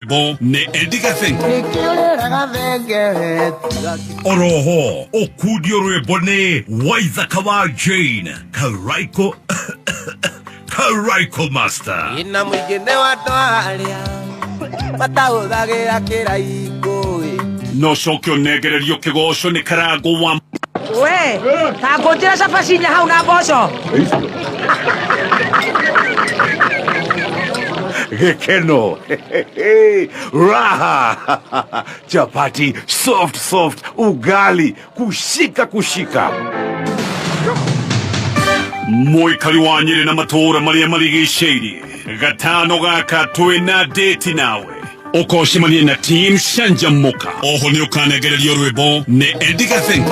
Bo ne edikathing. Oroho okudiorwe bone waizakawa Jane Karaiko Karaiko master. Ina mwigene watu alia Mataudhagira kiraiko. No shokyo negererio kigosho ni karago wa We, takutira sapasinya hau na boso. Gekeno. Raha. Chapati soft ugali kushika. Moi kaliwanyire na matora maria marigishiri. Gatano gaka tuina date nawe. Okoshimanie na team Shanja Moka. Oho ni ukanegererio rwebo ne edikathing.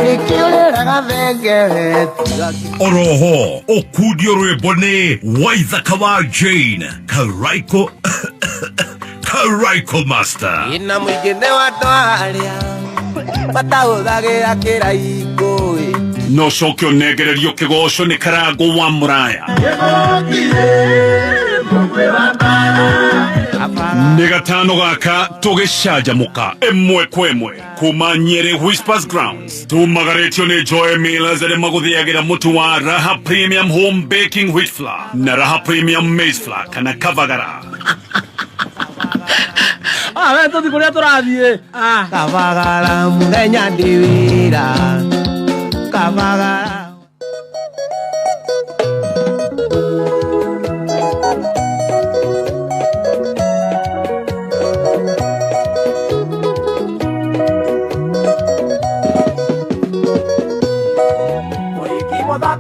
Oroho okudio rwebo ne waizakawa Jane Karaiko Karaiko master. Ina mwigene watu alia Mataudhagira kiraiko. No shokyo negererio kigosho ni karago wa muraya. Negatano gaka tugeshaja muka emwe kwemwe kuma Nyeri Whispers Grounds tumagaretio ni Joy Millers ere maguthiagira mutu wa Raha Premium Home Baking Wheat Flour na Raha Premium Maize Flour kana Kavagara. Vento di kuria turathie. Kavagara muthenya ndiwira. Kavagara.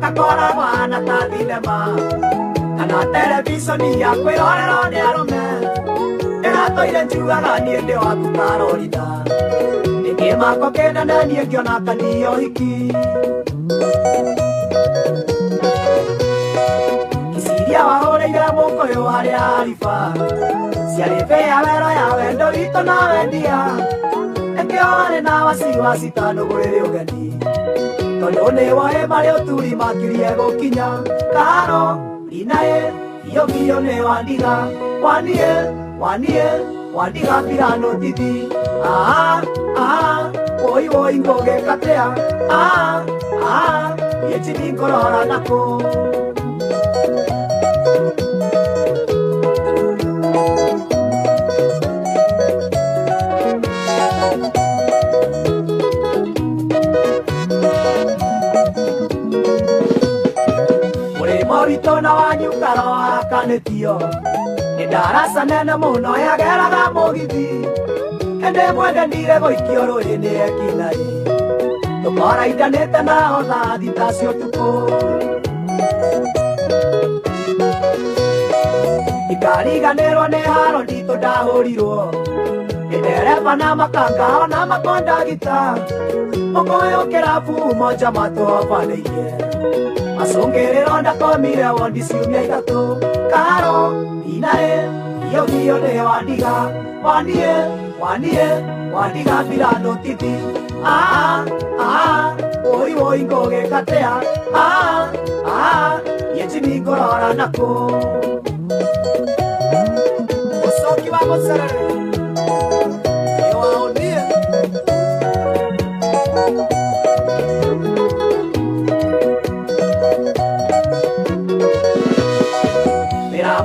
Kakora wana tathilema kana televisioni ya kwirorera ni arume iratoire njugaga nie ndi waku karorida nikimako kenene nie ngiona kanio hiki isiria wahoreire mukoyo haria ariba ciaribe ya wero ya wendo wito na wendia ekioare na wasiwasi tanugurire ugeni Tondone wae mareo turi makirie gokinya Karo, inae, iyo ne wandiga Wandiga pirano titi Oi ngoge katea Yechi ninkorora nako Moritona wanyu karoa kanetio Nidarasa nene muno yageraga mugithi Ende mwende nire goikio rũĩ-inĩ ekinai Tũkoraithanĩte nao thaa thita cia ũtukũ Ikariganĩrwo nĩ haro nditũ ndahũrirwo Ndereba na makanga ona makondagita Mũkũyũ kĩrabu moja matũhobanĩirie Masongerero ndakomire wondi ciumia itatu Karo, inae, iyo ne wandiga pirano titi Oi ngoge katea Yechi ningorora nako Osoki wa moserere Ewaonie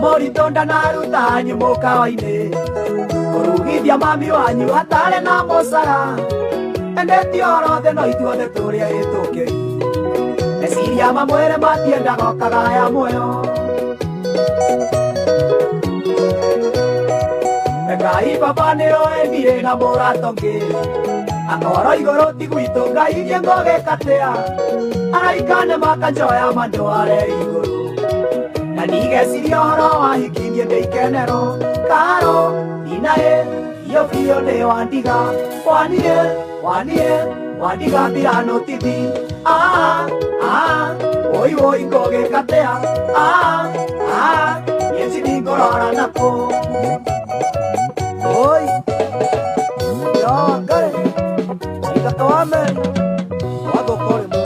Moritonda naruta nyumuka waine Kurugithia mami wanyu atare na mosara Endeti orothe no ithuothe turia itukei Meciria mamwere matienda gokaga ya muoyo Ngai baba nĩo endire na mũratongi Akoro igũrũ ti gwitũ Ngai irie ngoge katea Araikane makanjoya mandũ are igũrũ Na nigeciria ũhoro wa hikirie ndĩikenero Karo, inae, iyo nĩ wandiga pirano titi Oi ngoge katea Yechi ningorora nako Oi Yo, kare Ikatoame Wado kore mo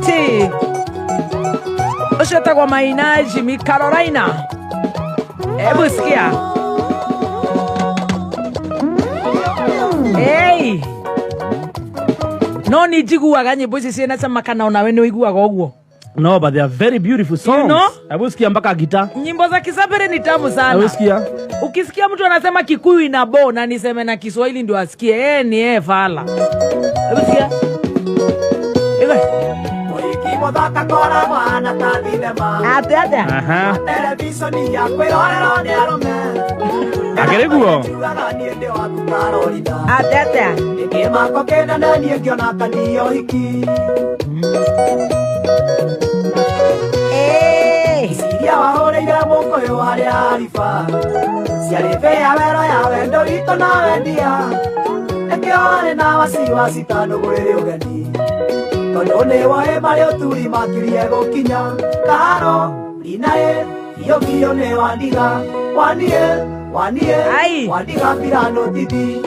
BBT. Ushota kwa maina Jimmy Carolina. Ebu sikia. Hey. No ni jiguaga nyimbo ici ciena cama kana ona we ni wiguaga uguo. No, but they are very beautiful songs. You know? Hebu sikia mpaka gitaa. Nyimbo za Kisapere ni tamu sana. Hebu sikia. Ukisikia mtu anasema Kikuyu inabo na niseme na Kiswahili ndio asikie. Ni fala. Hebu sikia. Muthaka kora mwana ta thinema Ate. televishoni ya kwirorero ni arume Agereguo. nie ndi waku karorida Ate. ikimako kinene nie ngiona kanio hiki Siria wahoreire mukoyo haria ariba ciarĩ ya wero ya wendo witũ na wendia ekĩore na wasiwasi tanũgũrĩre ũgeni tondũ nĩ woĩ marĩ ũturi makirie gũkinya karo rinaĩ biũ nĩ wandiga wandiga mbirano titi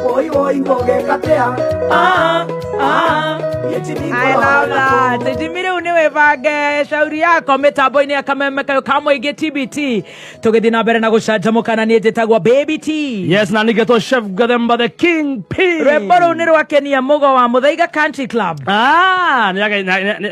woi ngũgĩkatea I love that. Jimire uniwe vage shauri yako mitambo-ini ya kamemeka kamwege TBT. Tugithi na mbere na gucanjamuka na nie njitagwo Baby T. Yes, na nigetwo Chef Gathemba the King P. Rwimbo rũu nĩ rwakenia Mugo wa Muthaiga Country Club.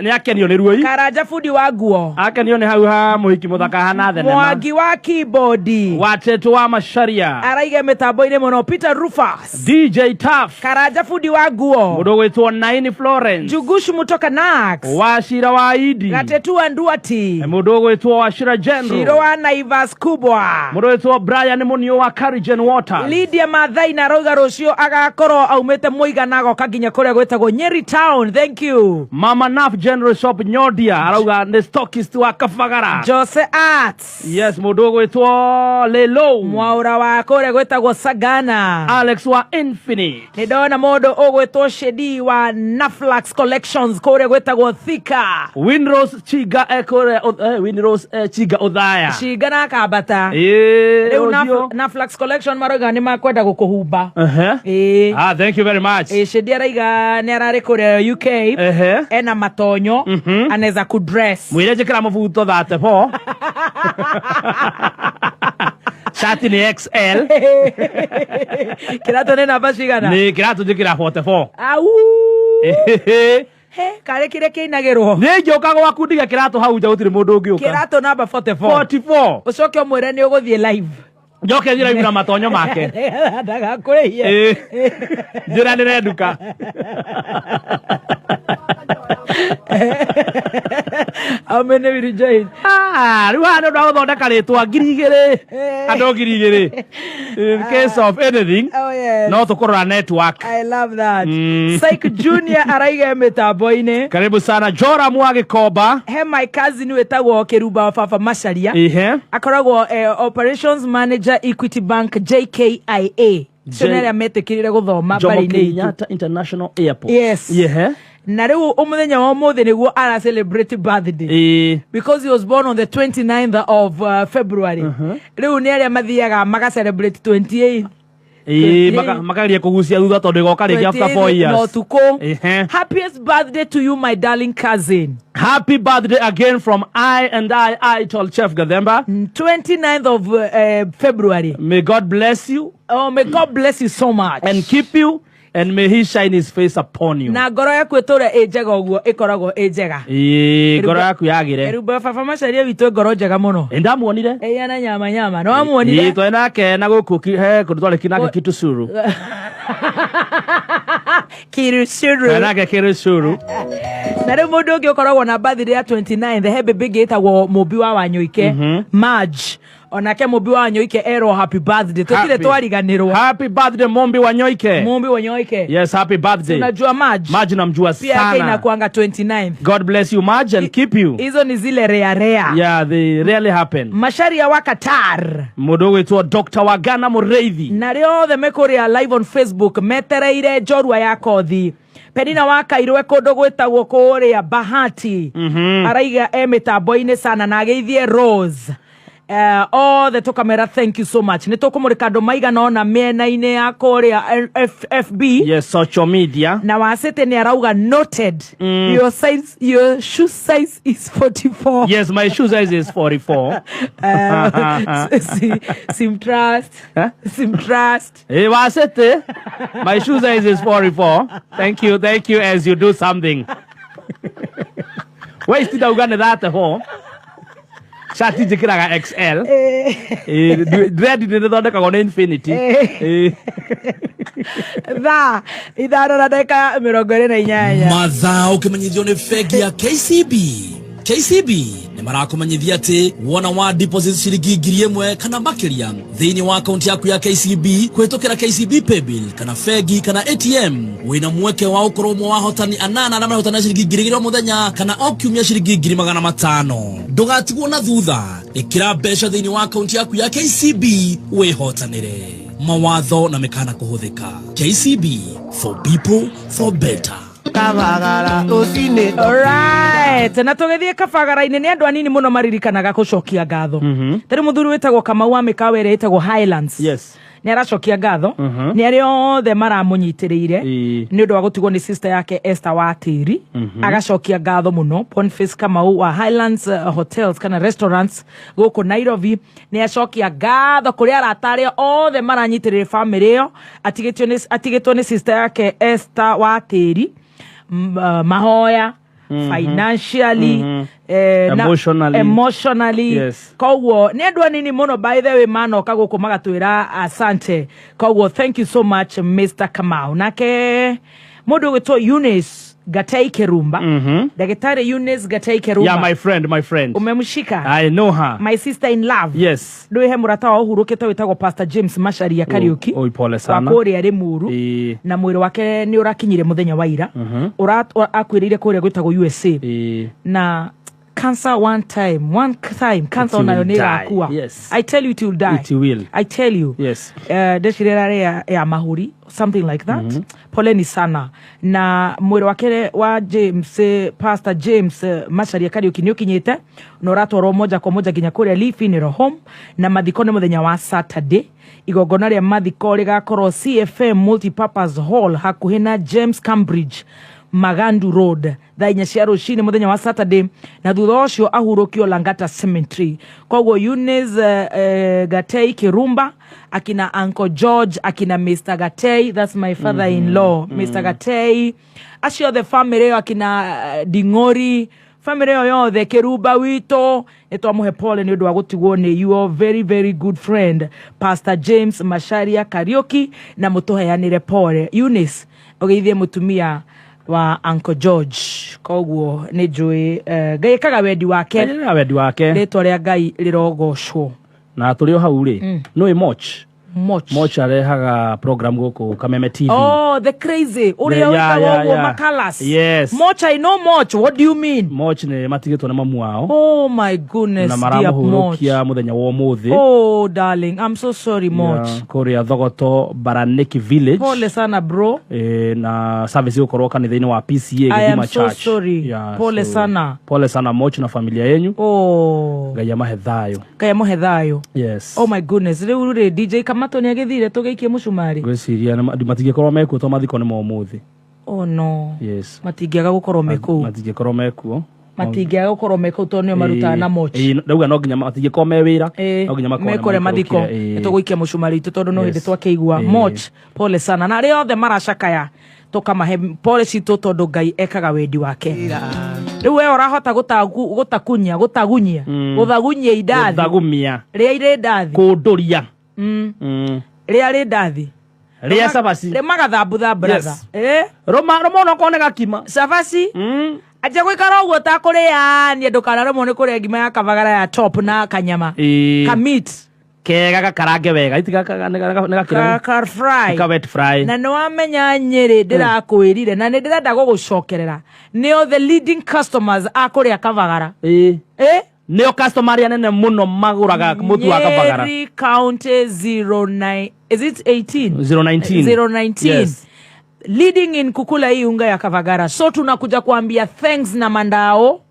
Ni akenio ni ruoi. Karanja fundi wa nguo. Akenio ni hau ha muhiki muthaka hana thenema. Mwangi wa keyboard. Watetu wa Masharia. Araiga mitambo-ini muno Peter Rufus. DJ Tough. Karanja fundi wa nguo. Mundu gwitwo Naini Florence. Jugushu mutoka Nax. Washira wa Idi. Gatetu wa Nduati. Mundu gwitwo Washira General. Shiro wa Naivas kubwa. Mundu gwitwo Brian Munio wa Carrigen Water. Lydia Mathai na Roga Rocio agakorwo aumete muigana agoka nginya kuria gwetagwo Nyeri Town. Thank you. Mama Naf General Shop Nyodia arauga ni stockist wa Kabagara. Jose Arts. Yes, mundu gwitwo Lelo. Mwaura wa kuria gwetagwo Sagana. Alex wa Infinite. Ni ndona mundu ugwetwo Shedi wa Naflax Collections kuria gwetagwo Thika. Winrose Chiga Winrose Chiga Othaya. Chiga na Kabata. Riu Naflax Collection maroga ni makwenda gukuhumba. Thank you very much. Shedi araiga ni arari kuria UK. Ena matonyo anaweza kudress. Mwire jikira mavuto 34. Shati ni XL. Kirato ni namba cigana? Ni kirato jikira 44. Au. Kare kire keinagirwo. Ni njoka gwaku ndiga kirato hau nja gutire mundu ungiuka. Kirato namba 44. 44. Ucoke umwire ni uguthie live. Njoke njira na matonyo make. Ndaga kurehie. Njira nirenduka. Amene we rejoice. Riu hano ndo guthondeka ritwa ngirigire. Ando ngirigire. In case of anything. Oh yes. No tukorora network. I love that. Psych Junior araiga mitambo-ini. Karibu sana Njera Mwagikomba. He my cousin wetagwo Kiruba wa Fafa Masharia. Akoragwo operations manager Equity Bank JKIA. Sonera metekirire guthoma bari-ini International Airport. Yes. Na riu umuthenya wa umuthi niguo ara celebrate birthday. Because he was born on the 29th of February. Riu ni aria mathiaga maga celebrate 28. Makaria kugucia thutha tondu igoka ringi after 4 years. No tuko. Happiest birthday to you, my darling cousin. Happy birthday again from I told Chef Gathemba. 29th of February. May God bless you. Oh, may God bless you so much. And keep you. And may he shine his face upon you. Na ngoro yaku itura ejega uguo ikoragwo ejega. Ngoro yaku yagire. Eruba Fafa Masharia witu ngoro njega muno. Ndamuonire. Yana nyama. No amuonire. Twenake na guku kutwale kinake kitu suru. Kirusuru. Twenake kirusuru. Na riu mundu ungi ukoragwo na birthday ya 29 the hebe big etagwo mubi wa Wanyoike. March. Onake mubi wa Wanyoike ero happy birthday. Tukire twariganirwo. Happy birthday Mombi Wanyoike. Mombi Wanyoike. Yes, happy birthday. Unajua March? March namjua sana. Pia yake inakuanga 29th. God bless you March and keep you. Hizo ni zile rare. Yeah, they really happen. Masharia wa Qatar. Mundu witwa Dr. Wagana Mureithi. Na rio the mekoria live on Facebook metereire njorua ya kothi. Penina waka irwe kundu gwetagwo kuria Bahati. Araiga mitambo-ini sana na ageithie Rose. all the Tokamera, thank you so much. Nitokumurika domaiga naona mena ine ya Korea FB. Yes, social media. Na wasete ni arauga noted. Your shoe size is 44. Yes, my shoe size is 44. Sim trust. Huh? Sim trust. Hey, wasete. My shoe size is 44. Thank you as you do something. Why is it Uganda that home? Shati jikiraga XL. Dread ni thonda kagona infinity. Idara na deka mirogore na inyanya. Mathaa ukimenyithio ni fegi ya KCB. KCB ni marakumanyithia ati wona wa deposit ciringi 1,000 kana makiria thiini wa account yaku ya KCB kwitukira KCB paybill kana fegi kana ATM wina mweke wa ukoromo wa hotani anana na hotana ciringi 2,000 muthenya kana okiumia ciringi 500. Ndugatigwo na thutha, ikira mbeca thiini wa account yaku ya KCB wihotanire. Mawatho na mekana kuhuthika. KCB, for people, for better. Alright, na tugethie kabagara-ini ni andu anini muno maririkanaga gucokia ngatho. Tari muthuri wetagwo Kamau wa mikawa ire etagwo Highlands. Yes. Ni aracokia ngatho. Ni ario the maramunyitiriire ni undu wa gutigwo ni sister yake Esther Watiri. Agacokia ngatho muno Boniface Kamau wa Highlands hotels kana restaurants guku Nairobi. Ni acokia ngatho kuri arataria othe maranyitirire family iyo atigitwo ni sister yake Esther Watiri. Mahoya financially emotionally yes. Kogwo ni andu anini muno by the way mano kaguku magatwira asante. Kogwo thank you so much Mr. Kamau. Nake mundu wetwo Eunice Gatei Kerumba. Daktari Eunice Gatei Kerumba. Yeah, my friend. Umemshika? I know her. My sister in love. Yes. Ndio he murata wa uhurukete wetagwo Pastor James Mashari ya Kariuki. Oi pole sana. Wakori ari muru. Na mwiri wake ni urakinyire muthenya wa ira. Akwirire kuri gwetagwo USA. Na cancer one time cancer onayo ni yakua. Yes. I tell you it will die. It will. I tell you. Yes. Deshirera ya mahuri something like that. Poleni sana. Na mwiri wake wa James Pastor James Mashari ya Kariuki ni ukinyite no ratoro moja kwa moja ginya kuri Lee Funeral Home na mathikone muthenya wa Saturday. Igogona ria mathiko rigakorwo CFM Multipurpose Hall hakuhi na James Cambridge Magandu Road thainya cia rucini muthenya wa Saturday na thutha ucio ahurukio Langata Cemetery. Kogwo Eunice Gatei Kirumba akina Uncle George akina Mr. Gatei, that's my father-in-law. Mr. Gatei acio the family akina Dingori family yo the Keruba wito etwamuhe pole ni undu wa gutigwo ni your very very good friend Pastor James Masharia Kariuki na mutuheanire pole. Eunice ogeithie mutumia wa Uncle George. Kogwo ni njui ngai kaga wendi wake ritwa ria ngai rirogocwo na turi o hau ri no Moch arehaga program guku Kameme TV. Oh, the crazy uria witagwo Makalas. Yes. Moch, I know Moch. What do you mean? Moch ni matigitwo na mamu wao. Oh my goodness, na maramuhurukia muthenya wa umuthi. Oh darling, I'm so sorry Moch. Korea Thogoto Baraniki Village. Pole sana bro. Na service ukorwo kanitha-ini wa PCA Githima Church. I am so sorry. Pole sana. Pole sana Moch na familia yenyu. Oh. Ngai amahe thayo. Ngai amahe thayo. Yes. Oh my goodness. Riu DJ Kamato ni agithire tugeikie mucumari. Gwiciria matingikorwo mekuo to mathiko ni momuthi. Oh no. Yes. Matingiaga gukorwo mekuo. Matingikorwo mekuo. Matingiaga gukorwo mekuo to nio maruta na Moch. Ndauga no nginya matingikorwo me wira. No nginya makore mathiko. Tuguikia mucumari tutondu no hindi twakeigua. Moch, pole sana. Na rio the maracakaya tukamahe pole citu tondu ngai ekaga wendi wake. Riu we urahota gutagunyia guthagunyia idathi. Guthagumia. Ria ire ndathi. Kunduria. Ria ri ndathi. Ria sabasi. Ri magathambu brother. Roma no kone gakima. Sabasi. Aje gwikara uguo ta kuria ni ndukanaremwo ni kuria ngima ya kabagara ya top na kanyama. Kamit. Kega gakarange wega itiga nega car fry ka wet fry na no amenya Nyeri ndirakwirire na ndirenda gugucokerera nio the leading customers akuria kabagara nio customer ya nene muno maguraga mutu wa kabagara Nyeri County 09 is it 18 019 yes. Leading in kukula hii unga ya kabagara so tunakuja kuambia thanks na mandao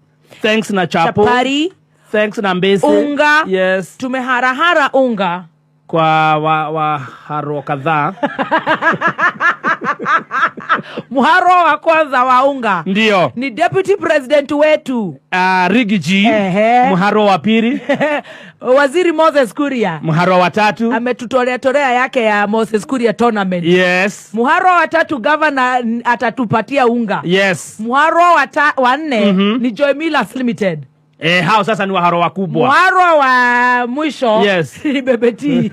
thanks na chapo chapari Thanks Nambese. Unga. Yes. Tumeharahara unga. Kwa haro kadhaa. Muharo wa kwanza wa unga. Ndio. Ni deputy president wetu. Rigiji. Muharo wa pili. Waziri Moses Kuria. Muharo wa tatu. Ametutolea yake ya Moses Kuria tournament. Yes. Muharo wa tatu governor atatupatia unga. Yes. Muharo wa nne ni Joy Millers Limited. Hao sasa ni waharo wakubwa. Muharo wa mwisho ni Bebeti.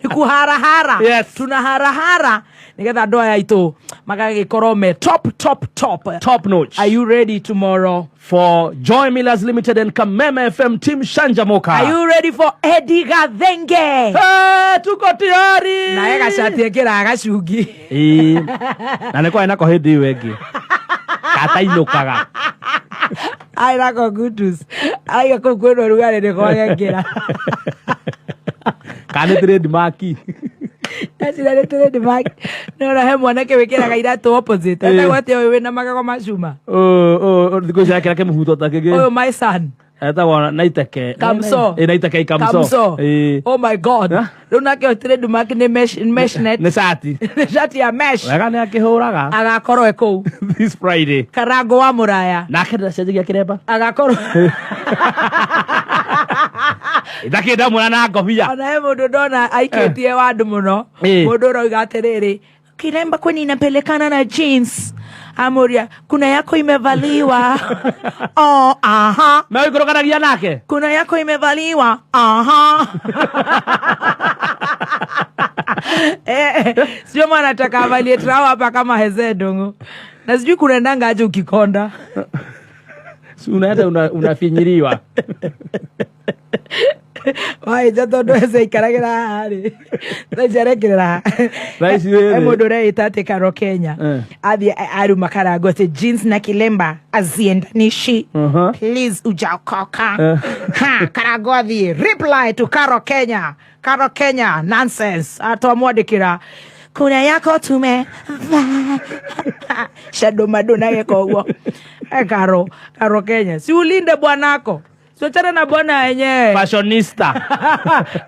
Ni kuharahara. Yes. Tunaharahara. Nigetha ndoa ya ito magage korome top notch. Are you ready tomorrow for Joy Millers Limited and Kameme FM team Shanjamoka? Are you ready for Eddie Gathenge? Tuko tayari. Na yega shati ekira agacungi. Na niko ina ko hindi wegi. Kata inukaga. Ai nako gutus. Ai ko kweno rugare ne ko agekira. Kane trade maki. Nasira trade maki. No na he mwanake wekera iratu opposite. Ata wate wewe na magago mashuma. Ndiko shakira ke muhuto takege. Oh my son. Eta wana naiteke. Kamso. Naiteke kamso. Oh my god. Luna ke trade maki ne mesh net. Ne sati. Ne sati ya mesh. Wega ne akihuraga. Agakorwo eko. This Friday. Karago wa muraya. Na kenda sejigia kireba. Agakorwo. Ndakenda mwana na ngobia. Ona he mundu ndona aiketie wandu muno. Mundu roiga atiriri. Kiremba kwani inapelekana na jeans. Amuria, kuna yako imevaliwa. Oh, aha. Mewe kurokanagia nake. Kuna yako imevaliwa. Aha. Sio maana nataka avalie trao hapa kama hezedongo. Na sijui kunaendanga aje ukikonda. Si unaenda unafinyiriwa. Wai jato doeze ikaragira hari. Najarekera. Raisi wewe. Emodo reita Karo Kenya. Adi aru makara gote jeans na kilemba aziendanishi. Please ujaokoka. Karagodhi reply to Karo Kenya. Karo Kenya nonsense. Atomwadikira. Kuna yako tume. Shadow madona yako huo. Karo Kenya. Si ulinde bwanako. So chana na bwana yenyewe. Fashionista.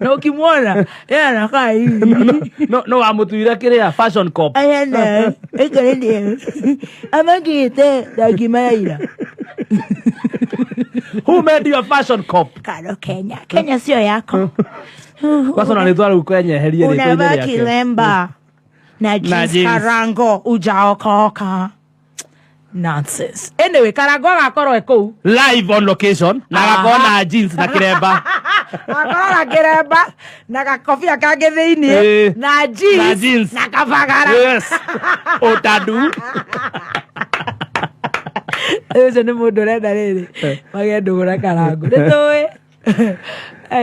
Na ukimwona yeye anakaa hivi. No amutuira kirea fashion cop. Ayana. Ekalende. Amagite dakimaira. Who made you a fashion cop? Karo Kenya. Kenya sio yako. Kwa sababu nalitwala ukwenye helie ile kwenye yake. Unavaa kilemba. Na jeans karango ujaokoka. Nonsense. Anyway, Karago akoro eko live on location. Nagago na jeans na kiremba. Akoro na kiremba. Na kofia kage thiini. Na jeans. Na kavagara. Yes. Otadu. Ese ni mundu renda riri. Magendo gura Karago. Nitoe.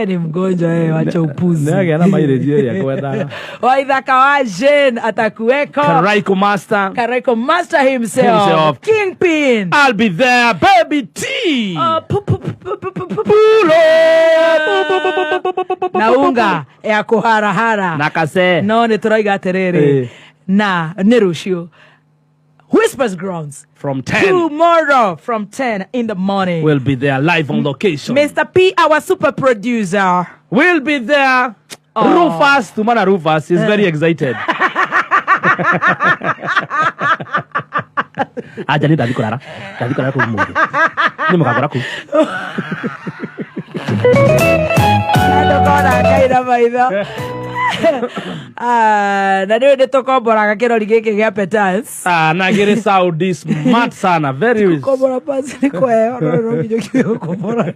Ni mgonjwa wacha upuzi. Nage ana maireji ya kwenda. Waithaka wa Jane atakuweko. Karaiko Master himself. Kingpin. I'll be there, baby T. Na unga ya kuharahara. Nakase. No ni turaiga terere. Na nerushio. Whispers Grounds. From 10. Tomorrow from 10 in the morning. We'll be there live on location. Mr. P, our super producer. We'll be there. Rufus, Tumana Rufus is very excited. Aja ni David Korara kumudu. Ni mukagora ku. Ndokora kaira maitho. Na niwe nitokombora kirori giki gia petals. Na gire Saudi smart sana, very kombora pasi ni kwa oro ngijo kombora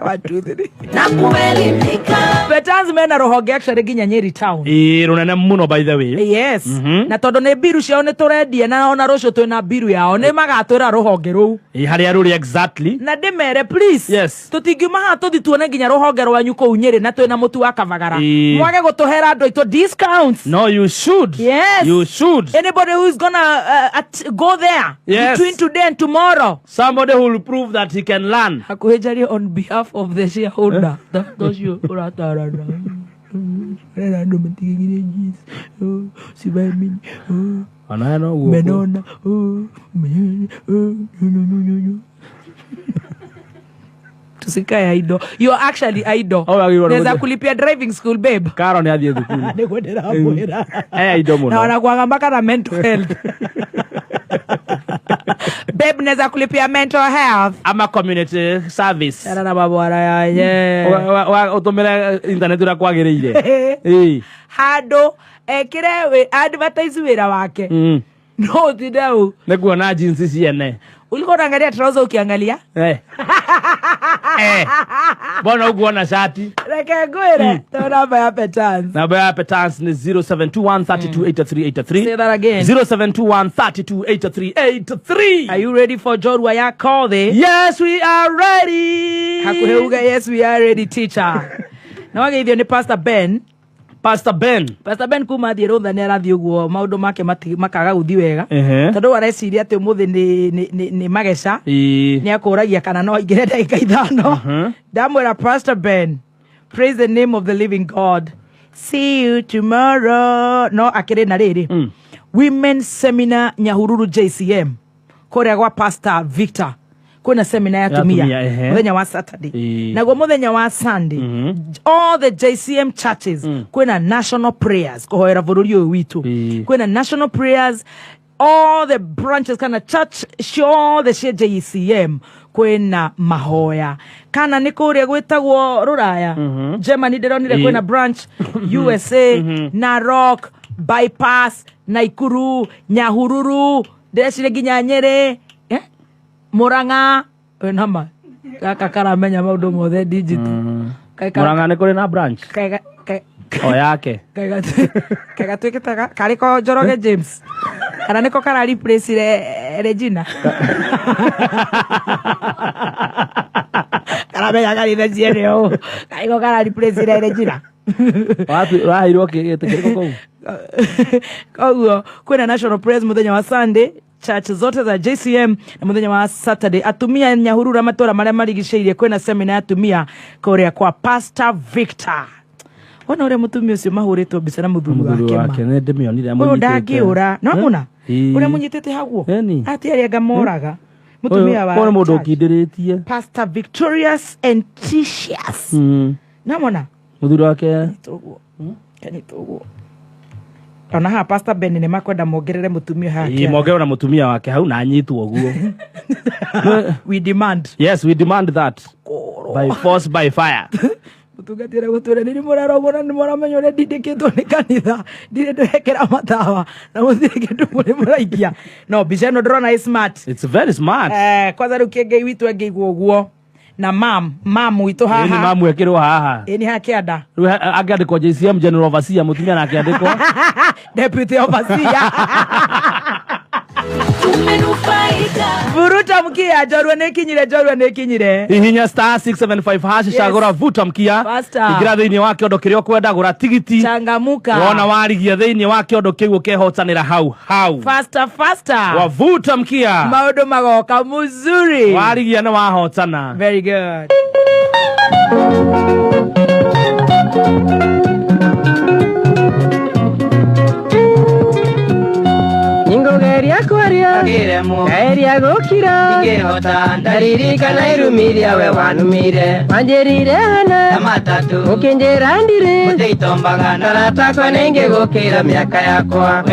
watu thiri. Na kuelimika. Petals mena rohonge actually ginya Nyeri town. Runene muno by the way. Yes. Na tondu ne biru ciao ne turendia na ona rucio twina biru yao ne magatwira rohonge ruu. Haria ruri exactly. Na ndimere please. Yes. Tutingiuma ha tuthi tuone ginya rohonge rwanyu kou Nyeri na twina mutu wa Kavagara. Mwage gutuhera ando ito discounts. No, you should. Yes. You should. Anybody who is gonna go there between today and tomorrow. Somebody who will prove that he can learn. Hakuhejari on behalf of the shareholder. Those you uratara. Rando mtigigire jeans. Sibaimini. Anano wo. Menona. tusikae idol. You're actually idol. Naweza kulipia driving school babe. Karo ni athie thukuru. Nigwendera mwera. Idol muno. Na wanakuanga mpaka na mental health. Babe, naweza kulipia mental health ama community service. Era na babwara yaye. Utumira internet ura kwagiriire. Hado ekire advertise wira wake. No didau. Nikuona jinsi ciene. Ulikuwa unaangalia trouser ukiangalia? Bona uguona shati. Reke gwire. Namba ya petans. Namba ya petans ni 0721328383. Say that again. 0721328383. Are you ready for Jorwa ya call there? Yes, we are ready. Hakuheuga, yes, we are ready, teacher. Na wage hivyo ni Pastor Ben. Pastor Ben kuma thiro thani arathi uguo maundu make makaga guthi wega tondu areciria ati umuthi ni mageca ni akuragia kana no ingire ndagika ithano ndamwira Pastor Ben, praise the name of the living God, see you tomorrow. No akire na riri women seminar Nyahururu JCM kuria gwa Pastor Victor kuna seminar ya tumia muthenya wa Saturday na gwa muthenya wa Sunday all the JCM churches kuna national prayers kuhoera bururi uyu witu kuna national prayers all the branches kana church show the JCM kuna mahoya kana nikuria gwitagwo Ruraya Germany ndironire kuna branch USA Narok bypass Naikuru Nyahururu ndecire ginya Nyeri Muranga nama kaka karamenya maundu mothe digital Muranga ni kuri na branch yake kaga twikitaga kariko Njoroge James kana niko kara replace Regina karamenya kali the zero kariko kara replace Regina wahirwo kiriko kou koguo kwina national praise muthenya wa Sunday church zote za JCM na muthenya wa Saturday atumia Nyahururu matora maria marigiceirie kwina seminar atumia kuria kwa Pastor Victor. Wana ure mutumia ucio mahuritwo mbica na muthuri wake ne ndimionire mundangiura no muna ure munyitete haguo ati ari ngamoraga mutumia wa kono mundu kindiritie Pastor Victorious and Titious na muna muthuri wake kanitoguo ona ha Pastor Ben ne makwenda mongerere mutumia hake mongerera mutumia wake hau na anyitwo guo we demand that by force by fire mutungatira gutwira ni murarogora ni muramenya uri didikitwo ni kanitha ndire ndekera matawa na muthire kindu muri muraikia no bica no drona is smart, it's very smart kwanza rukenge witu angeigwo guo na mam witu haha ni mamu ekirwo haha ni hakianda angiandikwo JCM general overseer mutumia na akiandikwo deputy overseer Vuruta mkia Njorua nekinyire ihinya star 675 hash shagora vuta mkia igira thiini wa kiondo kiria kwenda gura tigiti changamuka wona warigia thiini wa kiondo kiu kehotanira hau faster wavuta mkia maundu magoka muzuri warigia na wahotana very good Ingogeria kwaria Kairia gukira Ingehota ndariri kana irumiria we wanumire Manjerire hana matatu Ukinjera ndire Muteitombaga naratakwa nenge gukira miaka yakwa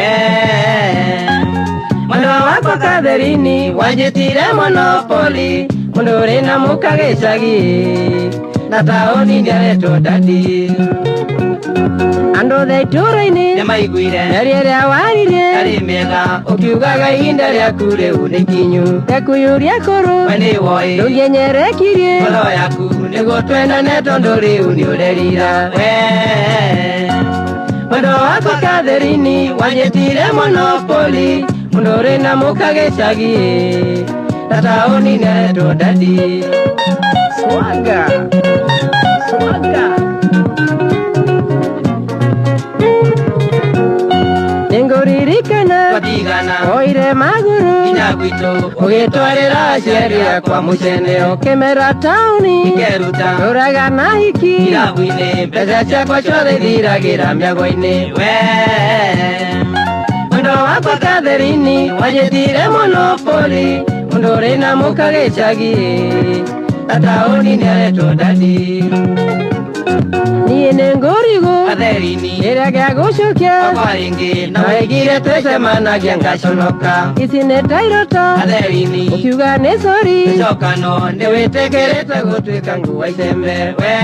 Mwendo wakwa katherini Wanjitire monopoli Mundu uri na mukagicagi Na taoni niaretwo dadi Ando theituraini Namaiguire Nariere warire Kari mega Ukiugaga ihinda rĩaku rĩu nĩ kinyu Ndakuyuria koro Wene woi Ndunyenyerekirie Ngoro yaku nĩguo twendane tondũ rĩu nĩ ũrerira Mwendo wakwa katherini Wanjĩtire monopoli Mũndũ ũrĩ na mũkagĩcagi Na taũni nĩaretwo dadi Swaga Ninguririkana Twatigana Oire maguru Nginya gwitũ Ũgĩtwarĩra aciari akwa mũcene Ũkĩmera taũni Ikeruta Ũraga na hiki Irabu-inĩ Mbeca ciakwa ciothe thiragĩra mĩago-inĩ Mwendo wakwa katherini Wanjĩtire monopoli Mũndũ ũrĩ na mũkagĩcagi Nataoni nyareto dadi Niene ngorigo Atherini Niraga gushukia Akwaringi Na waigire twecemana giangaconoka Isine tairota Atherini Ukiuga nĩ sorry Icokano Ndiwĩtĩkĩrĩte gũtuĩka nguo icembe we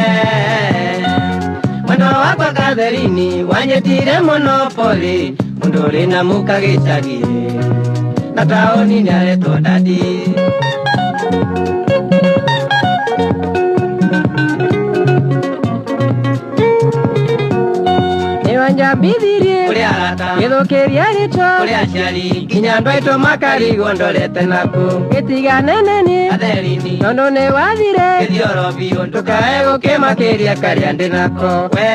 Mwendo wakwa Katherini Wanyitire monopoli Mũndũ ũrĩ na mũka gĩcagi Na taũni nĩaretwo dadi Njambithirie Kũrĩ arata Gĩthũkĩria rĩtwa Kũrĩ aciari Nginya andũ aitũ makarigwo ndorete naku Gĩtiganene niĩ Atherini Tondũ nĩ wathire Gĩthioro biũ ndũkae gũkĩmakĩria karĩa ndĩ nako we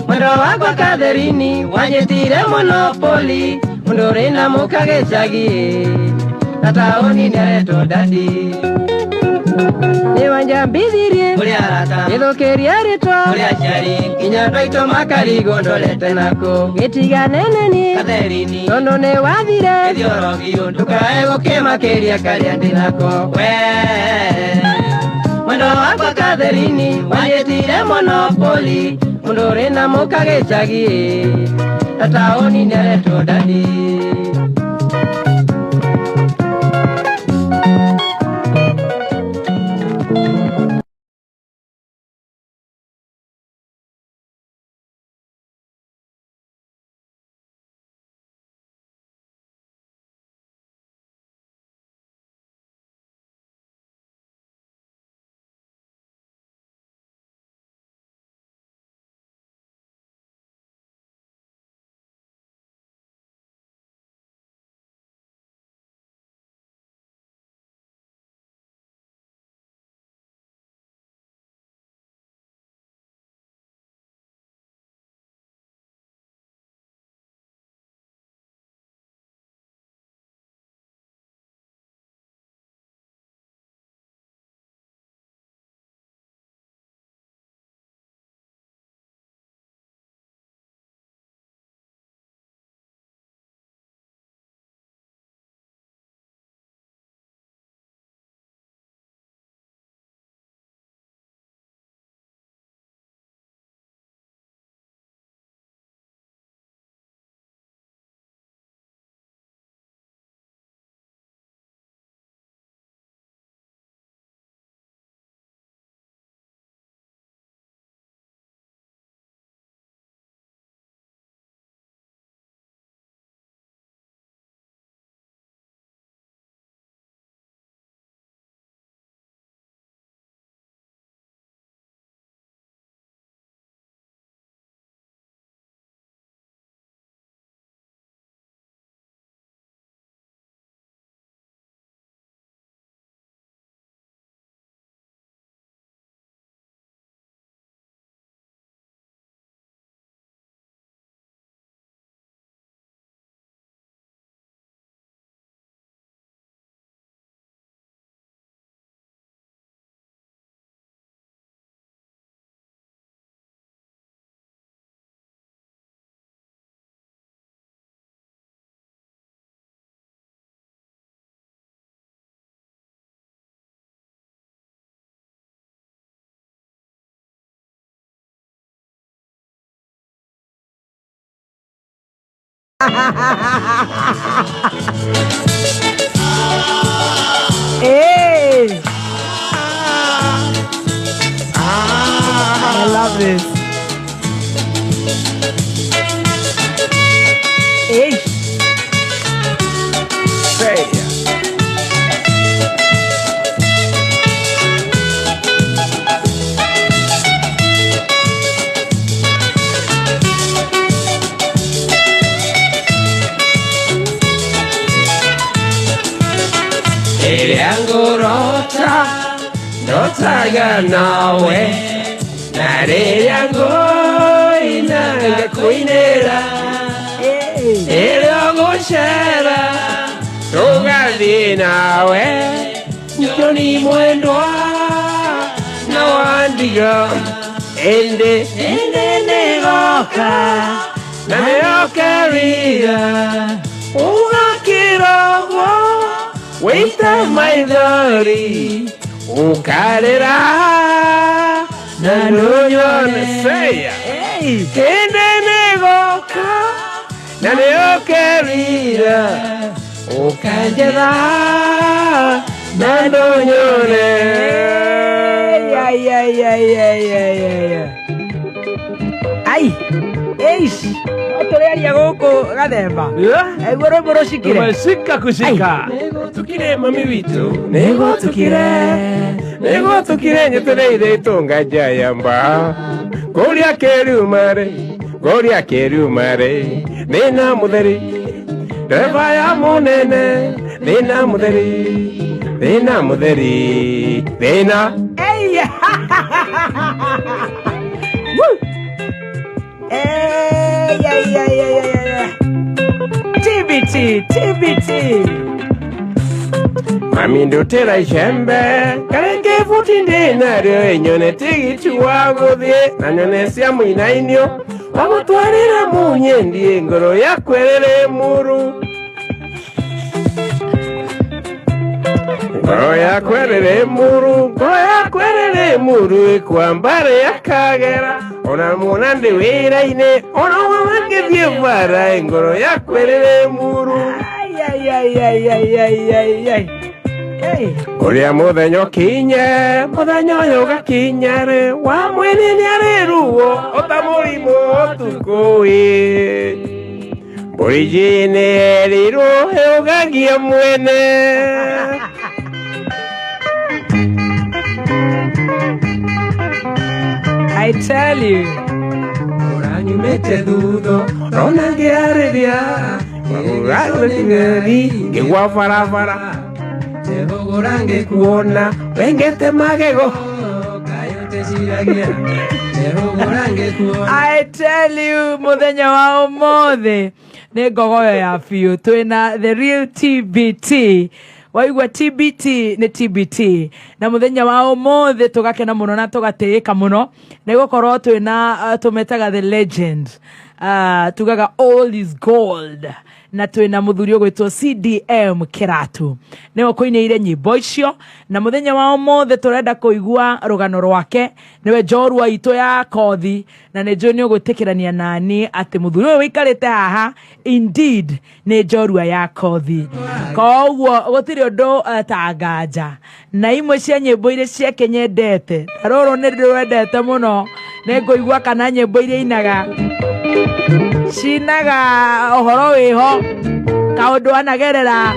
Mwendo wakwa Katherini Wanyitire monopoli Mũndũ ũrĩ na mũka gĩcagi Na taũni nĩaretwo dadi Nĩ njambithirie Kũrĩ arata Gĩthũkĩria rĩtwa Kũrĩ aciari Nginya andũ aitũ makarigwo ndorete naku Gĩtiganene niĩ Katherini Tondũ nĩ wathire Gĩthioro biũ ndũkae gũkĩmakĩria karĩa ndĩ nako we Mwendo wakwa Katherini Wanyitire monopoli Mũndũ ũrĩ na mũka gĩcagi Na taũni nĩaretwo dadi Hey! I love this. Hey! Say. yangu rotaga nawe nare yangu inanga kuinera gucera tugathi nawe njoni mwendwa na wandiga ende nigoka na niokerira ugakiragwo Waita maithori ukarira na ndunyone seya hende goka na niokerira ukanjera na ndunyone ai eish otoreria goko gathemba egoro boro shikire umeshika kushika tukire mami witu nego tukire nyetereire itonga jayamba goria kerumare nina mutheri ndeva ya munene nina mutheri nina TBT mami ndutera icembe karenge futi ndinario enyone tigiti waguthie na nyone cia muinainio wagutwarira munyendie ngoro yakwerere muru ngoro yakwerere muru ikwambare yakagera ona muna ndi wira-ine ona wamangithie bara ngoro yakwerere muru uria muthenya ukinye muthenya uyu ugakinyare wa mwene ni ariruo ota murimu utukui mburijini eriruo ugagia mwene I tell you uranyumete thutho rona ngiariria ngigwa barabara tegogorange kuona wengete magego I tell you muthenya wa umothe ni ngogoyo ya biu twina the real TBT waigwa TBT ni TBT na muthenya wa umothe tugakena muno na tugateeka muno ni gukorwo twina tumetaga the legend tugaga all is gold na twina muthuri ogwitwo CDM Kiratu niwe kuineire nyimbo icio na muthenya wa umothe turenda kuigua rugano rwake niwe njorua ito ya kothi na ne joni ogwitikirania nani ati muthuri we wikarite haha indeed ni njorua ya kothi koguo gutiri undu tanganja na imwe cia nyimbo ire cia kenyendete roro ni ndwendete muno ne ngoigua kana nyimbo ire inaga cinaga ohoro wiho kaundu anagerera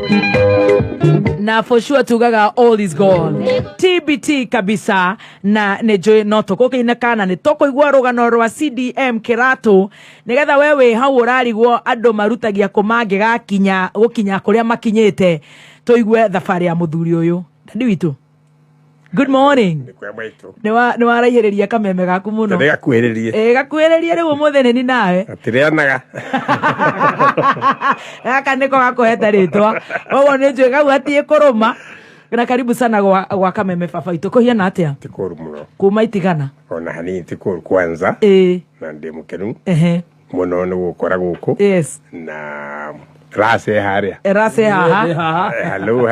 na for sure tugaga all is gold TBT kabisa na nejoy noto kokeina kana ni toko igwa rugano rwa CDM Kiratu nigetha wewe hau urarigwo andu marutagia kumange gakinya gukinya kuria makinyite toigwe thabari ya muthuri uyu ndadi witu. Good morning. Ni waraihereria kameme gaku muno. Ndega kuhererie. Gakuhererie riu muthene ni nawe. Atirianaga. Gaka niko gakuheta ritwa. Ogo ni njwe gau atie kuruma. Na karibu sana gwa kameme baba itu kuhiana atia? Tikuru muno. Kuma itigana. Ona hani tikuru kwanza. Na ndi mukenu. Muno ni gukora guku. Yes. Na rase haria. Rase haha. Hello.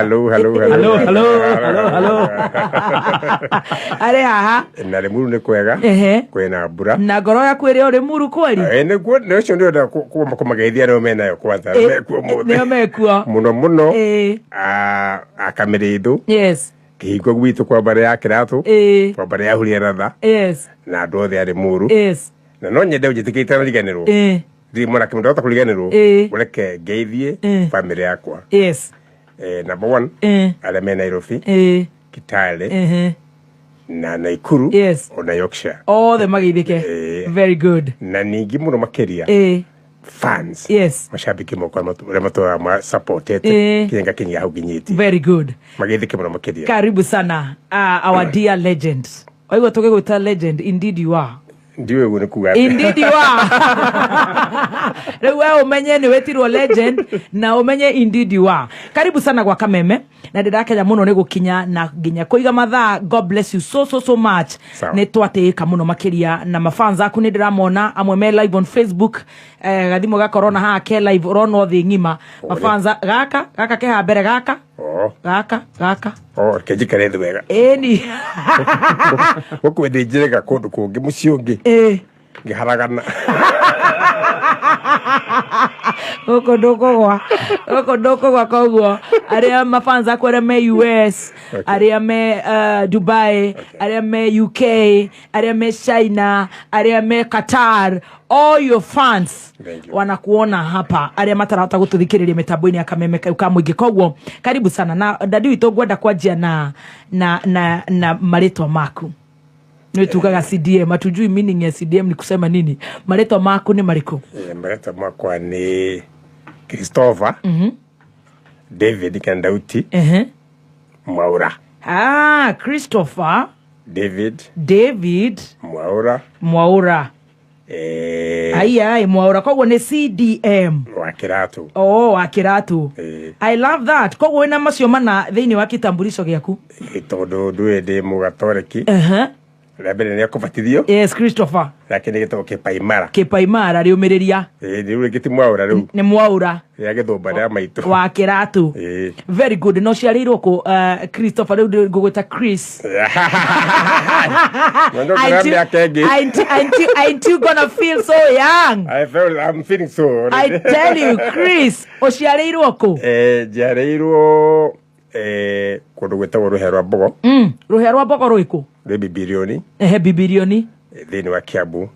Are haha. Na rimuru ni kwega. Kwena mbura. Na ngoro ya kwire uri muru kweli. Ni gwo no cio ndio kumageithia no mena yo kwanza. Nio mekuo. Muno. Akamerithu. Yes. Kihingo gwitu kwa bare ya Kiratu. Kwa bare ya huria ratha. Yes. Na ndothe ari muru. Yes. Na no nyende ujitikite na riganirwo. Ndi mwana kimndota kuliganirwo. Ureke geithie family yakwa. Yes. Number 1. Ale me Nairobi. Kitale. Na Naikuru. Yes. Ona Yorkshire. All the magithike. Very good. Na ningi muno makeria. Fans. Yes. Mashabiki moko mato ma supported. Kinga kinya hau ginyiti. Very good. Magithike muno makeria. Karibu sana. Our dear legend. Oigo toke guta legend. Indeed you are. Ndiwe gune kuga. Indeed you are. Wewe umenye ni wetirwo legend na umenye indeed you are. Karibu sana kwa kameme na ndirakeja muno ni gukinya na ginya kuiga mathaa. God bless you so much. Ni twateka muno makiria na mafans aku ni ndiramona amwe me live on Facebook gathimo ga corona ha ke live rono thi ngima mafans gaka ke ha mbere gaka Gaka. Kejikare wega. Eni. Ukwende njirega kundu kungi muci ungi. Ngiharagana. Goko ndoko gwa koguo aria mafans akwere me US aria me Dubai aria me UK aria me China aria me Qatar, all your fans wanakuona hapa aria matarahota gututhikiriria mitambo-ini ya kameme ka muingi. Koguo karibu sana na dadi witu ngwenda kwanjia na maritwa maku. Nwe tukaga CDM, atujui meaning ya CDM ni kusema nini. Maretwa maku ni mariko? Maretwa makwa ni Christopher, David Kandauti, Mwaura. Christopher, David, Mwaura. Ai, Mwaura. Kogo ni CDM. Wa Kiratu. Wa Kiratu. I love that. Kogo ina macio mana thiini wa kitambulisho giaku? Tondu nduende mugatoreki. Rabele ni akubatithio. Yes, Christopher. Lakini gitoko kipaimara. Kipaimara riumiriria. Riu giti Mwaura riu. Ni Mwaura. Ya githumba ria maitu. Wa Kiratu. Very good. No ciarirwo ku Christopher riu ngugwita Chris. Ain't you gonna feel so young? I'm feeling so. I tell you, Chris, ociarirwo ku? Jarirwo kundu gwetagwo ruherwa mbogo. Ruherwa mbogo ruiku? Bibirioni. Bibirioni. Thini wa Kiambu.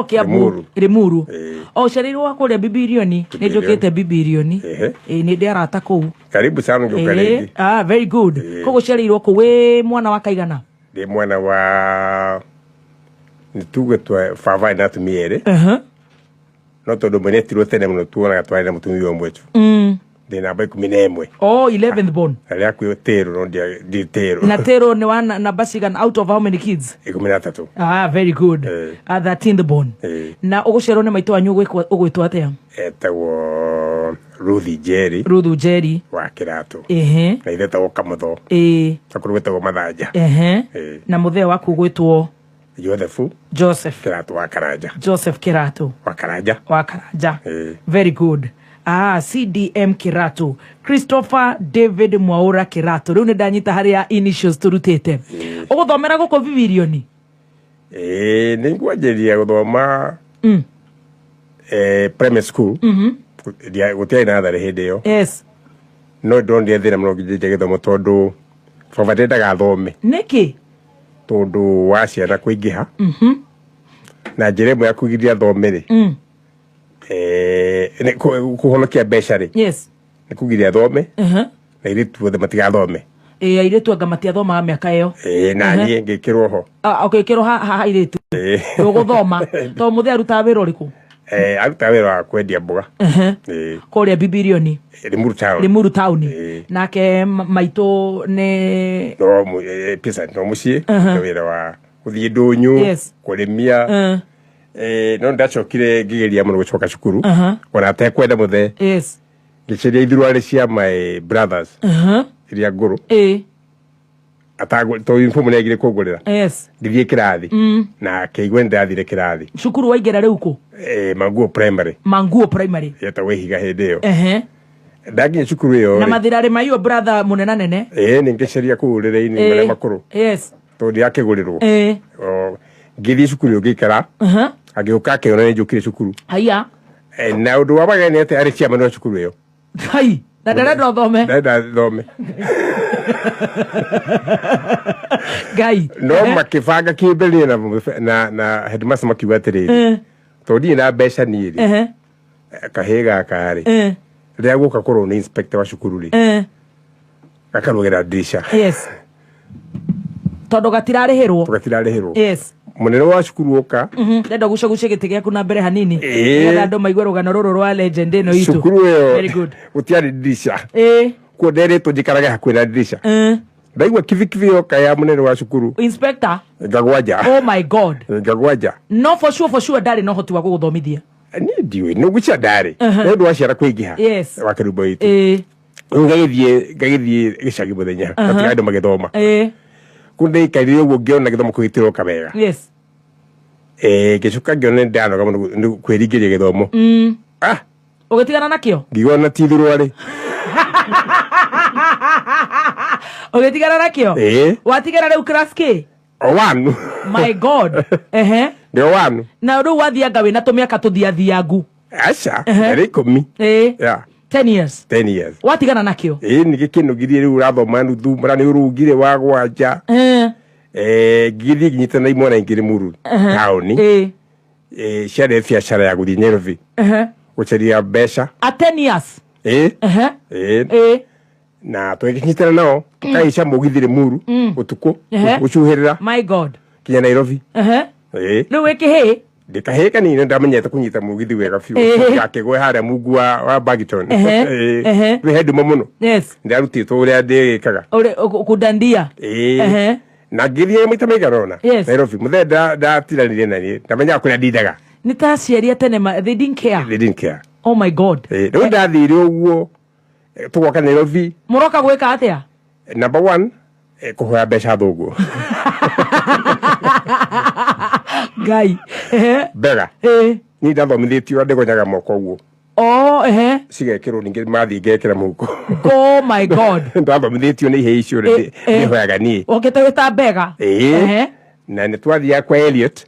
Kiambu. Rimuru. Ociarirwo wa kuria Bibirioni. Ni njukite Bibirioni. Ni ndi arata kuu. Karibu sana njukaregi. Very good. Kogo ciarirwo ku we mwana wa kaigana? Ndi mwana wa nitugwetwa Favai na tumiere. No tondu mwenetirwo tene muno tuonaga twarĩ na mũtumia ũmwe tu. Ndi namba 11. 11th born. Aria kwĩ Tero no ndi Tero. Na Tero ni wana na basigan out of how many kids? 13. Very good. 13th born. Na ugucerwo ni maitu wanyu ugwitwo atia? Etagwo Ruthi Njeri. Wa Kiratu. Na ithetagwo Kamutho. Takuru gwetagwo Mathanja. Na muthee waku ugwitwo Joseph Kiratu wa Karanja. Joseph Kiratu wa Karanja. Very good. CDM Kiratu. Christopher David Mwaura Kiratu. Riu ni ndanyita haria initials turutite. Uguthomera guko Bibirioni? Ningwanjiria guthoma primary school. Gutiai na thari hindi yo. Yes. No ndondi thina muno ngijia githomo tondu baba ndendaga thome. Niki? Tondu wa ciana kuingiha. Na njira imwe ya kugiria thomere. Kuhonokia mbeca ri. Yes. Ni kugiria thome. Na iritu othe matigathome. Iritu anga matiathoma miaka iyo. Na nie ngikirwo ho. Ukikirwo ha iritu. Uguthoma. To muthee aruta wira uriku? Aruta wira wa kwendia mboga. Kuria Bibirioni. Limuru town. Nake maitu ne pesa no mucie wira wa kuthie ndunyu kurimia. No ndacokire ngigeria muno gucoka cukuru. Ona atekwenda muthee. Ngiciria ithurwa cia my brothers. Iria nguru. Atago to uniform negire kugurira. Ndithie kirathi. Na keigwe ndathire kirathi. Cukuru waingera riu ku? Manguo primary. Yeta wehiga hindi yo. Ndagi cukuru yo. Na mathirari mayo brother munena nene. Ningiceria kuurire-ini mare makuru. To ndiakigurirwo. Ngithie cukuru ngikara. Agiuka akiona njukire cukuru. Haya. Na undu wa mageni ate ari cia mano cukuru yo. Hai. Na ndarenda thome. Thome. Gai. No makibanga kimbeli na headmaster makiuga atiriri. To ndi na mbeca niiri. Kahiga kari. Ria guka korwo ni inspector wa cukuru ri. Akarugera dirisha. Tondu gatirarihirwo. Yes. Munene wa cukuru uka. Ndenda gucagucia giti giaku na mbere hanini. Ngetha andu maigwe rugano ruru rwa legend ino itu. Cukuru yo. Very good. Utiari dirisha. Ko ndere to njikaraga hakwira dirisha. Ndaigwa kivikivi yoka ya munene wa cukuru. Inspector. Ngagwaja. Oh my God. Ngagwaja. No for sure ndari no hoti wa guguthomithia. Ni ndiwe no gucia ndari. Ndu waciara kuingiha. Wa kirubo itu. Ngagithie gicagi muthenya. Ati andu magithoma. Kunde kairi uguo ngiona githomo kugitirwo kabega. Gicuka ngiona ndanoga muno kwirigiria githomo. Ugitigana nakio? Ngigona tithurwa ri. Ugetigana nakio? Watigana rĩu class K? One. My God. Ndio one. Na rĩu wathianga wĩna tũmĩaka tũthiathiangu. Acha, eri 10. Yeah. 10 years. 10 years. Watigana nakio? Ni gĩkĩnogirie rĩu ũrathoma nuthu mara nĩ ũrugire wa gwanja. Githĩ ginyitana imwana ingĩ muru. Taoni. Ciarĩ biacara ya gũthiĩ Nyairobi. Gũcaria mbeca. At 10 years? Na tũgĩkinyitana nao tukaica mũgithire muru ũtukũ gũcuhĩrĩra. My God. Kinya Nairobi. Rĩu wĩkĩhĩ? Ndikahĩ kanini ndamenyete kũnyita mũgithi wega biũ yakĩgwe harĩa mungu wa Bagton. Rĩu henduma mũno. Ndarutĩtwo ũrĩa ndĩgĩkaga. Kũdandia. Na ngĩthiĩ maita maigana ũna Nairobi mũthenya ndatiranire na niĩ ndamenyaga kũrĩa ndindaga. Nĩ ta aciari tene they didn't care. They didn't care. Oh my God. Rĩu ndathire ũguo tũgoka Nairobi. Mũroka gwĩka atĩa? Number 1 kũhoya mbeca thũngũ. Ngai. Bega. Ni ndathomithĩtio ndĩgonyaga moko ũguo. Cigekĩrwo ningĩ mathiĩ ngekĩra mũhuko. Oh my God. Ndathomithĩtio nĩ ihĩ icio ndĩhoyaga niĩ. Ũngĩte wĩta bega. Na nĩ twathiaga kwa Elliot.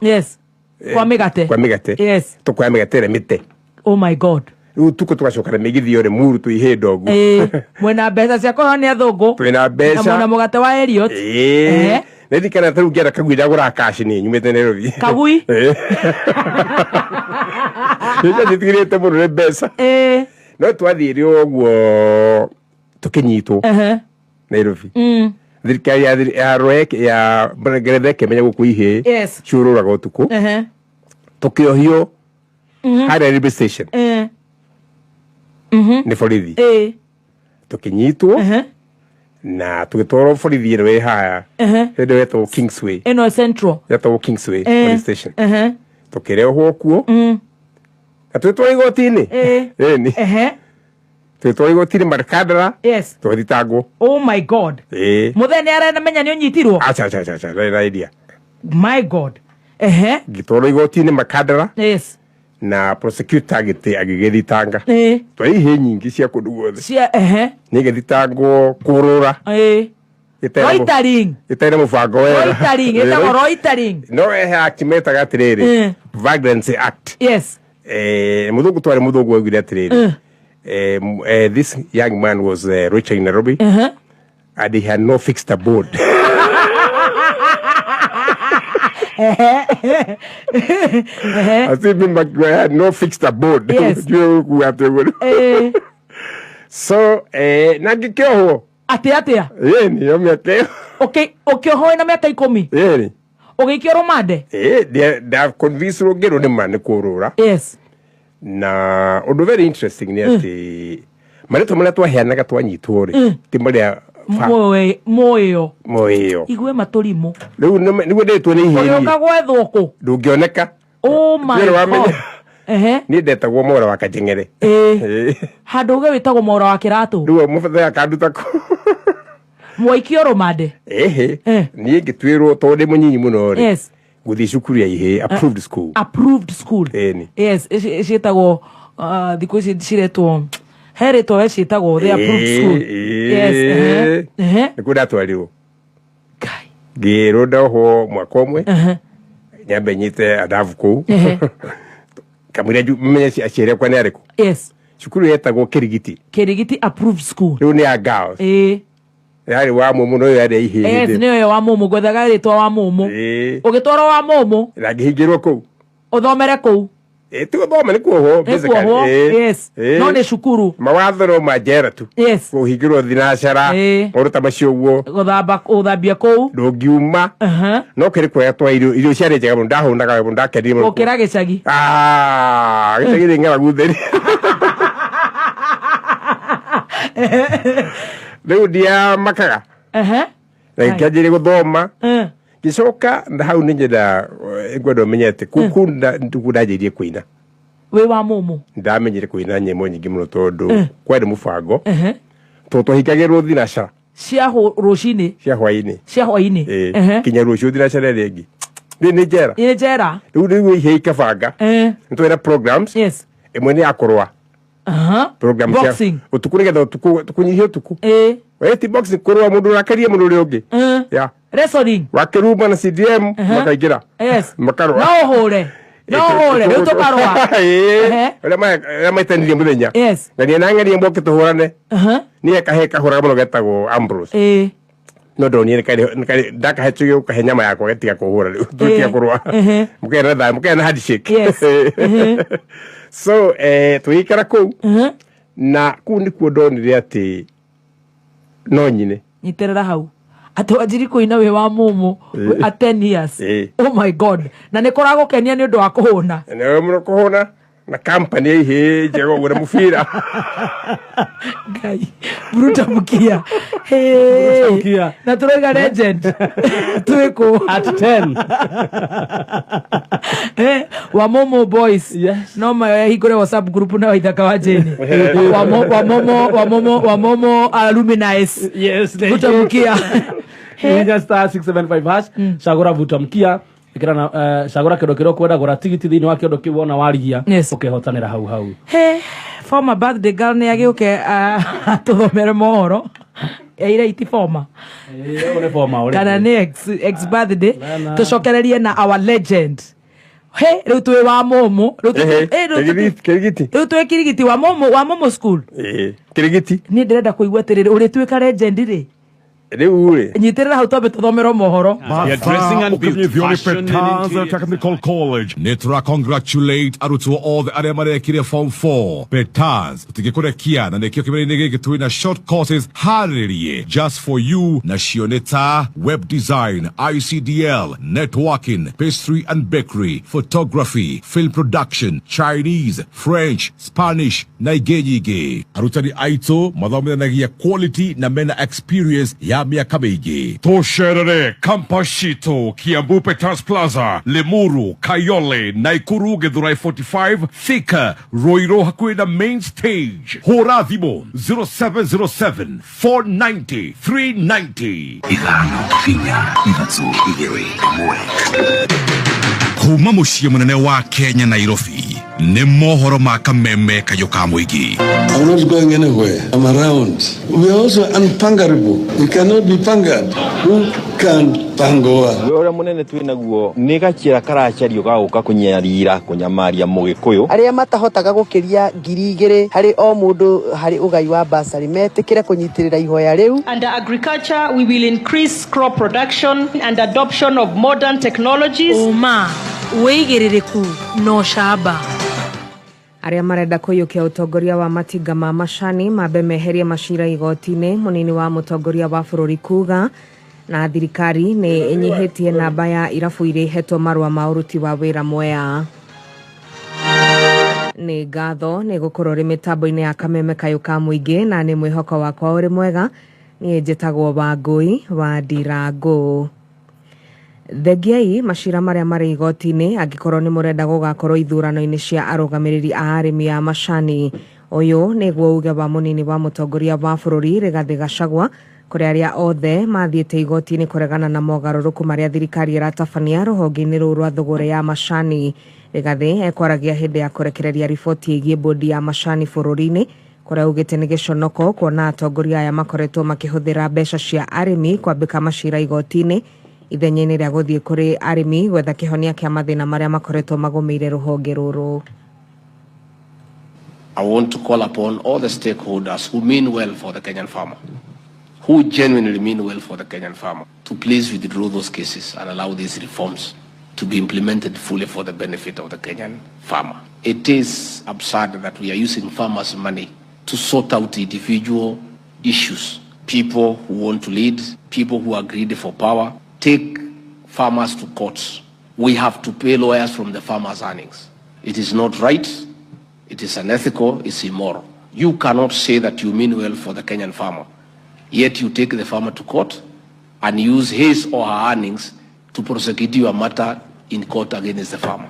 Kwa mĩgate. Kwa mĩgate. Tũkoya mĩgate ĩrĩa mĩte. Oh my God. Rĩu tuko tũgacoka na mĩgithi ore muru tũihĩ ndogu. Mwena mbeca cia kũhonia thũngũ. Twĩna mbeca. Na mwena mũgate wa Elliot. Nĩndikana tarĩu ngĩenda kagui ndagũra cash nĩ nyumĩte Nairobi. Kagui? Nĩnjĩtigĩrĩte mũno nĩ mbeca. No twathire ũguo tũkĩnyitwo Nairobi. Thirikari ya ROEC ya Ngeretha ĩkĩmenya gũkũ ihĩ ciũrũraga ũtukũ. Tũkĩohio harĩa railway station. Nĩ borithi. Tũkĩnyitwo na tũgĩtwarwo borithi ĩno ĩ haya hĩndĩ wetagwo Kingsway. Ĩno Central. Yetagwo Kingsway police station. Tũkĩrehwo kuo na twĩtwarwo igoti-inĩ. Twĩtwarwo igoti-inĩ Marikandara. Tũgĩthitangwo. Oh my God. Mũthenya aramenya nĩ ũnyitirwo. Acha na idea. My God. Ngĩtwarwo igoti-inĩ Marikandara. Na prosecutor agĩgĩthitanga. Twahĩ nyingĩ cia kũndũ guothe. Nĩgĩthitangwo kũrũra. Loitering. Ĩtarĩ mũbango wega. Loitering, ĩtagwo loitering. No act metaga atĩrĩrĩ. Vagrancy Act. Mũthũngũ twarĩ mũthũngũ augire atĩrĩrĩ. This young man was rich in Nairobi. And he had no fixed abode. I still remember I had no fixed abode. So, nagĩkĩohwo. Atĩa? Nĩyo mĩaka ĩyo. Ũkĩohwo na mĩaka 10? Ũgĩikio rũmande? Ndaconvince ngĩrwo nĩma nĩ kũrũra. Na ũndũ very interesting nĩ atĩ marĩtwa marĩa twaheanaga twanyitwo rĩ ti marĩa moyo igue matũrimũ rĩu nĩguo ndĩtwo nĩ ihĩria ũrĩũka gwethwo kũ ndũngĩoneka. Oh my God. Niĩ ndetagwo Mwaũra wa Kajeng'ere. Handũ uge wĩtagwo Mwaũra wa Kĩratũ. Rĩu mũbethea kanduta kũ mwaikio rũmande. Niĩ ngĩtuĩrwo tondũ ndĩ mũnyinyi mũno rĩ gũthiĩ cukuru ya ihĩ approved school. Approved school. Ciĩtagwo thikũ ici ciretwo herĩtwo ciĩtagwo the approved school. Nĩkuo ndatwarirwo. Ngĩrwo ndohwo mwaka ũmwe nyambe nyite adabu kũu kamũira menye aciari akwa nĩ arĩkũ. Cukuru yetagwo Kĩrigiti approved school. Rĩu nĩ ya girls. Yarĩ wa mũmũ no yarĩ ihĩ. Nĩyo wa mũmũ gwethaga rĩtwa wa mũmũ. Ũgĩtwarwo wa mũmũ. Na ngĩhingĩrwo kũu. Ũthomere kũu. Ti gũthoma nĩ kuohwo basically. No nĩ cukuru. Mawatho no ma Njera tu. Kũhingĩrwo thinacara. Maũndũ ta macio ũguo. Gũthambia kũu. Ndũngiuma. No kĩrĩ kwega twa irio ciarĩ njega mũno ndahũnaga wega ndakenire mũno. Gũkĩra gĩcagi. Gĩcagi nĩ ng'aragu theri. Rĩu ndiamakaga. Na ngĩanjĩrĩria gũthoma. Ngĩcoka hau nĩ nyenda ngwenda ũmenye atĩ kuku ndanjĩirie kuina. Wĩ wa mũmũ. Ndamenyire kuina nyĩmbo nyingĩ mũno tondũ kwarĩ mũbango. Twahingagĩrwo thinacara. Cia rũcinĩ. Cia hwainĩ. Kinya rũciũ thinacara ĩrĩa ĩngĩ. Nĩ Njera. Njera. Rĩu ihĩ ikabanga. Nĩtwĩna programs. Ĩmwe nĩ ya kũrũa. program boxing utuku nigetha tukunyihia utuku weti boxing kurwa mundu rakaria mundu uri ungi ya wrestling wakiruma na CDM makaingira yes makarwa no hore utukarwa ria maitanirie muthenya yes na ni nangeria mboke tuhurane ni akaheka hura muno getagwo Ambrose no ndoni ndakahetio kahenya ma yakwa getiga kuhura riu tukia kurwa mukena handshake yes so tuikara ku na ku ni ku ndonire ati no nyine nyiterera hau atwanjiri kuina we wa mumu at 10 years oh my god na nikoragwo kenia ni undu wa kuhuna ne muno kuhuna na company ihe jego gura mufira gai bruta mukia hey na turoga legend tuiko at 10 wa momo boys yes no ma higore WhatsApp group na waithaka wa jeni wa momo alumni yes bruta mukia just star 675 hash shagura vuta mkia ikirana shagura kido kwenda gura tigiti thini wa kido kiwona warigia ukihotanira hau former birthday girl ne agiuke tuthomere mohoro ira iti former kana ne ex birthday tucokererie na our legend riu twi wa momo riu twi kirigiti wa momo school kirigiti ni ndirenda kuigua tiriri uri twika legend ri nyiterera hau tobe tuthomero mohoro dressing and beauty fashion and technical college netra congratulate arutwo all the aria marekire form 4 Petans tigikurekia na nekio kibere giki twina short courses haririe just for you na Shioneta web design ICDL networking pastry and bakery photography film production Chinese French Spanish na igeyige arutani aito mathomithanagia quality na mena experience ya miaka mingi tosherere Kampashito Kiambu Peters Plaza Limuru Kayole Naikuru Githurai 45 Thika Roiro hakuhi na main stage hora thimo 0707 490 390 ithano kinya ithatũ igĩrĩ ĩmwe kuma muciĩ munene wa Kenya Nairobi ni mohoro ma kameme kayo ka muingi. I'm not going anywhere. I'm around. We are also unpangerable. We cannot be pangered. Who can pangoa? Ora munene twinaguo ni gakira karacario gauka kunyarira kunyamaria mugikuyu aria matahotaga gukiria 2,000 hari o mundu hari ugai wa basari metikire kunyitirira ihoya riu. Under agriculture we will increase crop production and adoption of modern technologies. Weigiririku no shaba aria marenda kuyukia utongoria wa matinga ma macani mabe meheria macira igoti-ini munini wa mutongoria wa bururi kuga na thirikari ni inyihitie namba ya irabu iria ihetwo marua ma uruti wa wira mwea ni ngatho ni gukorwo ri mitambo-ini ya kameme kayo ka muingi na ni mwihoko wakwa uri mwega ni njitagwo Wangui wa Ndirangu. Thegiai macira maria mari igoti-ini angikorwo ni murenda gugakorwo ithurano-ini cia arugamiriri a arimi a macani uyu niguo uge wa munini wa mutongoria wa bururi Rigathi Gachagua kuri aria othe mathiite igoti-ini kuregana na mogaruruku maria thirikari iratabania ruhonge-ini ruru rwa thogora ya macani. Rigathi ekwaragia hindi ya kurekereria riboti igie bodi ya macani bururi-ini kuria ugite ni giconoko kuona atongoria aya makoretwo makihuthira mbeca cia arimi kwambika macira igoti-ini ithenya-ini ria guthie kuri arimi gwetha kihonia kia mathina maria makoretwo magumeire ruhonge ruru. I want to call upon all the stakeholders who mean well for the Kenyan farmer, who genuinely mean well for the Kenyan farmer, to please withdraw those cases and allow these reforms to be implemented fully for the benefit of the Kenyan farmer. It is absurd that we are using farmers' money to sort out individual issues. People who want to lead, people who are greedy for power, take farmers to courts. We have to pay lawyers from the farmers' earnings. It is not right, it is unethical, it's immoral. You cannot say that you mean well for the Kenyan farmer, yet you take the farmer to court and use his or her earnings to prosecute your matter in court against the farmer.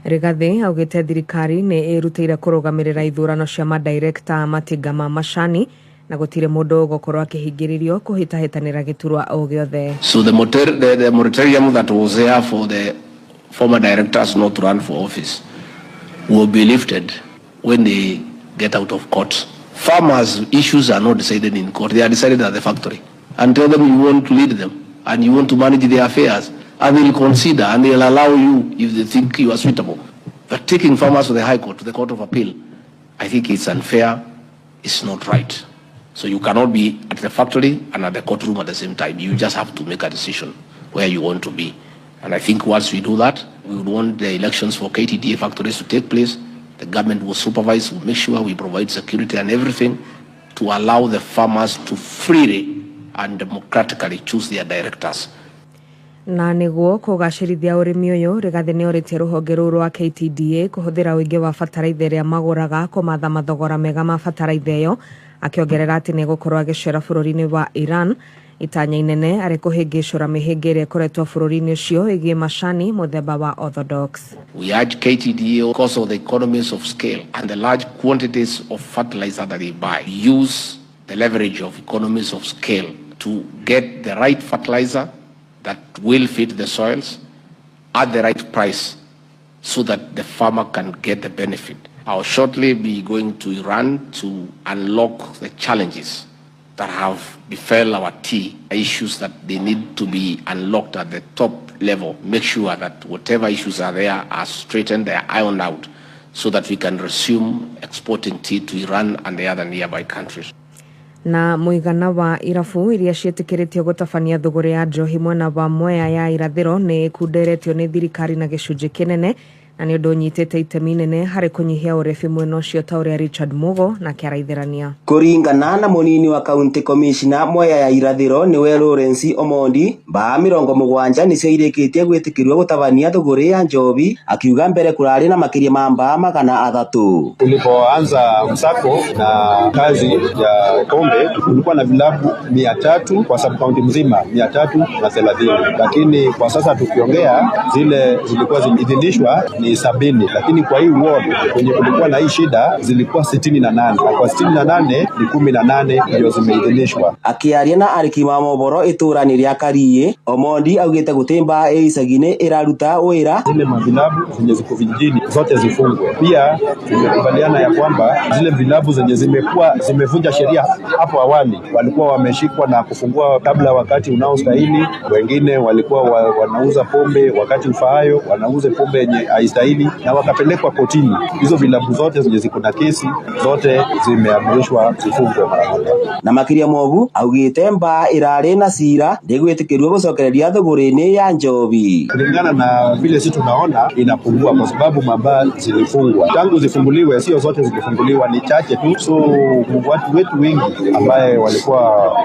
Rigathi augite thirikari ni irutire kurugamirira ithurano cia madirector matinga ma macani na gutire mundu gukorwo akihingiririo kuhitahitanira giturwa o giothe. So the moratorium that was there for the former directors not to run for office will be lifted when the get out of court. Farmers' issues are not decided in court. They are decided at the factory. And tell them you want to lead them and you want to manage their affairs. And they'll consider and they'll allow you if they think you are suitable. But taking farmers to the High Court, to the Court of Appeal, I think it's unfair. It's not right. So you cannot be at the factory and at the courtroom at the same time. You just have to make a decision where you want to be. And I think once we do that, we would want the elections for KTDA factories to take place. The government will supervise, will make sure we provide security and everything to allow the farmers to freely and democratically choose their directors. Na niguo kugacirithia urimi uyu Rigathi ni oritie ruhonge ruru rwa KTDA kuhuthira uingi wa bataraitha iria maguraga kumatha mathogora mega ma bataraitha iyo akiongerera ati ni gukorwo agicera bururi-ini wa Iran itanya inene ari kuhingicura mihinga iria ikoretwo bururi-ini ucio igie macani muthemba wa orthodox. We urge KTDA, because of the economies of scale and the large quantities of fertilizer that they buy, use the leverage of economies of scale to get the right fertilizer that will fit the soils at the right price so that the farmer can get the benefit. I'll shortly be going to Iran to unlock the challenges that have befell our tea, issues that they need to be unlocked at the top level. Make sure that whatever issues are there are straightened, they are ironed out so that we can resume exporting tea to Iran and the other nearby countries. Na muigana wa irabu iria cietikiritio gutabania thogora ya njohi mwena wa Mwea ya irathiro ni kunderetio ni thirikari na gicunji kinene na ni undu unyitite itemi nene hari kunyihia urebi mwena ucio ta uria Richard Mugo na kiaraithirania. Kuringana na munini wa county commissioner Mwea ya irathiro niwe Lawrence Omondi, mbaa 70 nicio irikitie gwitikirwa gutabania thogora ya njobi, akiuga mbere kurari na makiria ma mbaa 300. Tulipoanza msako na kazi ya pombe kulikuwa na vilabu 300 kwa sub county mzima 330, lakini kwa sasa tukiongea zile zilikuwa zimeidhinishwa ni 70, lakini kwa hii ward kwenye kulikuwa na hii shida zilikuwa 68, na kwa 68 ni 18 ndio zimeidhinishwa. Akiaria na arikima moboro iturani ria Karie, Omondi augite gutimba icagine iraruta wira zile mavilabu zenye ziko vijijini zote zifungwe. Pia tumekubaliana ya kwamba zile vilabu zenye zimevunja sheria hapo awali walikuwa wameshikwa na kufungua kabla wakati unaostahili, wengine walikuwa wanauza pombe wakati ufaayo, wanauza pombe yenye haistahili na wakapelekwa kotini. Hizo vilabu zote zenye ziko na kesi zote zimeamrishwa zifungwe mara moja. Na makiria mobu augite mbaa irari na cira ndigwitikirwa gucokereria thogora-ini ya njobi. Kulingana na vile sisi tunaona inapungua kwa sababu mabaa zilifungwa. Tangu zifunguliwe sio zote zilifunguliwa, ni chache tu. So watu wetu wengi ambaye walikuwa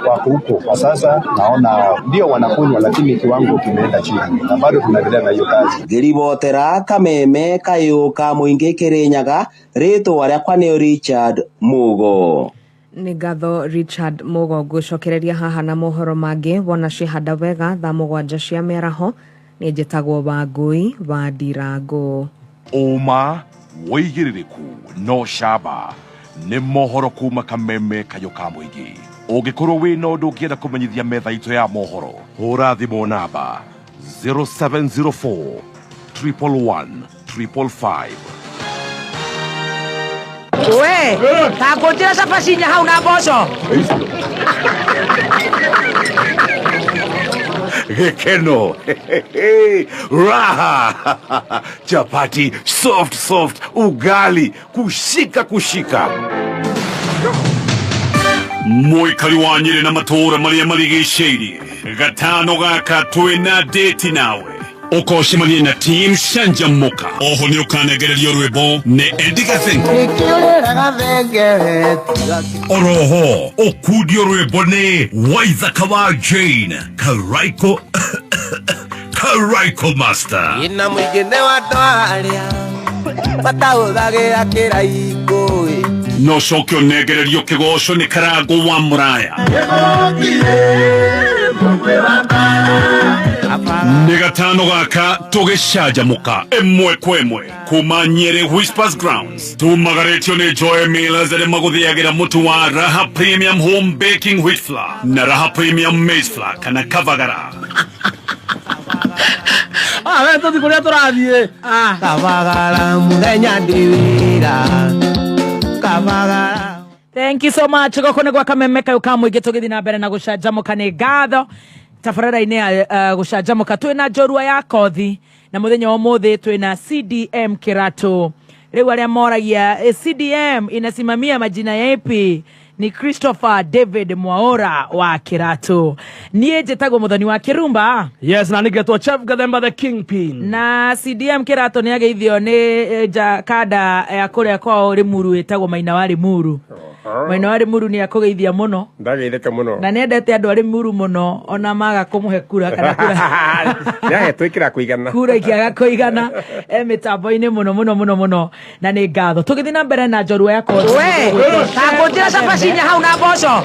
wako huko kwa sasa naona ndio wanakunywa, lakini kiwango kimeenda chini na bado tunaendelea na hiyo kazi. Geribotera Kameme Kayuka Muingi Kirinyaga rito aria ni Richard Mugo. Ni ngatho Richard Mugo gucokereria haha na mohoro mangi wona cihanda wega thaa 7 cia mĩaraho. Ni njĩtagwo Wangui wa Ndirango. Uma woigĩrĩrĩku no camba nĩ mohoro kuma Kameme Kayuka Muingi. Ũngĩkorwo wĩ na ũndũ ũngĩenda kũmenyithia metha itũ ya mohoro, hũra thimũ namba 0704 111 555. We, takutira sapasinya hau na mboco. Gekeno. Raha. Chapati soft, ugali kushika. Muikari wa Nyeri na matura maria marigicĩirie. Gatano gaka twina date nawe. Ukoshimania na team Shanjamuka. Oho ni ukanegererio rwĩmbo ne Eddie Gathenge. Oroho okudio rwĩmbo ne Waithaka wa Jane Karaiko Master. Ina mwingine wa twaria batahũthagĩra kĩraiko. No cokio negererio kĩgoco nĩ Karango wa Muraya. Nĩ gatano gaka tũgĩcanjamũka ĩmwe kwa ĩmwe kuma Nyeri Whispers Grounds. Tumagaretio nĩ Joy Millers arĩa magũthĩagĩra mũtu wa Raha Premium Home Baking Wheat Flour na Raha Premium Maize Flour kana Kavagara. We tũthi kũrĩa tũrathiĩ. Kavagara mũthenya ndĩ wĩra. Thank you so much. Gokone gwa kamemeka ukamwe gitugithi na mbere na gucanjamuka ni ngatho tabarara-ini ya gucanjamuka twina njorua ya kothi na muthenya wa muthi twina CDM Kiratu. Riu aria moragia CDM inasimamia majina yapi? Ni Christopher David Mwaura wa Kiratu. Niye jetagwo muthoni wa Kirumba. Yes, na nigetwo Chef Gathemba the Kingpin. Na CDM Kiratu ni ageithio ni jakada ya kuria kwao Rimuru etagwo Maina wa Rimuru. Maina wa Rimuru ni akugeithia muno. Ndageitheka muno. Na nendete andu ari Rimuru muno ona maga kumuhe kura kana kura. Ya twikira kuigana. Kura ikiaga kuigana mitambo-ini muno na ni ngatho. Tugithi na mbere na njorua ya kothi. We, takujira cabacinya hau na mboco.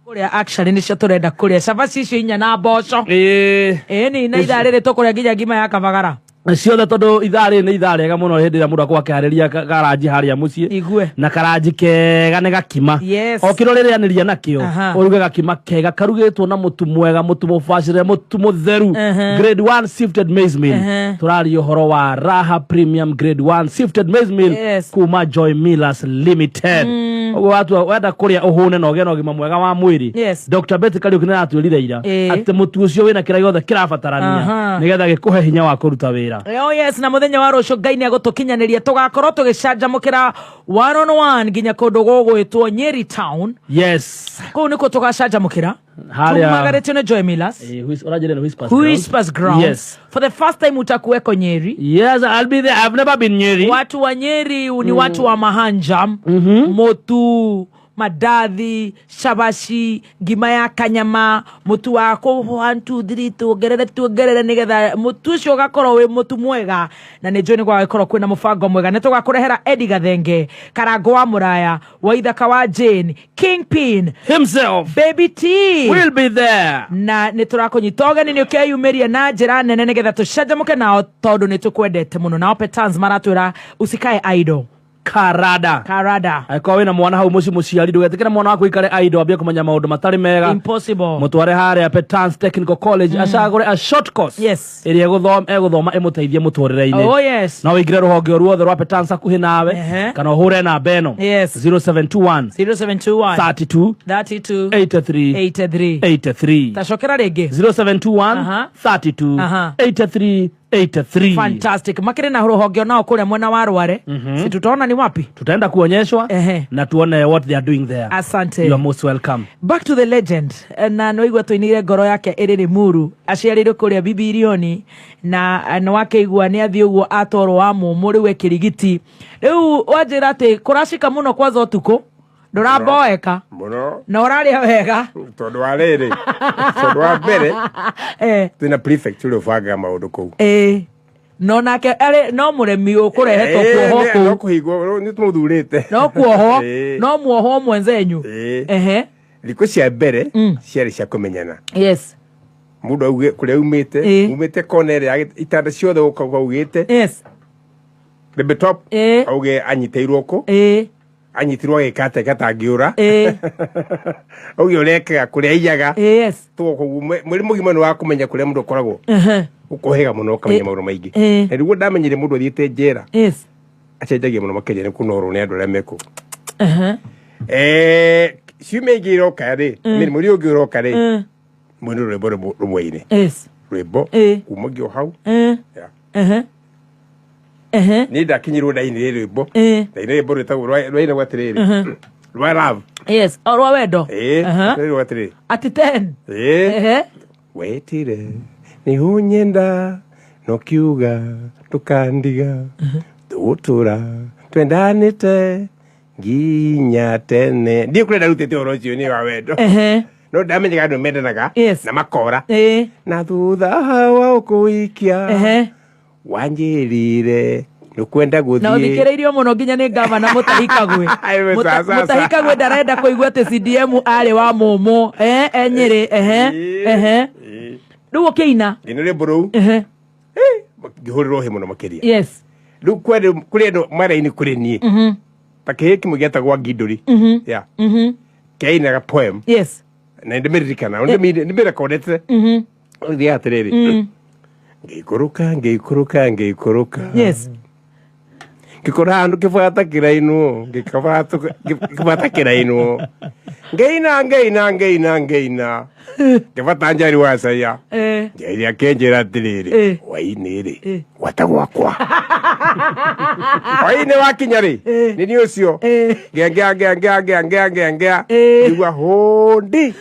Kuria actually nicio turenda kuria cabaci icio inya na mboco. Ni na ithaa riri tukuria nginya ngima ya kabagara. Ciothe tondu ithari ni ithari ega muno hindi ria mundu akwa akihariria garaji haria mucii igue na karaji kega ni gakima okiroririaniria nakio uruge gakima kega karugitwo na mutu mwega mutu mubacire mutu mutheru grade 1 sifted maize meal turari uhoro wa Raha Premium grade 1 sifted maize meal kuma Joy Millers Limited watu wenda kuria uhune no gena ogima mwega wa mwiri Dr. Betty Kariuki na atwirire ira ati mutu ucio wina kira giothe kirabatarania nigetha gikuhe hinya wa kuruta wira. Oh yes, na muthenya wa rucio Ngai ni agutukinyaniria tugakorwo tugicanjamukira 101 nginya kundu gugwitwo Nyeri Town. Yes. Kuu niko tugacanjamukira. Haria. Tumagaretio ni Joy Millers. Whispers Grounds. Yes. For the first time utakuweko Nyeri. Yes, I'll be there. I've never been Nyeri. Watu wa Nyeri ni watu wa mahanjam, motu, madathi, shabashi, ngima ya kanyama, mutu wako 1 2 3 tugerere nigetha mutu ucio ugakorwo wi mutu mwega na ni njui ni gwagikorwo kwina mubango mwega ni tugakurehera Eddie Gathenge, Karango wa Muraya, Waithaka wa Jane, Kingpin himself, Baby T will be there, na ni turakunyita ugeni ni ukeyumiria na njira nene nigetha tucanjamuke nao tondu ni tukwendete muno nao Petans maratwira usikae idol. Karada aikwa wina mwana hau muciari ndugetikire mwana waku ikare idol ambie kumenya maundu matari mega impossible mutware haria Petans Technical College acagure a short course iria eguthoma imuteithie muturire-ini. Oh yes, no wingire ruhonge ruothe rwa Petans akuhi nawe kana uhure na beno 0721 32 83 tacokera ringi 0721 32 83. Fantastic. Makire na ruhonge nao kuria mwena wa Rware. Si tutaona ni wapi? Tutaenda kuonyeshwa na tuone what they are doing there. Asante. You are most welcome. Back to the legend. Na noigwa tuinire ngoro yake iri Rimuru. Aciarirwo kuria Bibirioni na no wake igwa ni athi uguo atorwo wa muri we Kirigiti. Riu wajira ati kurashika muno kwaza utuko. Nduraboeka muno na uraria wega tondu wa riri tondu wa mbere twina prefect uri banga maundu kuu no nake ari no muremi ukurehetwo kuoho kuu no kuhigwo ni tumuthurite no kuoho no muoho mwenzenyu liku cia mbere ciari cia kumenyana mundu auge kuria umite konere ya itanda ciothe ukauga ugite the top auge anyiteirwo ku anyitirwo gikate gatangiura auge ureka kuria iyaga tuko muri mugima ni wa kumenya kuria mundu koragwo ukuhega muno kamenya mauru maingi niguo ndamenyire mundu athiite Njera acenjagia muno makeria ni kunoro ni andu remeko ciume ngiro kare ni muri ugiro kare mundu rwimbo rumwe-ini rwimbo kuma ngio hau ni ndakinyirwo ndaini rwimbo ndaini rwimbo rwitagwo rwaina gwatiriri rwa love rwa wendo rwa gwatiriri ati 10 wetire ni hunyenda no kiuga tukandiga tutura twendanite nginya tene ndi kurenda rutete oro cio ni wa wendo no ndamenyaga andu mendanaga na makora na thutha wa ukuikia wanjirire nukwenda guthie na uthikiriirio muno nginya ni gavana Mutahikagwe Mutahikagwe ndarenda kuigua ati CDM ari wa mumu Nyeri riu ukiina nire buru ngihuriro he muno makiria riu kwere kuri ndo mara-ini kuri nie takihiki mugetagwa Nginduri keinaga poem na ndimeririkana ndimerekodete uthie atiriri ngikuruka Kikora andu kibata kirainu, kibata kirainu. Ngeina. Kibata njari wasaya. Njeri akenjera tiriri. Wainiri. Watagwakwa. Waine wakinyari. Nini ucio? Ngea. Igwa hondi.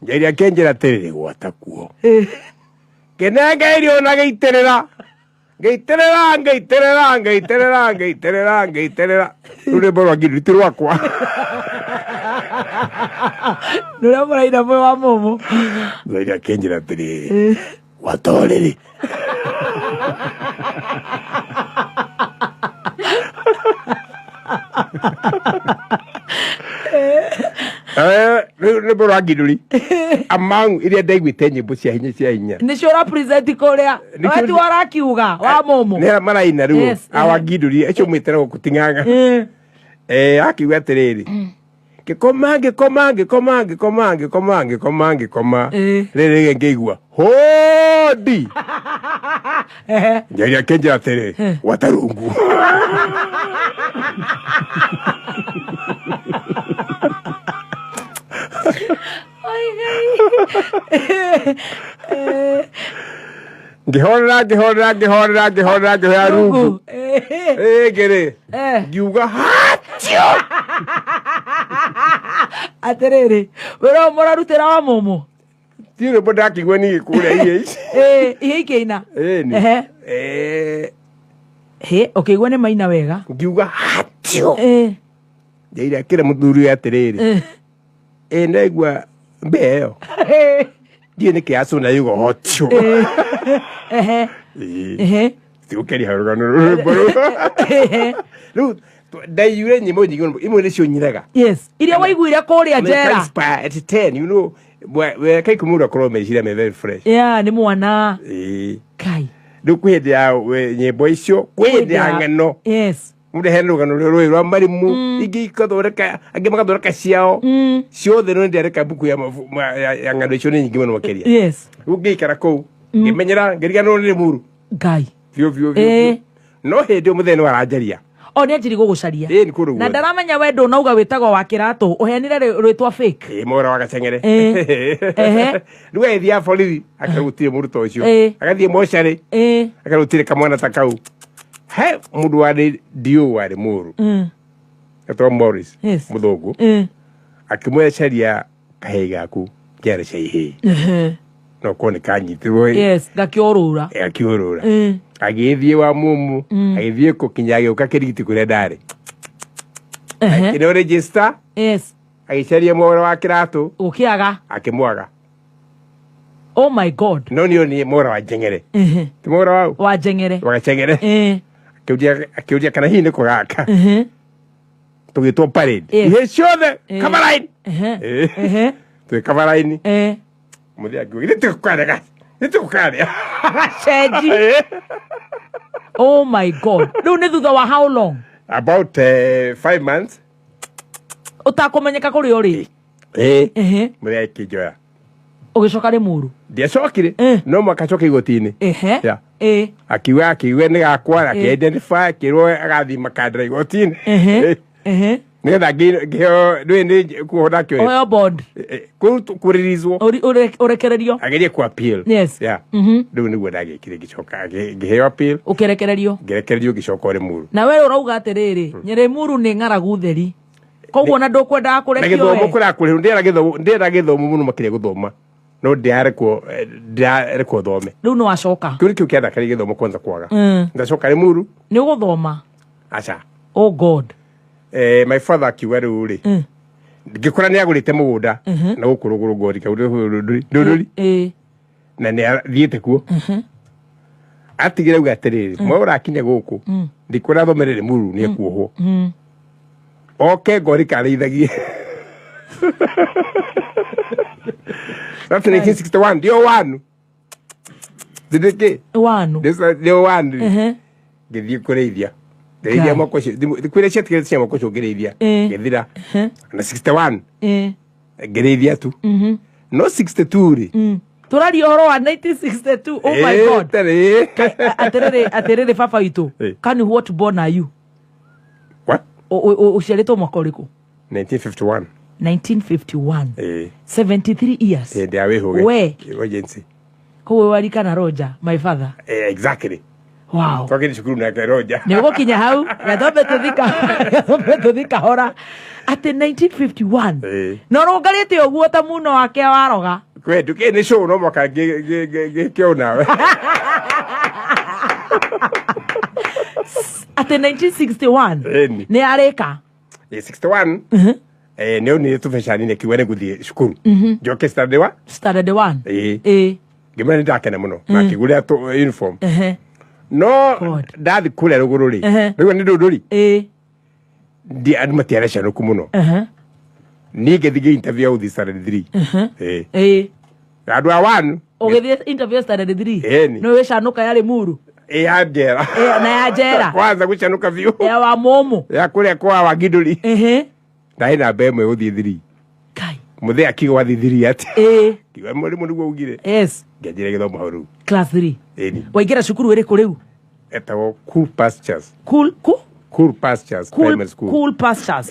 Njeri akenjera tiriri watakuo. Kenanga irio na geiterera. Geiterera. Nure bora giruti rwakwa. Nure bora ina mwe wa momo. Njeri akenjera tiriri. Watoreri. Nure bora giruri. Among iria ndaiguite nyimbo cia hinya. Nicio ra present korea. Wati warakiuga wa momo. Nera maraina riu. Awa giruri ecio mwitera gukutinganga. Akiuga atiriri. Gikoma. Rere ngeigua. Hodi. Njeri akenjera atiriri. Watarungu. Gihorera rungu. Gere. Giuga hatio. Aterere. Wero morarutera wa momo. Tire bodaki gweni kure iye. Ihe keina. Okay, gwane maina wega. Giuga hatio. Njeri akira muthuri atiriri. Ndaigua mbeo. Ndiye kiaso na yugo hotio. Tukeri harugano ruboro. Ndayure nyimo nyingo imwe nicio nyiraga. Yes. Iria waiguira kuria Njera. At 10, you know. We kai kumura koro mejira me very fresh. Yeah, ni mwana. Kai. Dukwede ya nyimbo icio kwede angano. Yes. Mude hendo gano roi rwa marimu igi kadoreka agema kadoreka ciao ciothe no ndereka buku ya ngano icio ni nyingi muno makeria. Yes. Ugikara kou ngimenyera ngiriga no ni muru ngai vyo no hindi umutheni waranjaria ni anjiri gugucaria na ndaramenya wendo nauga witagwo wa kiratu uhenire rwitwa fake mora wagacengere ruga ithia borithi akarutire muruto ucio agathie mochari akarutire kamwana takau he mundu wari dio wari muru etwa Morris muthungu akimwecaria kahei gaku kiare caihi no kone kanyitirwo yes gakiorura agithie wa mumu agithie kukinya gioka kirigiti kuria ndari ino register yes agicaria mwora wa kiratu ukiaga akimwaga oh my god no ni mwora wa Njengere ti mwora wa Njengere akiuria kana hii ni kugaka tugitwo parade ihe ciothe kamaraini tu kamaraini muthia ngugire tukukaraga nitukukaraga Sheji oh my god riu ni thutha wa how long about 5 months utakumenyeka kuri uri muthia kijoya ugicoka ri muru ndiacokire no makacoka igotini akiwa ni gakwa akiidentify akirwo agathi makandira igotini nigetha ngio ni kuhona kyo oyo bond kuririzwo urekererio agerie ku appeal yes riu niguo ndagikire gicoka ngiheo appeal ukirekererio gicoka uri muru na we urauga atiriri nyere muru ni ngaragu theri koguo na ndukwenda kurekio we githomo kuri ndera githomo muno makiria guthoma no ndiareko thome riu no acoka kuri kiu kienda kari githomo kwanza kwaga ndacoka ri muru ni guthoma acha oh god my father akiuga riu ri ngikora ni agurite mugunda na gukuruguru ngori nduri na ni thiete kuo atigire uga atiriri mwaura akinya guku ndikora thomerere muru ni ekuohwo oke ngori karithagie That's 1961 ndio wanu ndike wanu ndio wanu ngithie kureithia ndeithia makocio kwire ciatigire cia makocio ngereithia ngithira na 61 ngereithia tu no 62 ri turari horo wa 1962 oh my god aterere papa itu can you what born are you uciarĩtwo mwaka ũrĩkũ? 1951. 1951. 73 years. Ndia wihuge. We. Agency. Kowe warika na Roger, my father. Exactly. Wow. Twagĩrĩ cukuru na Roger. Nĩ ũgũkinya hau, gathombe tũthika hora. At 1951. No rogarĩte ũguo ta muno wake waroga. Kwe duke nĩ show no mwaka gĩkĩona. At 1961. Nĩ arĩka. 61. Nĩo nĩ tũbecanine kiwene gũthiĩ cukuru. Njoke standard 1. Standard 1. Ngĩmena ndakena mũno na kĩgũrĩa uniform. No ndathi kũrĩa rũgũrũ rĩ. Rĩu nĩ ndũndũri. Ndi andũ matiarecanũku mũno. Niĩ ngĩthiĩ interview gũthiĩ standard 3. Andũ a 1. Ũgĩthiĩ interview standard 3. No wĩcanũka yarĩ muru. Ya Njera. Na ya Njera. Kwanza gũcanũka biũ. Ya wa Momo. Ya kũrĩa kwa Wangindũri. Ndaĩ namba ĩmwe gũthiĩ 3. Kai. Mũthee akiuga wathi 3 ati. Kiuga mũrimũ nĩguo ugire. Yes. Ngĩanjĩra gĩthomo hau rĩu. Class 3. Waingĩra cukuru ĩrĩkũ rĩu? Etagwo Cool Pastures. Cool Pastures Primary School. Cool Pastures.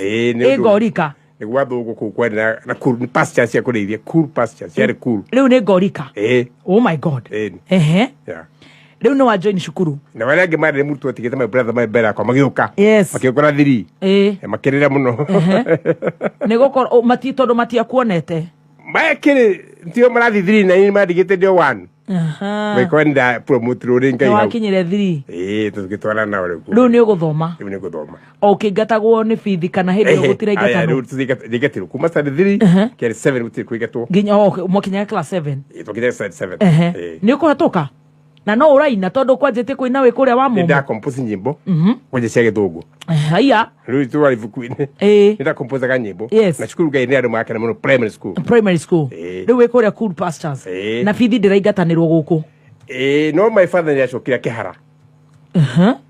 Ngorika. Nĩguo athũngũ kũu kwenda na cool pastures cia kũrĩithia. Cool Pastures ciarĩ cool. Rĩu nĩ Ngorika. Oh my God. Yeah. Rĩu nĩ wa join cukuru. Na wale angĩ marĩ mũrutwo atigĩte my brother my brother akwa magĩũka. Yes. Makĩũkora 3. Makĩrĩra mũno. Nĩ gũkorwo tondũ matiakuonete. Makĩrĩ ntio marathi 3 na madigĩte ndio 1. Wekwenda promote rũrĩ ngai hau. Wakinyire 3. Tũgĩtwara nao rĩu. Rĩu nĩ ũgũthoma. Rĩu nĩ ũgũthoma. Ũkĩingatagwo nĩ bithi kana hĩndĩ ĩyo gũtiraingatwo. Rĩu kuma standard 3 kĩrĩ 7 gũtirĩ kũingatwo. Nginya mũkinya class 7. Tũkinya standard 7. Nĩ ũkũhetũka? Na no ũraina tondũ kwanjĩte kũina wĩ kũrĩa wa Momo. Nĩ compose nyĩmbo. Kwanja cia Gĩthũngũ. Haya. Rĩu tũrĩ ibuku-inĩ. Nĩ composaga nyĩmbo. Na cukuru ngai nĩ andũ makena mũno primary school. Primary school. Rĩu wĩ kũrĩa Cool Pastures. Na bithi ndĩraingatanĩrwo gũkũ. No my father nĩ acokire Kĩhara.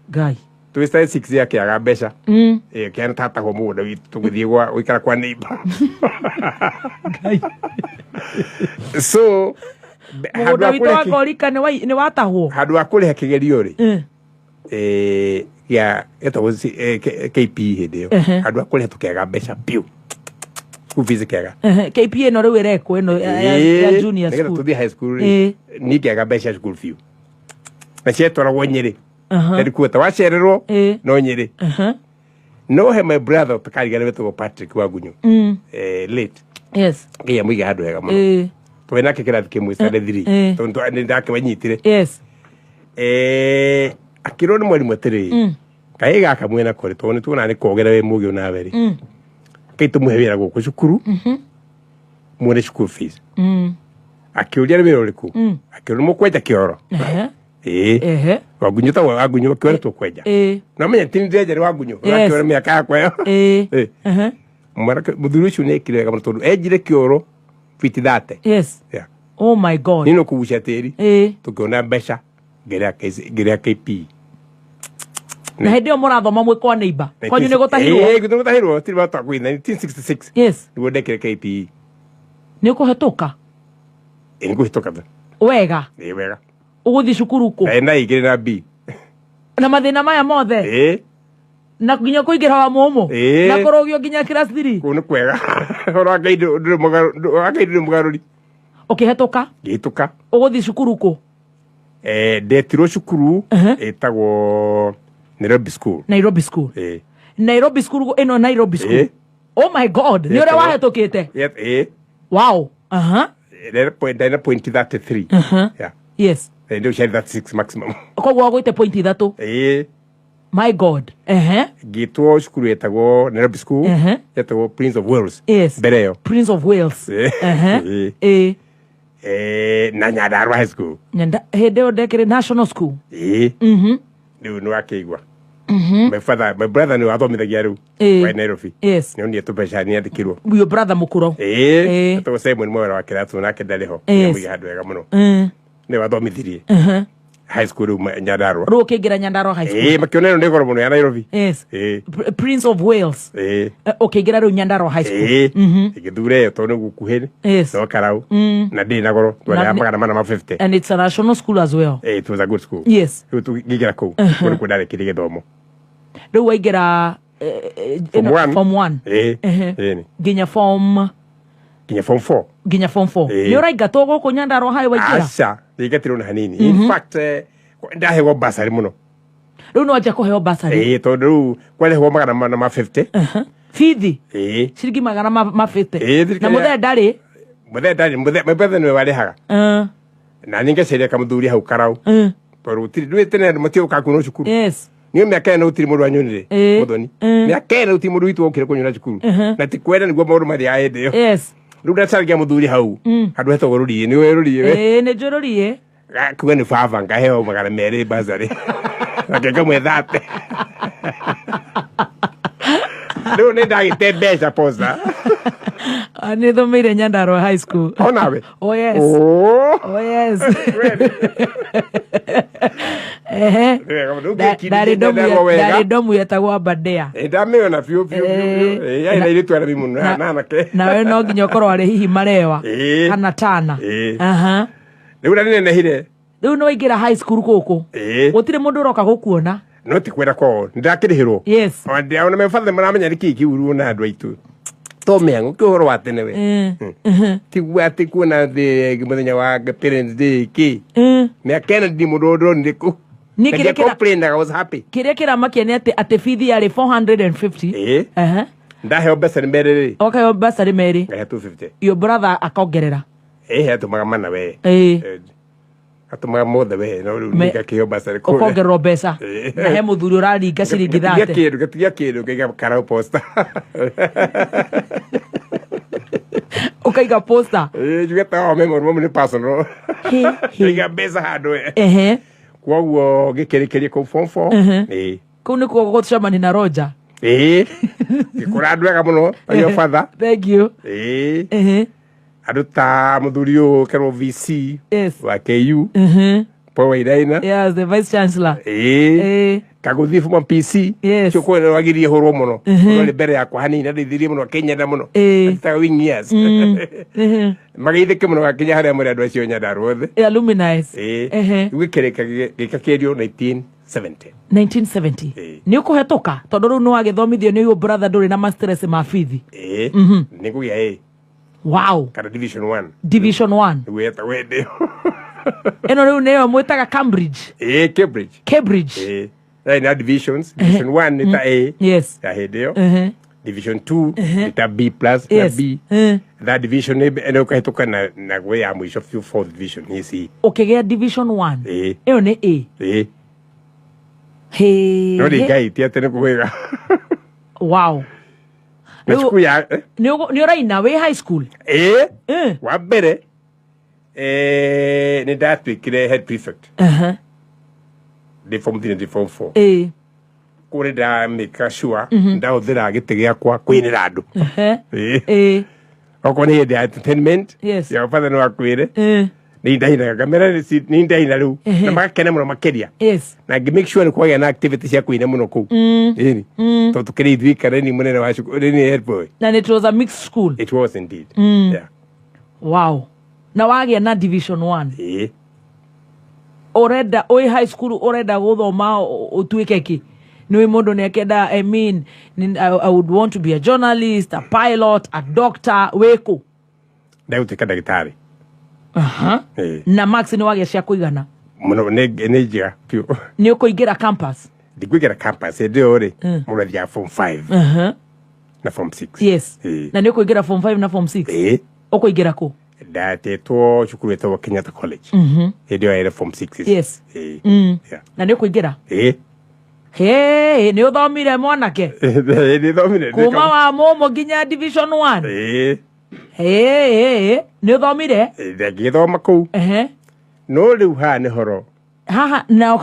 Ngai. Twĩ standard 6 yake aga mbeca. Kĩana tatagwo mũgũnda witũ tũgĩthiĩ gũikara kwa neighbor. Ngai. So mũgũnda witũ wa Ngorika nĩ watahwo. Handũ wa kũrĩha kĩgerio rĩ. Gĩa etagwo KP hĩndĩ ĩyo. Handũ wa kũrĩha tũkĩaga mbeca piũ. School fees kĩaga. KP ĩno rĩu ĩrekwo ĩno ya junior school. Nĩgetha tũthiĩ high school rĩ. Niĩ kĩaga mbeca school fees. Na ciatwaragwo Nyĩrĩ. Ndĩrikuo ta wacererwo no Nyĩrĩ. No he my brother tũkarigana wetagwo Patrick Wagunyo. Late. Yes. Nginya mũiga handũ hega mũno. Twena kĩrathi kĩmwe standard 3. Tondu ndake wanyitire. Yes. Akĩrwo nĩ mwarimũ atĩrĩ. Kaĩ gaka mwena kũrĩ tondũ nĩtuona nĩ kogera wĩ mũgĩ nawe rĩ. Kaĩ tũmũhe wĩra gũkũ cukuru. Muone school fees. Akĩũria nĩ wĩra ũrĩkũ. Akĩrwo nĩ mũkwenja kĩoro. Wagunyo ta Wagunyo kĩoro tũkwenja. Na menya tini ndenja nĩ Wagunyo. Akĩrwo mĩaka yakwa ĩyo. Mũthuri ũcio nĩ ekire wega mũno tondũ enjire kĩoro fiti 30. Yes. Yeah. Oh my God. Nino kugucia tĩri. Tukiona mbeca ngerea KP. Na hĩndĩ ĩyo mũrathoma mwĩ kwa neighbor. Kwanyu nĩ gũtahirwo. Gũtahirwo tiri wa twakwĩ 1966. Yes. Nĩguo ndekire KP. Nĩ ũkũhetũka? Nĩ ngũhetũka. Wega. Wega. Ũgũthiĩ cukuru kũ? Na igĩrĩ na B. Na mathĩna maya mothe? Na nginya kũingĩra wa Momo. Na kũrogio nginya class 3. Kũu nĩ kwega. Horo ngai ndũrĩ mũgarũri. Ũkĩhetũka? Ngĩhetũka. Ũgũthiĩ cukuru kũ? Ndetirwo cukuru ĩtagwo Nairobi School. Nairobi School. Nairobi School ĩno Nairobi School. Oh my God. Nĩ ũrĩa wahetũkĩte? Wow. Ndĩna point 33. Yes. Ndio ciarĩ 36 maximum. Koguo wagũite point 3. My God. Ngĩtwo cukuru ĩtagwo Nairobi School. Ĩtagwo Prince of Wales. Yes. Mbere ĩyo. Prince of Wales. Na Nyandarua High School. Hĩndĩ ĩyo ndekĩrĩ National School. Rĩu nĩ wakĩigua. My brother nĩ wathomithagia rĩu wa Nairobi. Yes. Nĩ tũbeca nĩ andĩkirwo. Your brother mũkũrũ. Ĩtagwo Simon Mwera wa Kiratu nake ndarĩ ho. Nĩ handũ wega mũno. Nĩ wathomithirie. High school Nyandarua. Rĩu ũkĩingĩra Nyandarua High School. Makĩona ĩno nĩ goro mũno ya Nairobi. Yes. Prince of Wales. Ũkĩingĩra rĩu Nyandarua High School. Igĩthure ĩyo tondũ gũkuhĩ. No karau. Na ndĩ na goro. Twara magana mana ma 50. And it's a national school as well. It was a good school. Yes. Rĩu tũgĩingĩra kũu. Kũrĩ ndarĩkĩrie gĩthomo. Rĩu waingĩra form 1 ginya form 4 ginya form 4 ni uraiga togo ko Nyandarua hai wagira acha ndigatiro na hanini in fact ndahewa basari muno riu no aja kuheo basari tondu kwale ho magana ma 50 fithi ciringi magana ma 50 na muthe nwe warihaga na ninge seria kamuthuri hau karau toru tiri ndwite ne mutio kakuno cukuru niyo miaka eno utiri mundu anyonire muthoni miaka eno utiri mundu witu okire kunyona cukuru na tikwenda niguo maundu mari aende yo riu ndacaragia muthuri hau andu hetagwo rurie ni werurie ni njururie kuga ni baba ngaheo magana meri bazari akeka mwethate riu ni ndagite mbeca posa ani thomeire Nyandarua high school onawe oh yes dari domu yetagwo Badea ndamiona fiu yaina ile twara bimu nanake nawe no nginya korwo ari hihi marewa kana tana riu na nene hire riu no ingira high school guku gutire mundu uroka gukuona no tikwera ko ndakirihirwo yes ona me fathe muramenya riki uru na andu aitu to mengo kihoro wa tene we tigwa tikuna de muthenya wa parents day ki me Kennedy mudodo ndiku ni kire complain I was happy kire kira makiene ate fithi yari 450 ndahe basari mbere okay basari meri ngahe 250 your brother akongerera atumaga mana we atumaga mothe we no nika kiyo basari ko kongerero besa na he muthuri uraringa ciringi 30 gatiga kiru kiga karau posta ukaiga posta jugeta memory ni personal kiga besa hado kwoguo gikirikiri ku form 4 kuu ni kuo gucemani na Roger gikuranduaga muno ayo father thank you aduta muthuri uyu kerwo VC wa KU Paul Iraina yes the vice chancellor kaguthi fuma PC cyo kwene wagirie horo muno no libere yakwa hanini ndithirie muno Kenya da muno ta wing years magithike muno Kenya haria muri andu acio Nyandarua othe alumni gikireka gikakerio 1970 ni ukuhetoka tondu ru no agithomithio ni your brother nduri na masters ma fithi ni kugia wow kana division 1 weta wede eno riu neyo mwitaga Cambridge Cambridge na division 1 nita A yes ya hedeo division 2 nita B plus na B that division eno kahetoka na gwe ya mwisho 4th division hisi ukigea division 1 eno ni A no digai tia tene kuwega wow ni uraina we high school wa mbere ni ndatwikire head prefect de form 3 de form 4 kure da make sure ndahuthira gite giakwa kwinira andu oko ni de entertainment ya father no akwire ni ndahina kamera ni ndahina riu na makene muno makeria na make sure ni kwagya na activities ya kwina muno ku to tukire ithwikare ni munene wa shukuru ni head boy and it was a mixed school it was indeed yeah wow na wagia na division 1 oreda oi high school oreda guthoma utuike ki ni mundu ni akenda I mean I would want to be a journalist, a pilot, a doctor weko ndautika ndagitari na max ni wagia cia kuigana muno ne njia pio ni ukuingira campus ndikuingira campus ndio ri murathi ya form 5 na form 6 yes na ni ukuingira form 5 na form 6 ukuingira ku ndatetwo cukuru etwo Kenyatta College ndio era form 6 yes na ni ukuingira ni uthomire mwanake ni thomire kuma wa momo nginya division 1 ni uthomire ngithoma ku no riu ha ni horo haha na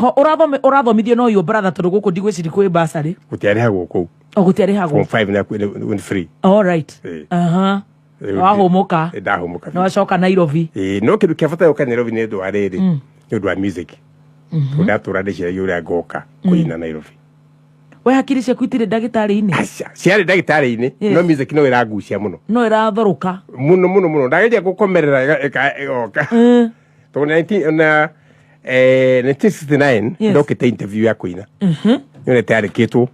urathomithio no your brother tondu guku ndigwiciri kwi basari gutiari hagu ku gutiari hagu form 5 na when free all right wahumuka ndahumuka no wacoka Nairobi no kindu kia bata yoka Nairobi ni ndu wa riri ni ndu wa music ndatura ndicira yura goka kuina Nairobi we hakiri ciaku itire ndagitari-ini ciari ndagitari-ini no music no iragucia muno no irathoruka muno ndageria gukomerera igoka to 1969 ndokite interview ya kuina yone tayari kitu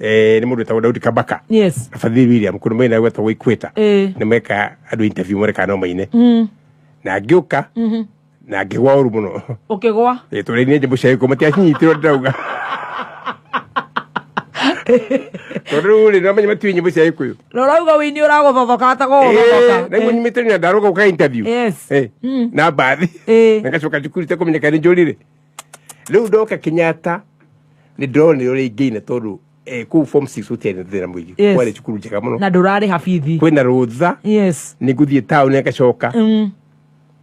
ni mundu tawo Daudi Kabaka yes Fadhili William kuno mena wetwa wikweta ni meka adu interview more kana maine na agioka na agigwa uru muno ukigwa tuli ni njimbo cia ikumatia nyitiro ndauga Toruli no manya matu nyimbo cia ikuyu no rauga wini uragothoka ta gothoka na nyimite ni ndaroga uka interview yes na baadhi nakacoka jukuri te kumenyeka ni njorire riu ndoka Kenyatta ni drone uri ingiine tondu ku form 6 utene thira mwigi kwale cukuru njega muno na ndurari hafithi kwina rutha yes ni guthie town nakacoka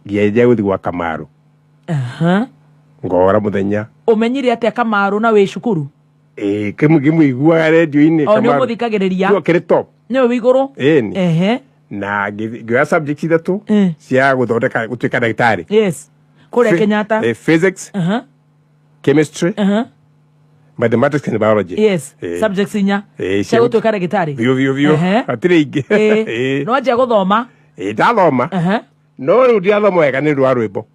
ngiambia guthi gwa Kamaru ngora muthenya umenyire atia Kamaru na we cukuru kimu igua radio ini Kamaru ni muthikagiriria tu kire top ni we iguru na gwa subjects ithatu cia guthondeka gutwika ndagitari yes kure Kenyatta physics chemistry mathematics and biology yes subjects inya cia gutwika ndagitari vio atire ingi no aje guthoma ndathoma no riu ndiathoma wega ni rwa rwimbo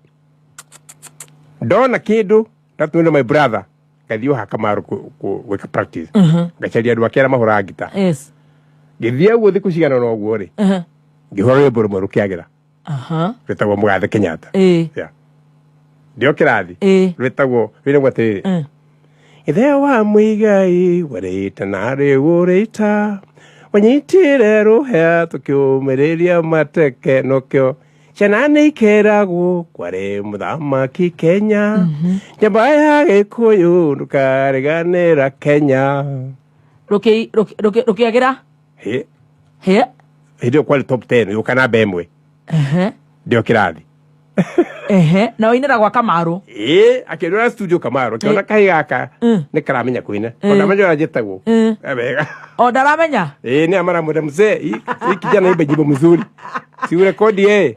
ndona kindu ndatumire my brother kathio ha Kamaru gwika practice ngacaria andu akera mahora ngita yes ngithia guo thiku cigana no guo ri ngihora rwimbo rumwe rukiagira rwitagwo Mugathe Kenyatta ndio kirathi rwitagwo wina gwatiriri ithe wa muigai warita nari urita wanyitire ruhea tukiumiriria mateke nokyo ciana nĩ ikeragwo kware muthamaki Kenya nyamba ya gĩkũyũ ndũkariganĩra Kenya rukiagira ndio kwari top 10 yuka namba ĩmwe ndio kirathi na wainĩra gwa Kamaru akĩrora studio Kamaru akiona kaĩ gaka nĩ karamenya kuina ona menya njĩtagwo wega o ndaramenya ni amara muda mzee hii kijana ibe jibo mzuri si urekodi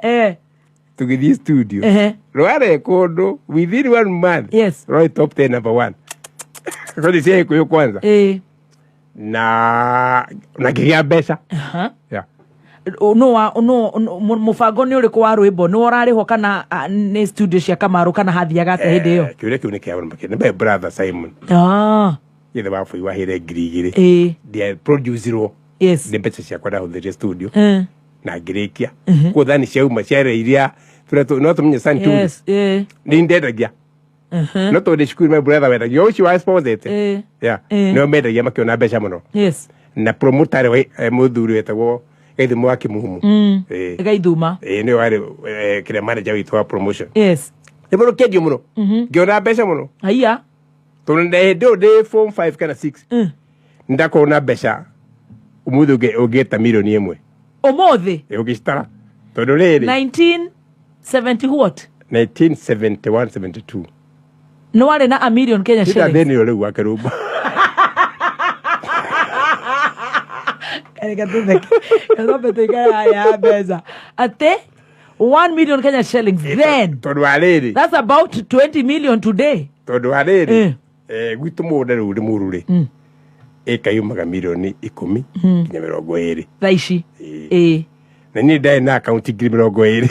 tugithie studio rware kodo within 1 month yes right top 10 number 1 kodi sie kuyo kwanza na ngigia mbeca mubango ni uriku wa rwimbo ni urariho kana ni studio cia Kamaru kana hathiaga te hindi iyo kiure kiune kia makene my brother Simon yethe bafu iwa hire ngiri dia producer ro yes de mbeca cia kwenda huthiria studio na ngirikia kuthani ciauma ciare iria no tumenye santu ni ndendagia no to de shukuru my brother wenda yo shi wa sponsor no mendagia makiona mbeca muno yes na promoter we muthuri wetagwo gaithumo wa Kimuhumu gaithuma ni wari kire manager witu wa promotion yes ni muno kedio muno ngiona mbeca muno haiya tonde de form 5 kana 6 ndakona mbeca umuthi ugeta milioni imwe umuthi ugistara tondu riri 1970 what 1971 72 no wari na a million Kenya shillings ita theni riu akerumba ate 1 million Kenya shillings then tondu ariri that's about 20 million today tondu ariri gwitu muda riu ri mururi ikayumaga milioni 10 kinya 20 thaici na ni ndai na account ngiri 20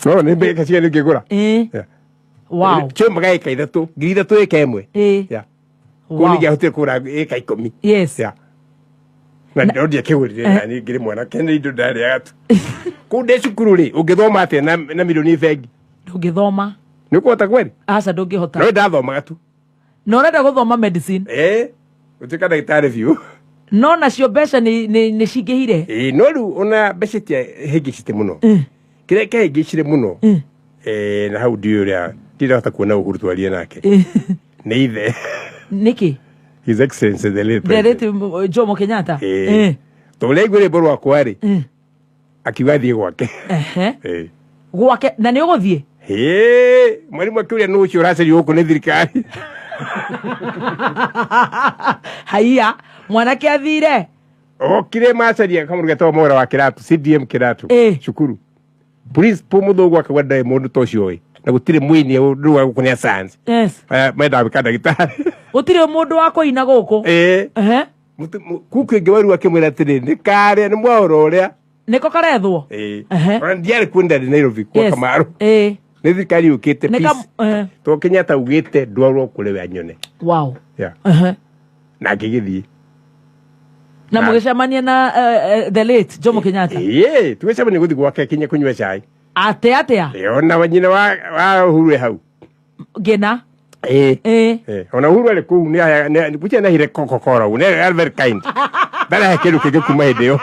no ni mbeca cia ngigura wow chumbaga ika ithatu ngiri ithatu ika imwe kuni gia hotel kura ika 10 yes na ndio kiwiri na ni ngiri mwana kende indo ndari atu kunde cukuru ri ungithoma atia na milioni bengi ndungithoma ni kuhota kweli aca ndungihota no ndathomaga tu no urenda guthoma medicine utika ndagitari biu no nacio mbeca ni cingihire no riu ona mbeca tia hingicite muno kire kehingicire muno na hau ndio ria ndirahota kuona Uhuru twarie nake ni ithe niki His Excellency the late Jomo Kenyatta tole igwire borwa kwari akiuga thie gwake gwake na ni uguthie mwalimu akiuria no ucio uracari huko ni thirikari haiya mwanake athire okire macaria kamuruge to mora wa Kiratu CDM Kiratu cukuru police pomuthugu akagwa Diamond tocio na gutire mwini ndu wa gukunia science menda bikanda gitari gutire mundu wa kuina guku kuku ngewaru akimwira atiri ni kare ni mwauro uria niko karethwo ndiari kwenda Nairobi kwa Kamaru ni thirikari ukite peace to Kenyatta ugite ndwarwo kure we anyone wow na ngigithii na mugicemania na the late Jomo Kenyatta tugicemania guthi gwake kinya kunywa cai atia ona wanyina wa Uhuru hau gena ona Uhuru ale ku ni kucha na hire Coca-Cola une very kind bala hekeru kige kuma hideo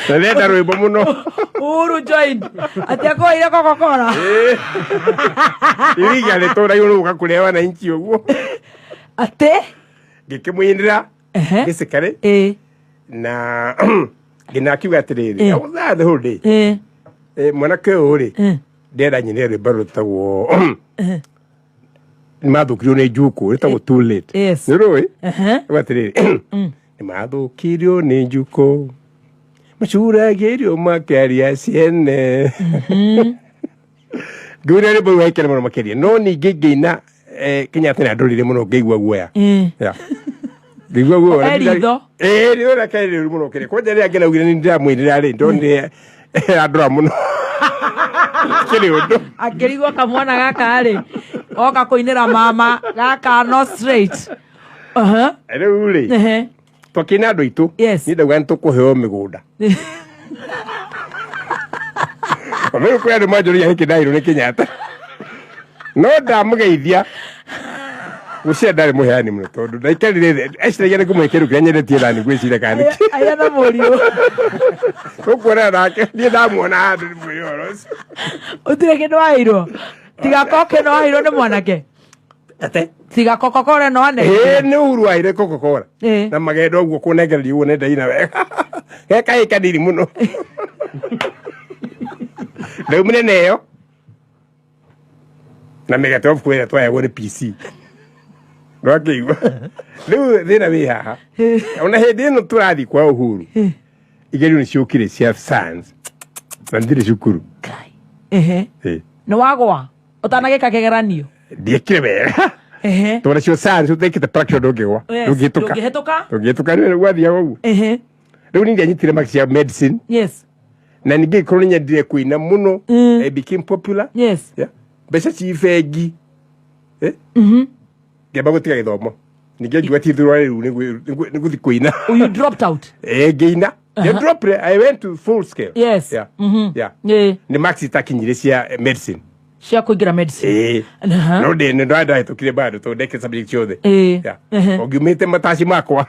Nenda rwimbo muno Uhuru join atia ko ile Coca-Cola iriga le tora yuno ukakulewa na inchi uguo ate ngikimwindira gisikare na gina kiuga atiriri awutha the whole day mwanake uri ndenda nyine rwimbo rutagwo nimathukirio ni njuku rutagwo too late ni rui atiriri nimathukirio ni njuku macuragirio makaria ciene ngura ni bwa ikere muno makeria no ningi ngina Kenyatta na ndorire muno ngeigua guoya ngeigua guoya ritho na kaire muno kire kwanja ria ngena ugire ni ndiramwirira ri ndone andora muno kiri undu akirigwo kamwana gaka ri oka kuinira mama gaka no straight riu ri twakina andu itu ni ndauga nitukuheo migunda Omeru kwa ndo majori ya hiki dairo ni Kenyatta no ndamugeithia gucia ndari muheani muno tondu ndaikarire eciragia ni kumwekeru kiria nyendetie thani gwicira kani aya na murio ukuona nake ni ndamuona handu ni muyoro utire kindu airo tiga koke no airo ni mwanake ate tiga Coca-Cola no ane ni Uhuru aire Coca-Cola na magendo guo kunengereria uone ndaina wega geka ikadiri muno Leo munene yo na mega top kwera twaya gore PC Rokiwa leo thina wi haha ona hindi no turathi kwa Uhuru igeri ni ciukire cia science na ndire cukuru no wagwa utanageka kegeranio ndiekire wega tora cio science utekite practical ndungigwa ndungituka ni gwathia guo leo ni ndianyitire marks ya medicine na nige koronya dire kuina muno became popular besa chifegi ngeba gutiga githomo nige njua tithurwa riu ni guthi kuina you dropped out geina you dropped I went to full scale ni max itakinyire cia medicine cia kuingira medicine no de ndo ada tukire bado to deke subject yothe ogumete matashi makwa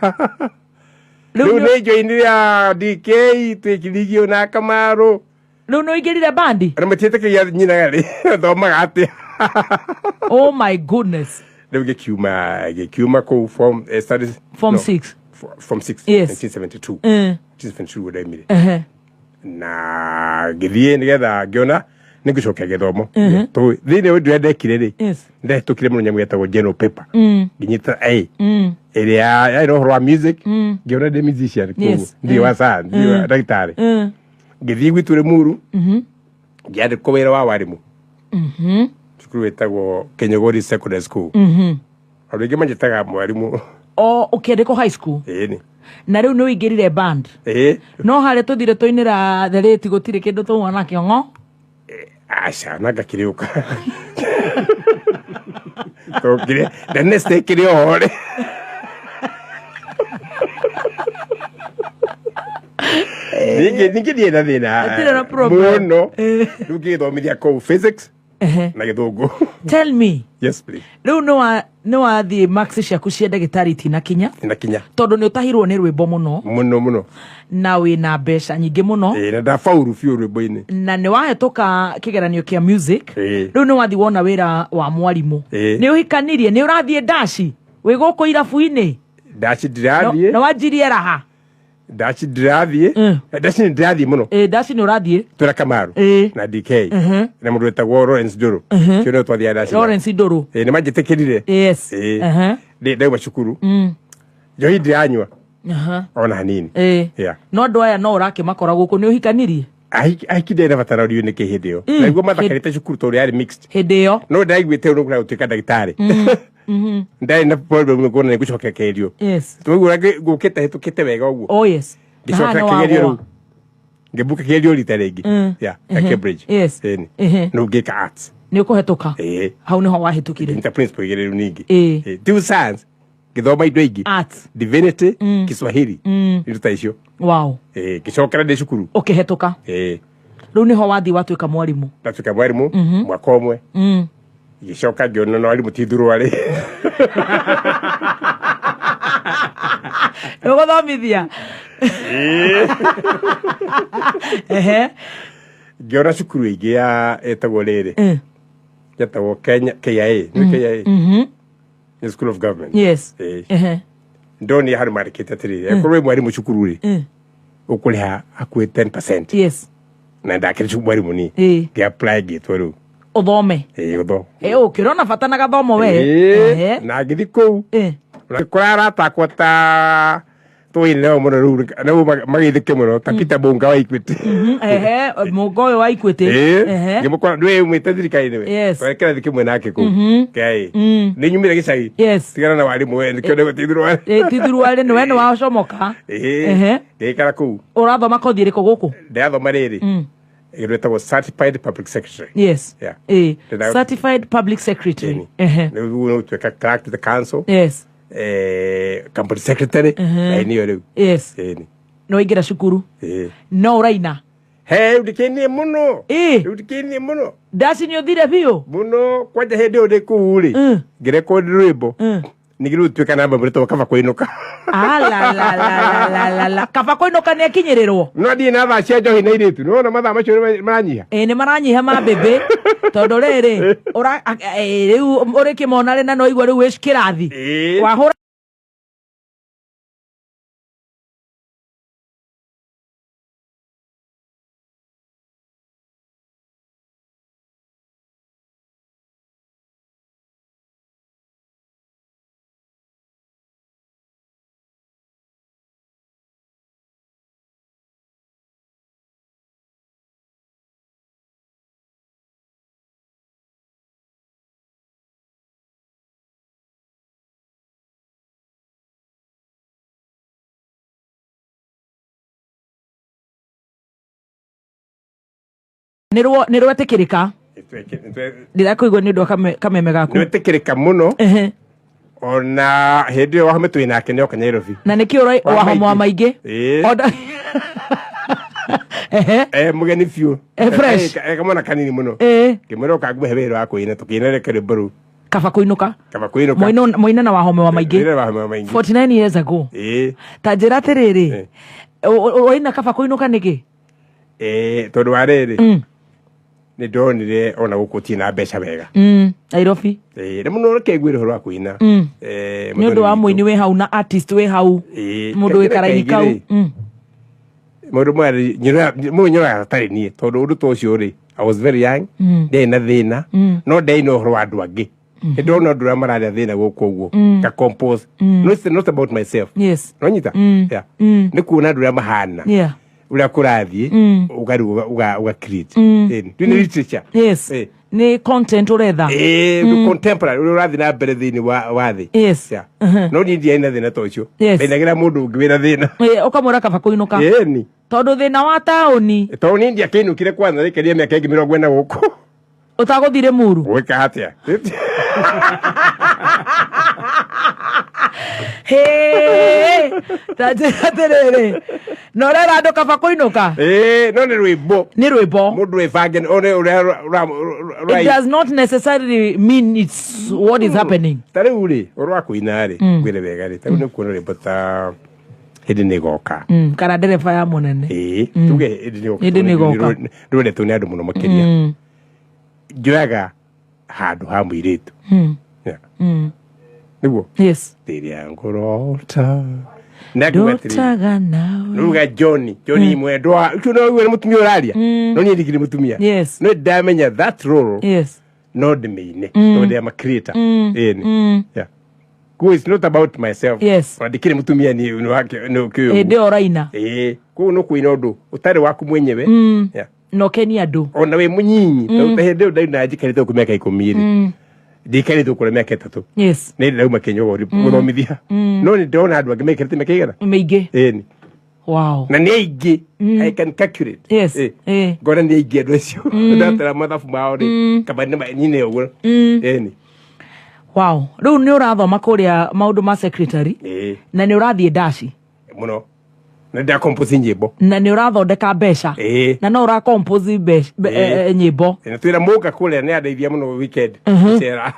Leo ni joiniria DK twikirigio na Kamaro. Leo no igirire bandi. Ana matete ke ya nyina gari. Thoma ate. Oh my goodness. Leo kiuma ko from studies form 6. From 6 1972. 1972 wada mire. Na githie nigetha ngiona ningicoka githomo. To thine ndu ndekire ri. Ndetukire muno nyamu yetagwo general paper. Nginyita area I know music ngiona de musician ko ndi wasa ndi daktari ngithi gwiture muru ngiade ko wera wa warimu cukuru wetagwo Kenyogori Secondary School arige manjitaga mwarimu ukende ko high school ni na riu no igirire band no hare tuthire toinira thereti gutire kindu tuona kiongo acha naga kiriuka to kire the next day kirio hore Niki diena thina muno ruki thomithia ko physics na githungu tell me yes please riu no athi max ciaku cia ndagitari tina kinya tondu ni utahirwo ni rwimbo muno na wina mbeca nyingi muno na ndafauru fiu rwimbo-ini na ni wahetoka kigeranio kia music riu ni wathi wona wira wa mwarimu ni uhikanirie ni urathie dashi wi guku irabu-ini dashi ndirathie na wanjirie raha dashi ndirathie dashi ndirathie muno dashi ni urathie twira Kamaro na DK na mundu wetagwo Lawrence Doro kio no twathia dashi Lawrence Doro ni manjitikirire yes ndau cukuru johi ndiranywa ona hanini no ndo aya no urake makora guku ni uhikanirie aikide na batara rio ni kihindio na iguo mathakarite cukuru tori ari mixed hindio no ndaiguite uru kuna utika ndagitari ndai na problem ngona ni gucoka kerio twigura gukite hitukite wega uguo gicoka kerio ngebuka kerio rita ringi Cambridge no ngika arts ni ukuhetoka hau niho wahetukire nta principal igereru ningi two science githoma indo ingi arts divinity Kiswahili iruta icio wow gicokera ndi cukuru ukihetoka riu niho wathi watuika mwarimu natuika mwarimu mwaka umwe gicoka ngiona no ari mutithuru ari ugothomithia ngiona cukuru ingi ya etagwo riri yetagwo Kenya KIA the School of Government yes ndoni hari marikete atiri kurwe mwarimu cukuru ri ukuriha akwe 10% yes na ndakiri cukuru mwarimu ni gi apply gitwa ru uthome utho ukirona bata na gathomo we na ngithi kuu kurara takwata toile muno ru na magithike muno tapita bunga wa Equity mugoyo wa Equity ngimukora ndwe umite thirikari we twekera thikimwe nake ku kai ni nyumire gicagi tigana na wari mwe nikio gutithuru wari tithuru wari ni wene wa comoka ndikara ku urathoma kothi riko guku ndathoma riri iretagwo certified public secretary yes certified public secretary no tweka clerk to the council yes company secretary na niyo riu yes no igira cukuru no uraina udikenie muno udikenie muno dasi ni uthire biu muno kwaja hende ode kuuri ngire ko rwimbo nigiru tweka namba murito kava kuinuka la kava kuinuka ni akinyirirwo no ndi na tha cia njohi na iritu no na matha macio maranyiha ni maranyiha mabebe tondu riri ura riu uri kimona ri na no igwa riu wish kirathi wahura nirwetikirika ndirakuigwa ni undu kameme gaku nirwetikirika muno ona hindi yo wahome twinake nioka Nairobi na nikio wahomwa maingi mugeni fiu fresh kamona kanini muno kimero kagwe hebero akuina tukinerekere boru kava kuinuka moina na wahome wa maingi 49 years ago ta njira atiriri oina kava kuinuka niki tondu wa riri ni ndonire ona gukuti na mbeca wega Nairobi ni muno rekegwire horo akuina ni undu wa muini we hau na artist we hau mundu wikaraini kau mundu mwari nyura tari ni tondu undu tocio ri I was very young ndei na thina no ndei no horo andu angi ndona ndura mararia thina guku uguo ka compose no it's not about myself yes no nyita ni kuona ndura mahana ula kurathi uga create ni literature yes ni content uretha contemporary urathi na mbere thini wa thi yes no ni ndia ina thina tocio ndagira mundu ngwira thina ukamura kava kuinuka ni tondu thina wa tauni tauni ndia kinukire kwanza rikeria miaka ingi 40 guku utaguthire muru weka hatia tajerere no rera andu kava kuinuka no ni rwimbo mundu evange it does not necessarily mean it's what is happening tari uri orwa kuina ri gwire wega ri tari ni kuona rwimbo ta hindi ni goka kana ndereba ya munene tuge hindi ni goka rwende tu ni andu muno makiria njoyaga handu ha mwiritu niguo yes tiria ngorota ndotaga nawe nuga Johnny mwendwa uno we mutumia uraria no ni ndigiri mutumia no ndamenya that role no ndimine no ndi am creator Ku is not about myself ndikiri mutumia ni wake no kyo ndi oraina ku no kuina ndu utari waku mwenyewe no kenia ndu ona we munyinyi tawehende ndai na jikarite ku miaka 10 ndikarite ku miaka 3 ni ndauma Kenya guthomithia no ni ndona andu angi mekarite miaka igana meige ni wow na ni aigi I can calculate ngona ni aigi andu acio ndatara mathabu mao ri kabani nyine uguo ni Wow. Riu ni urathoma kuria maundu ma secretary na ni urathie dashi muno na nda compose nyimbo na ni urathondeka mbeca na no ura compose nyimbo na twira muka kule ni andeithia muno weekend Njera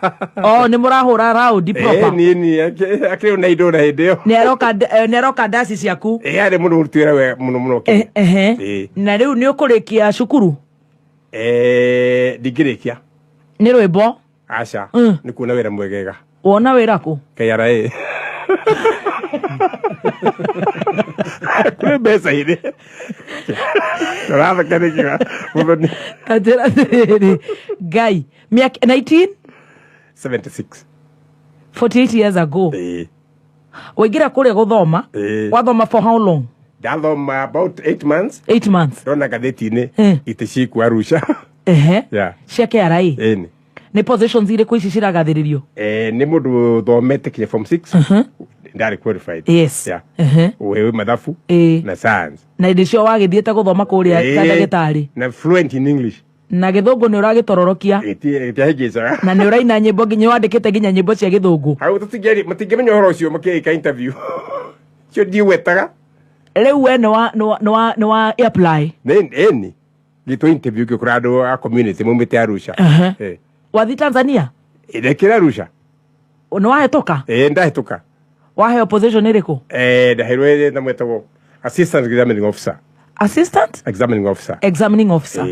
ni murahura round proper ni akiri na indo na hindeo ni aroka dashi ciaku ari muno twira we muno na riu ni ukurikia cukuru digirikia ni rwimbo acha ni kuna wira mwegega wona wira ku KRA kule besa hili rafa kanikiwa mbona Njera guy miaka 1976 48 years ago wagira kule guthoma wathoma for how long ndathoma about 8 months 8 months ndona gatheti-ini iticiku Arusha yeah cia KRA ni positions ile ku ici ciragathiririo ni mundu thomete kinya form 6 ndari qualified yes wewe mathafu na science na ndicio wagithiete guthoma kuria ndagitari na fluent in English na githungu ni uragitororokia itiahigicaga na ni uraina nyimbo nginya wandikite nginya nyimbo cia githungu hau tutigeri mutingemenya horo ucio makika interview cio ndiwetaga riu we no wa apply ni gito interview ke kurado a community mumite Arusha wathi Tanzania idekira Arusha no wahetoka ndahetoka wahe opposition iriku ndahirwe na mwetagwo assistant examining officer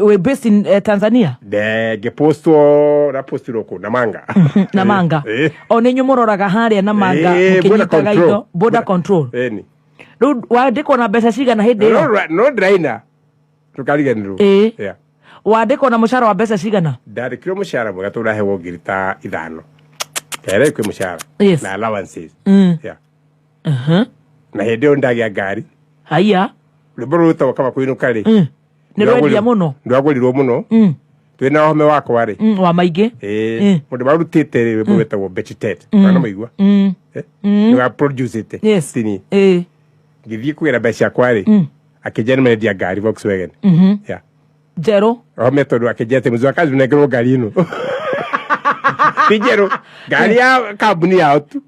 we based in Tanzania geposto na postiroko Namanga ni nyumuroraga haria Namanga mukinyitaga indo border control riu wandikwo na mbeca cigana hindi no draina tukariganirwo wandikwo na mushara wa mbeca cigana ndarikirwo mushara mwega turahewo ngirita 5 kere kwe mushara na allowances na hindi ndagia ngari haya riboro rutawa kama kuinuka ri ni rwendia muno ndwagurirwo muno twina home wako ri wa maingi mundu barutite ri wetagwo Bechitet na maigua ni wa produce it tini ngithie kwira mbeca kwa ri akijana mendia ngari Volkswagen Jero home tondu akijete muzo akazi negero ngari ino Pijero gari ya kambuni yao tu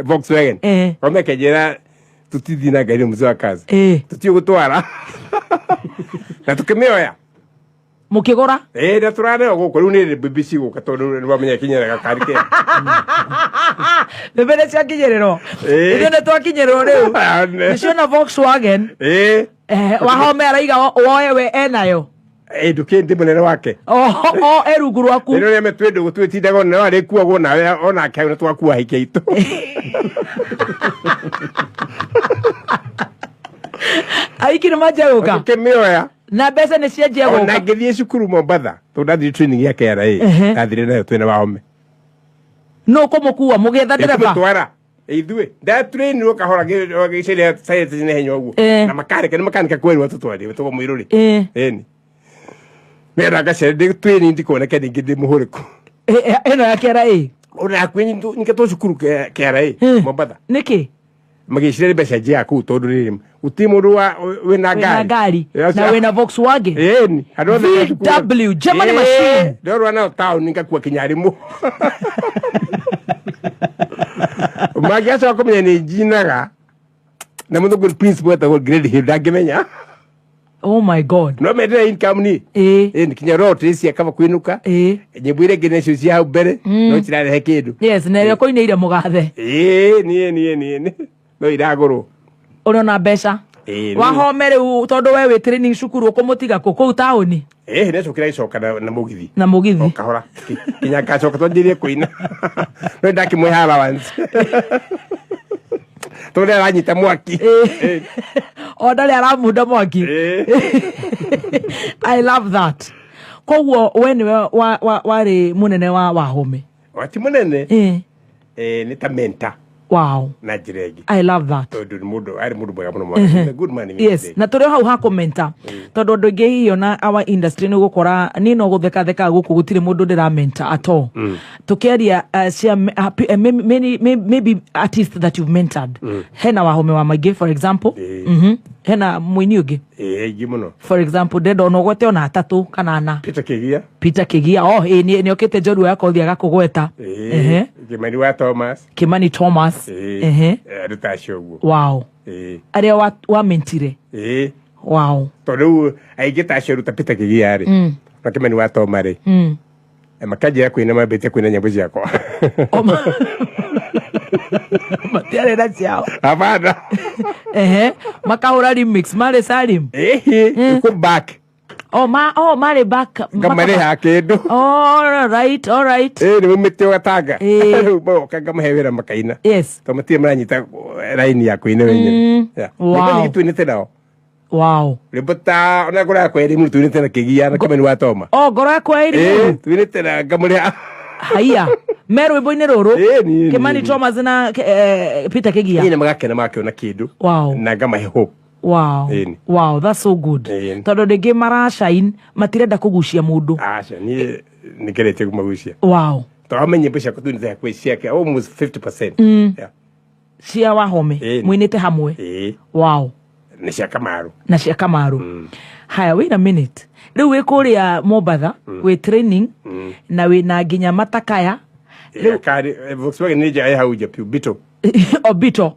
Volkswagen home kejera tutithina ngari muzo akazi tutio gutwara na tukimioya mukigora na turane guko riu ni BBC guka tondu ni bamenya kinyera gakari ke bebele cia kinyerero ithio ne twakinyerero riu nicio na Volkswagen wahome araiga woe we enayo ndukindi munene wake erungu rwaku rero neme twende gutwitindaga no ari kuagwo nawe ona akauna twakua hike itu aikire majaguka kemioya na mbeca ni cianjia guka na ngithie cukuru Mombatha tundathi training ya KRA ndathire nayo twina wahome no kumukua mugetha ndereba twara ithue da train kahora gicire science ni henyo guo na makanika kweli watu twari tuko mwiruri ni mera gacere ndi train ndikona ningi ndi muhuriku eno ya KRA ona kwenye nikato cukuru KRA Mombatha niki magicire mbeca njia ku tondu riri utimundu wina ngari na wina Volkswagen ni VW German machine ndorwa na town ngakua kinyarimu magiaca wakomenya ni njinaga na mundu good principal etagwo grade hill ndangimenya oh my god no medre income ni ni kinya rote cia kama kwinuka nyimbo ile genecio cia hau mbere no cirarehe kindu yes na ire koineire mugathe ni no iragoro urona mbeca wahome riu tondu we wi training cukuru ukumutiga kuu tauni necokira icoka na mugithi kahora kinya gacoka twanjirie kuina no ndakimwehara once tondu aranyita mwaki ndari aramunda mwaki I love that koguo we niwe wari munene wa wahome wati munene ni ta mentor Wow. Na jiregi. I love that. Tondu mudo, ari mudo mwega muno. Good man. Yes. Na tore hau ha commenta. Tondu ndoige hiyo na our industry ni gukora ni no gutheka theka guku gutire mundu ndiramenta at all. Tukiaria maybe artists that you've mentored. Hena wahome wa Maige for example. Hena mwini ugi. Gimuno. For example, dedo no gote ona atatu kana ana. Peter Kigia. Oh, ni okete joru yako thia gakugweta. Kimani Thomas. Rutashogu. Wow. Aria wa mentire. Wow. Tondu aigita shoruta Peter Kigia ari. Kimani wa Thomas. Makaje yako ina mabete kuina nyambo yako. Matiare na ciao. Abada. Makahura remix male Salim. Go back. Male back. Gamare hakedo. All right. Ni mumete wataga. Bo kagama hewera makaina. Yes. Tomatie mranyita line yako ine wenye. Wow. Ni kitu inete nao. Wow. Lebota ona gora kwa eri mtu inete na Kigia na Kimani wa Toma. Gora kwa eri. Tuinete na gamare. Haya. Mero iboine roro. Kimani Thomas na Peter Kigia. Ine magakena makiona kidu. Wow. Na gama hope. Wow, that's so good. Tondu ndingi marashine matirenda kugucia mundu. Acha ni gerete kumagucia. Wow. Twamenye besha kutunza kwa ciake almost 50%. Yeah. Cia wahome mwinite hamwe. Wow. Na cia Kamaru. Haya, wait a minute. Riu we kuria Mobatha we training na we na nginya matakaya. Kari Volkswagen ni jaya hauja piu bito. Obito.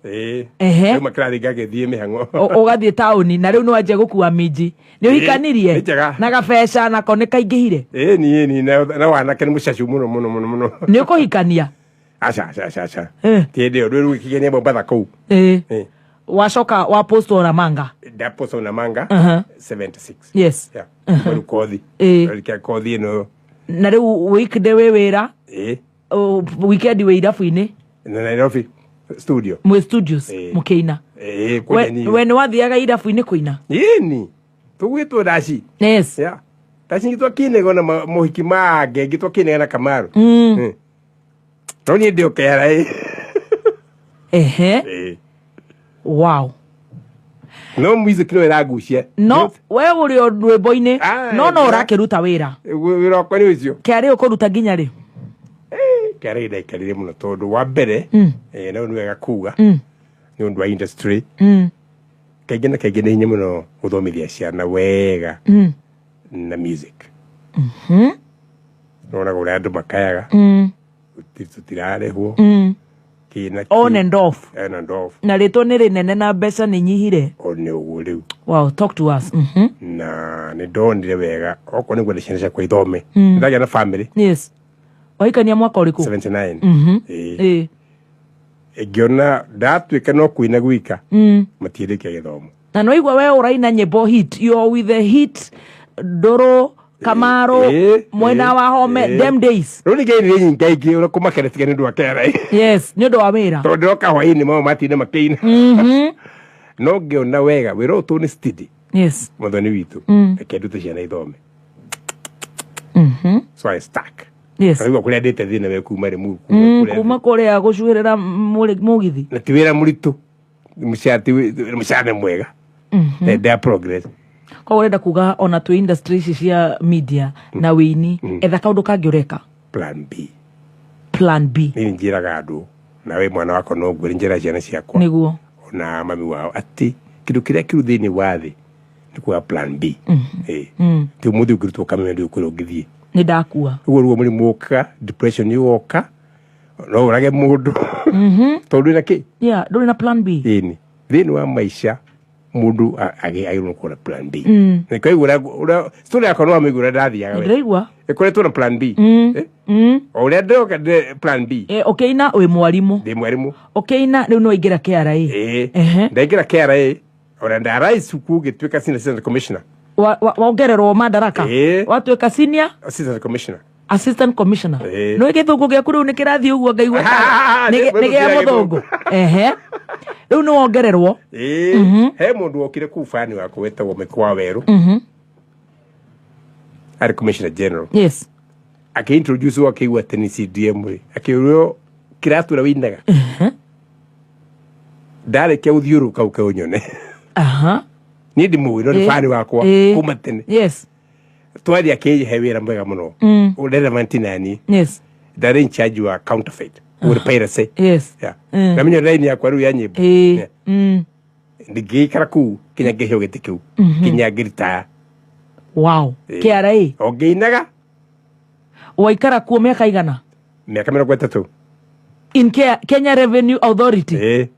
Makrari gage thie mihango. Ugathie tauni na riu no aje gukua miji. Ni uikanirie na gabesha na kone kaingihire. Ni na wana kene mushacu muno. Ni ukuhikania. Acha. Tiende riu wikigenia Mobatha kou. Washoka wa post ona manga. Da post ona manga 76. Yes. Yeah. Kwa kothi. Kwa kothi no. Na riu weekday we wira. Weekend we irafu-ini. Na Nairobi studio. Mwe studios mukeina. When wathiaga irafu-ini kuina. Ni. Tugwitwo dashi. Yes. Yeah. Dashi ngitwa kine gona mohiki mage ngitwa kine na Kamaru. Toni ndio kera. Wow. No music no iragucia. No, we uri rwimbo-ini no urakiruta wira. Wira kwa ni ucio. Kiari ukuruta nginya ri. Kiari ndaikarire muno tondu wa mbere no nwega kuga. Ni undu wa industry. Kaingĩ nĩ hinya mũno gũthomithia ciana wega na music. Nona ũrĩa andũ makayaga tutirarĩhwo on and off. Na rĩtwa nĩ rĩnene na mbeca nĩ nyihire. Nĩ ũguo rĩu. Wow, talk to us. Na nĩ ndonire wega okorwo nĩ gwenda ciana ciakwa ithome ndagĩa na family. Yes. Wahikania mwaka ũrĩkũ? 79. Ngiona ndatuĩka no kuina gwika matiĩrĩkia gĩthomo. Na no igua we ũraina nyĩmbo hit, you're with the hit Doro Kamaro mwena wa home them days. Rũni gĩri nyingaingĩ ũrĩa kũmakeretiga nĩ ũndũ wa kera. Yes, nĩ ũndũ wa wĩra. Tondũ ndoka hwaĩ-inĩ mao matinda makĩina. No ngĩona wega wĩra ũtũ nĩ steady. Yes. Mwathani witũ reke ndute ciana ithome. So I stuck. Yes. Nĩguo kũrĩa ndĩte thĩna we kuma rĩ kuma kũrĩa gũcuhĩrĩra mũgithi. Na ti wĩra mũritũ mũcara mwega. Their progress. Kwa urenda kuga ona tu industry cia media na wini etha kaundu kangi ureka plan B ni njiraga andu na we mwana wako no ngwiri njira ciana ciakwa niguo na mami wao ati kindu kiria kiru thini wathi ni kwa plan B ti muthi ukirutwo kameme ndio kuri ungithie ni ndakua ruo muri muka depression yoka no urage mundu tondu na ki nduri na plan B thini wa maisha mundu agirwo kuona plan B ni kai ura story yako no amigura ndathiaga we ndiraigua ikoretwo na plan B ore ndoka plan B okeina we mwarimu ndi mwarimu okeina riu no ingira KRA ndaingira KRA ora ndarai suku gitwika senior assistant commissioner waongererwo madaraka watwika senior assistant commissioner no igithungu giaku riu nikirathi uguo ngaigua ni gia muthungu riu no wongererwo he mundu okire ku fani wako wetagwo Mikwa Weru ari commissioner general yes aki introduce wa kiwa teni CDM akiurio Kiratu Ndohirwo winaga Dare ke uthiuru kau ke unyone. Ni ndimu no ni fani wakwa kuma tene. Yes. Twari akeje hewira mwega muno. Urere mantinani. Yes. Dare in charge wa counterfeit. Uri piracy. Yes. Yeah. Na minyo raini yakwa ru ya nyimbo. Ndigi karaku kinya gehyo getiku. Kinya girita. Wow. KRA. Ogeinaga. Waikara kuo miaka igana? Miaka 3. In Kenya Revenue Authority.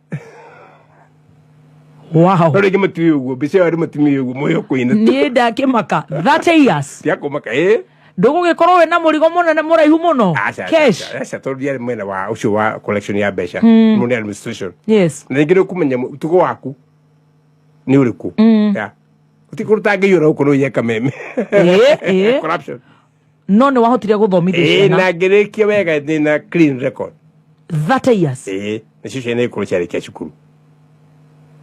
Wow. Tori kimatu ugo bise ari matumi ugo moyo kuina. Ni ndake maka 30 years. Yako maka Ndugu gikorwo we na murigo muno na muraihu muno. Cash. Acha tori yari mwena wa ucio wa collection ya besha. Mune administration. Yes. Na ngire kumenya tuko waku. Ni uriku. Ya. Utikuruta ngiyura ukono yeka meme. Corruption. No ni wahotire guthomithia. Na ngirekia wega na clean record. 30 years. Na shisha ina ikolo chari kia shukuru.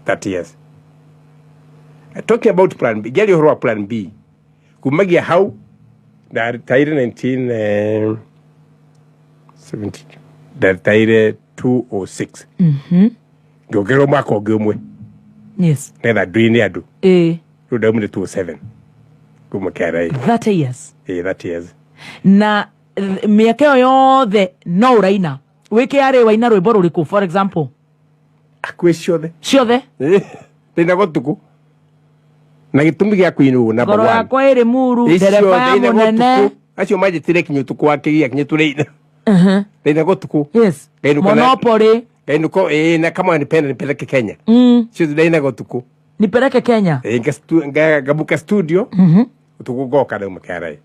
30 years. Talking about plan B. Gari horwa plan B. Kumagia how da taire 1970. Da taire 206. Gogero mako gomwe. Yes. Neda duini adu. Ruda umde 207. Kumakara. 30 years. 30 years. Na miaka yothe no uraina. Wiki ari waina rwimbo ruriku for example. Akwe ciothe. Ciothe? Ndina gotuku. Na gitumi gya kuinu na ngoro yakwa iri muru ndereba ya munene. Acio majitire kinyotuku wake gya kinyetureina. Ndina gotuku. Yes. Monopoly. Kainuko na kama independent nipeleke Kenya. Sio ndina gotuku. Nipeleke Kenya. Gabuka studio. Utukugoka na makarai.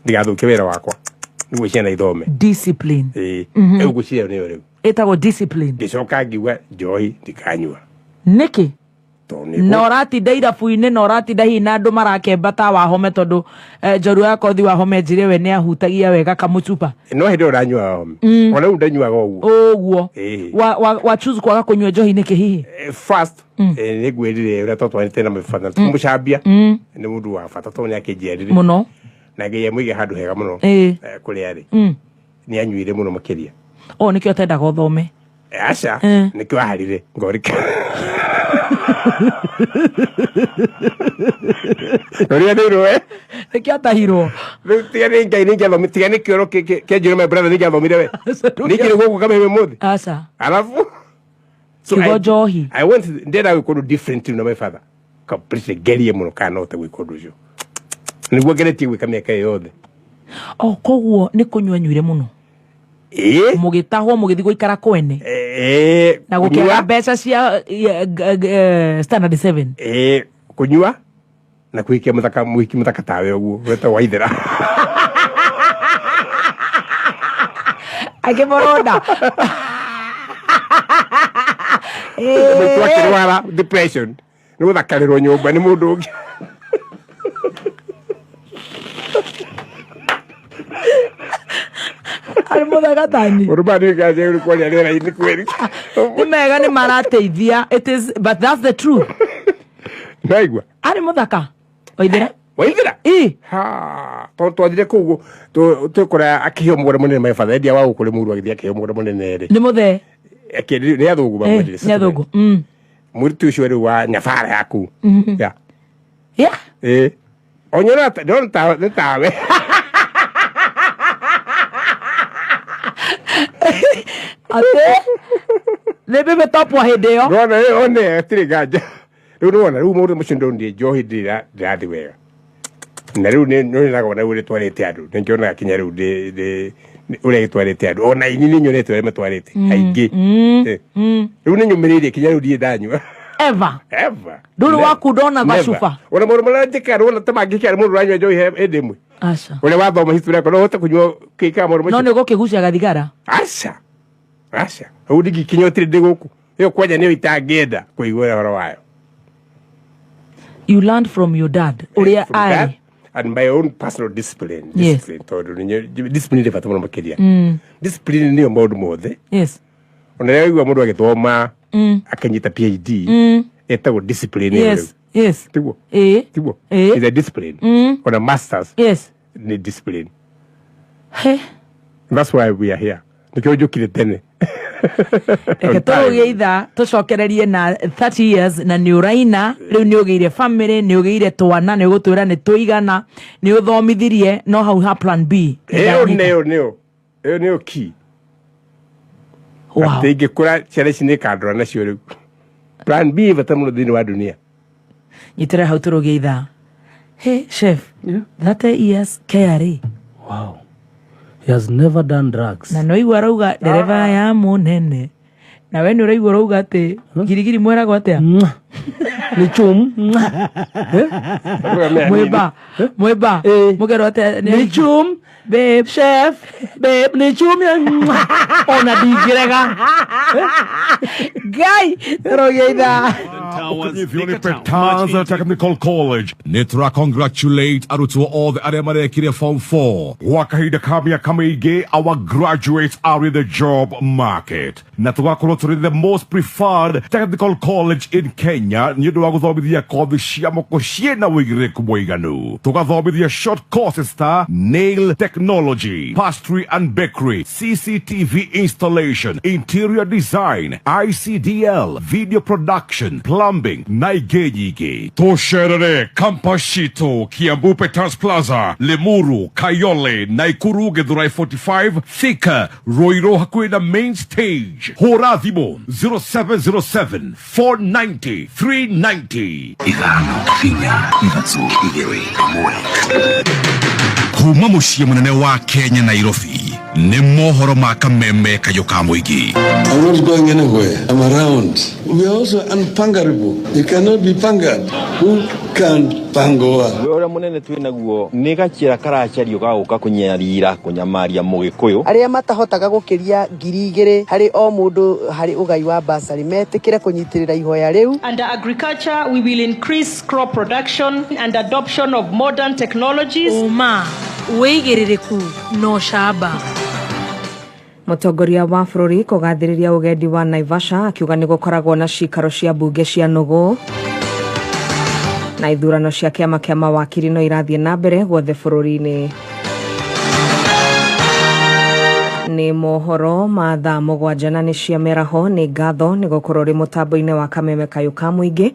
Ndigathuke wira wakwa. Niguo ciana ithome. Discipline. Ugucia ni ore. Etagwo discipline. Gicoka ngiwa njohi ndikanyua. Niki? Na ũratinda irabu-inĩ na ũratinda hihi na andũ marakemba ta wahome tondũ njoru ya kothi wahome njire we nĩ ahutagia wega kamũcupa. No hĩndĩ ũranyua home. Ona rĩu ndanyuaga ũguo. Wa choose kwaga kũnyua njohi nĩkĩ hihi? First nĩ ngwĩrire ũrĩa twatwanĩte na mũbata tũmũcambia nĩ mũndũ wa bata tondũ nĩ akĩnjiarire mũno na ngai amũige handũ hega mũno kũrĩa arĩ nĩ anyuire mũno makĩria. Nĩkĩo tendaga ũthome. Aca nĩkĩo aharire ngorika. Nĩkĩo ndĩirwo nĩkĩo atahirwo. Rĩu tiga nĩ ngai nĩngĩathomire tiga nĩ kĩoro kĩanjĩra my brother nĩngĩathomire we nĩkĩrĩ gũkũ kameme mũthĩ. Aca Alafu kiugo njohi I went ndĩrenda gwĩka ũndũ different na my father completely gerie mũno kana no te gwĩka ũndũ ũcio nĩguo ngeretie gwĩka mĩaka ĩyo yothe. Koguo nĩ kũnyua nyuire mũno. Mũgĩtahwo mũgĩthiĩ gũikara kwene na gũkĩaga mbeca cia standard 7. Kũnyua na kũikia mũthaka tawe ũguo wetagwo Waithera. Akĩmũrũnda akĩrwara depression nĩ gũthakarĩrwo nyũmba nĩ mũndũ ũngĩ. Ari muthaka tani. Urubani gaje uri kwa rera ini kweli. Ni mega ni marateithia. It is but that's the truth. Naigwa. Ari muthaka. Waithera? Waithera? Ha. Twathire kugu tukora akihio mugore munene my father ndia wa gukuri muru agithia akihio mugore munene ri. Ni muthe. Akiri ni athugu bamwendire. Ni athugu. Muritu ucio ri wa nyabara yaku. Ya. Ya. Onyora don't tawe. Ate lebe betapwa hedeo rona one tiri gaja rona ru mo mushindo ndi johi ndira ndathi wega na riu ni naga na uri twarete andu ni ngiona kinya riu de uri twarete andu ona ini ni nyonete uri matwarete aingi riu ni nyumiririe kinya riu ndi ndanyua ever nduru waku ndona gacuba ona mo marandika rona tamangikira mundu ranywa johi edemwe aca uri wathoma history ko no hote kunywa kika mo no ni gukigucia gathigara aca udigi kinyotire ndiguku iyo kwaja niyo itangenda kuigwa horo wayo. You learned from your dad uria ai and my own personal discipline. Todo discipline de fatuma makeria discipline niyo maundu mothe. Ona rĩu mũndũ agĩthoma akanyita PhD etagwo discipline. Tiguo is a discipline. On a masters ni discipline. Hey, that's why we are here. Nikio jukire tene Reke tũrũgĩitha tũcokererie na 30 years na nĩ ũraina rĩu nĩ ũgĩire family nĩ ũgĩire twana nĩ ũgũtwĩra nĩ tũigana nĩ ũthomithirie no hau ha plan B nĩyo ki atĩ ingĩkũra ciana ici nĩ kandũra nacio rĩu plan B bata mũno thĩinĩ wa dunia nyitĩre hau tũrũgĩitha. Hey chef, 30 years KRA. Wow. He has never done drugs. Na noigua rauga dereva ya munene. Na we nĩ ũraigua rauga atĩ girigiri mweragwo atĩa? Nĩ chum. Mweba. Mũgerwo atĩa? Nĩ chum. Babe, chef, babe, nĩ chum ya. Ona ndingĩrega. Guy, tũrũgĩitha. Tanza Technical College nitra congratulate arutwo othe arĩa marekire form 4 gwa kahinda ka mĩaka mĩingĩ. Our graduates are in the job market na tũgakorwo tũrĩ the most preferred technical college in Kenya nĩ ũndũ wa gũthomithia kothi cia moko ciĩna wĩigĩrĩrĩku mũiganu. Tũgathomithia short courses ta nail technology, pastry and bakery, CCTV installation, interior design, ICDL, video production, plumbing na ingĩ nyingĩ. Tũcerere Kampashito, Kiambu Peters Plaza, Limuru, Kayole, Naikuru, Githurai 45, Thika, Roiro hakuhĩ na main stage. Hũra thimũ 0707 490 390. Ithano kinya ithatũ igĩrĩ ĩmwe. Kuma mũciĩ mũnene wa Kenya Nairobi nĩ mohoro ma kameme kayo ka mũingĩ. I'm not going anywhere. I'm around. We are also unpangerable. You cannot be pangered. Who can pangoa? Ũrĩa mũnene twĩ naguo nĩ gakĩra karacario gagũka kũnyarira kũnyamaria mũgĩkũyũ arĩa matahotaga gũkĩria 2,000 harĩ o mũndũ harĩ ũgai wa basari metĩkĩre kũnyitĩrĩra ihoya rĩu. Under agriculture, we will increase crop production and adoption of modern technologies. Wĩigĩrĩrĩku no shamba. Mũtongoria wa bũrũri kũgathĩrĩria ũgendi wa Naivasha akiuga nĩ gũkoragwo na cikaro cia mbunge cia nũgũ. Na ithurano cia kĩama kĩa mawakiri no irathiĩ na mbere guothe bũrũri-inĩ. Nĩ mohoro ma thaa mũgwanja na nĩ cia mĩaraho nĩ ngatho nĩ gũkorwo rĩ mũtambo-inĩ wa kameme kayũ ka mũingĩ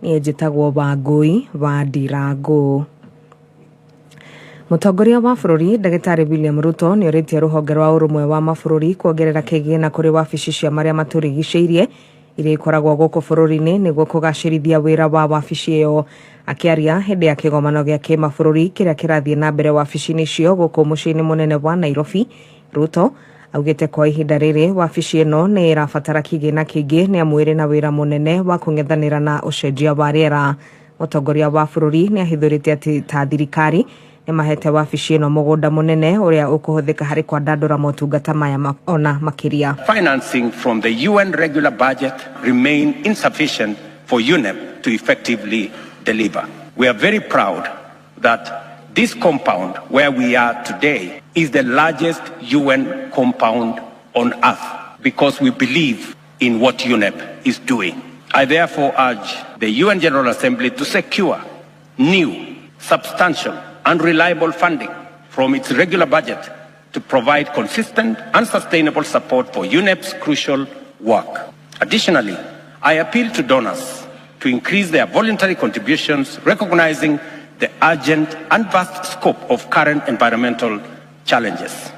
niĩ njĩtagwo Wangũi wa Ndirangũ. Mũtongoria wa bũrũri Ndagĩtarĩ William Ruto nĩ orĩtie rũhonge rwa ũrũmwe wa mabũrũri kuongerera kĩgĩna kũrĩ wabici cia marĩa matũrigicĩirie iria ikoragwo gũkũ bũrũri-inĩ nĩguo kũgacĩrithia wĩra wa wabici ĩyo. Akĩaria hĩndĩ ya kĩgomano gĩa kĩmabũrũri kĩrĩa kĩrathiĩ na mbere wabici-inĩ icio gũkũ mũciĩ-inĩ mũnene wa Nairobi, Ruto augĩte kwa ihinda rĩrĩ wabici ĩno nĩ ĩrabatara kĩgĩna kĩingĩ nĩ amu ĩrĩ na wĩra mũnene wa kũng'ethanĩra na ũcenjia wa rĩera. Mũtongoria wa bũrũri nĩ ahithũrĩte atĩ ta thirikari nĩ mahete wabici ĩno mũgũnda mũnene ũrĩa ũkũhũthĩka harĩ kwandandũra motungata maya ona makĩria. Financing from the UN regular budget remain insufficient for UNEP to effectively deliver. We are very proud that this compound where we are today is the largest UN compound on earth because we believe in what UNEP is doing. I therefore urge the UN General Assembly to secure new, substantial and reliable funding from its regular budget to provide consistent and sustainable support for UNEP's crucial work. Additionally, I appeal to donors to increase their voluntary contributions, recognizing the urgent and vast scope of current environmental challenges.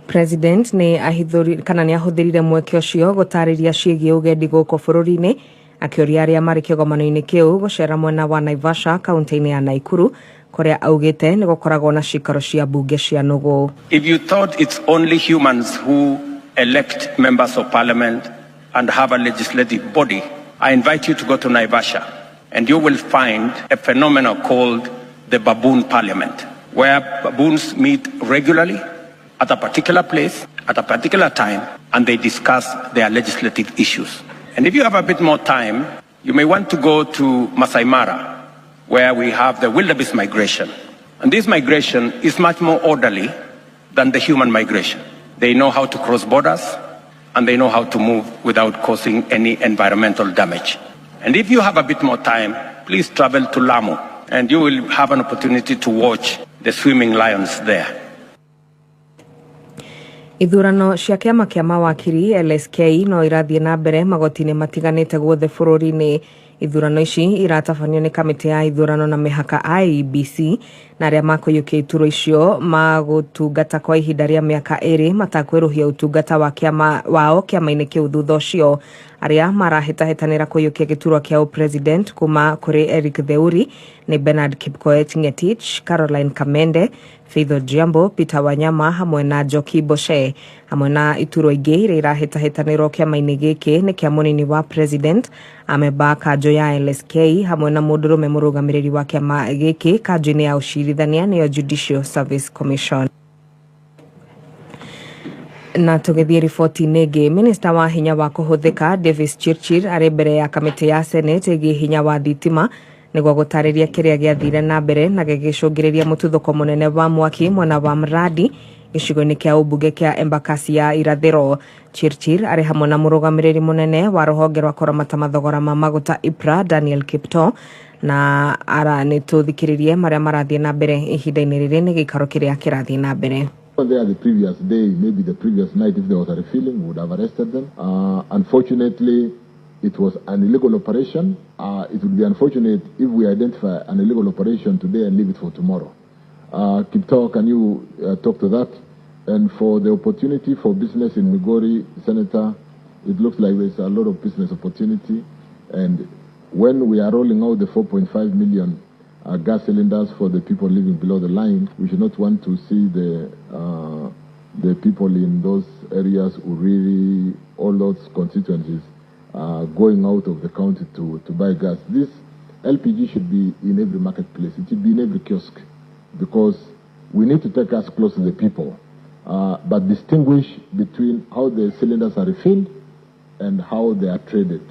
President nĩ ahũthĩrire mweke ũcio gũtarĩria ciĩgiĩ ũgendi gũkũ bũrũri-inĩ akĩũria arĩa marĩ kĩgomano-inĩ kĩu gũcera mwena wa Naivasha kaunti-inĩ ya Naikuru kũrĩa augĩte nĩ gũkoragwo na cikaro cia mbunge cia nũgũ. If you thought it's only humans who elect members of parliament and have a legislative body, I invite you to go to Naivasha and you will find a phenomenon called the baboon parliament, where baboons meet regularly at a particular place, at a particular time, and they discuss their legislative issues. And if you have a bit more time, you may want to go to Masai Mara, where we have the wildebeest migration. And this migration is much more orderly than the human migration. They know how to cross borders, and they know how to move without causing any environmental damage. And if you have a bit more time, please travel to Lamu, and you will have an opportunity to watch the swimming lions there. Ithurano cia kiama kia mawakiri LSK no irathie na mbere magoti-inĩ matiganĩte guothe bũrũri-inĩ. Ithurano ici iratabanio nĩ kamĩtĩ ya ithurano na mĩhaka IEBC, na arĩa makũiyũkia iturwa icio magũtungata kwa ihinda rĩa mĩaka 2 matakwerũhia ũtungata wa kiama wao kiama-inĩ kĩu thutha ũcio. Arĩa marahĩtahĩtanĩra kũiyũkia gĩturwa kĩa ũpresident kuma kũrĩ Eric Theuri nĩ Bernard Kipkoech Ngetich, Caroline Kamende, Faith Odhiambo, Peter Wanyama hamwe na Njoki Boshe. Hamwe na iturwa ingĩ iria irahĩtahĩtanĩrwo kiama-inĩ gĩkĩ nĩ kĩa mũnini wa president, ameba kanjũ ya LSK hamwe na mũndũrũme mũrũgamĩrĩri wa kiama gĩkĩ kanjũ-inĩ ya ũcirithania nĩyo Judicial Service Commission. Na tũgĩthiĩ riboti-inĩ ĩngĩ, minista wa hinya wa kũhũthĩka Davis Chirchir arĩ mbere ya kamĩtĩ ya Senate ĩgiĩ hinya wa thitima nĩguo gũtarĩria kĩrĩa gĩathire na mbere na gĩgĩcũngĩrĩria mũtuthũko mũnene wa mwaki mwena wa Mradi gĩcigo-inĩ kĩa ũmbunge kĩa Embakasi ya irathĩro. Chirchir arĩ hamwe na mũrũgamĩrĩri mũnene wa rũhonge rwa kũramata mathogora ma maguta IPRA Daniel Kipto, na nĩ tũthikĩrĩrie marĩa marathiĩ na mbere ihinda-inĩ rĩrĩ nĩ gĩikaro kĩrĩa kĩrathiĩ na mbere. There the previous day, maybe the previous night, if there was a refilling, we would have arrested them. Unfortunately, it was an illegal operation. It would be unfortunate if we identify an illegal operation today and leave it for tomorrow. Kipto, can you talk to that? And for the opportunity for business in Migori, Senator, it looks like there's a lot of business opportunity. And when we are rolling out the 4.5 million gas cylinders for the people living below the line, we should not want to see the people in those areas who really, all those constituencies, going out of the county to buy gas. This LPG should be in every marketplace. It should be in every kiosk, because we need to take us close to the people, but distinguish between how the cylinders are refilled and how they are traded,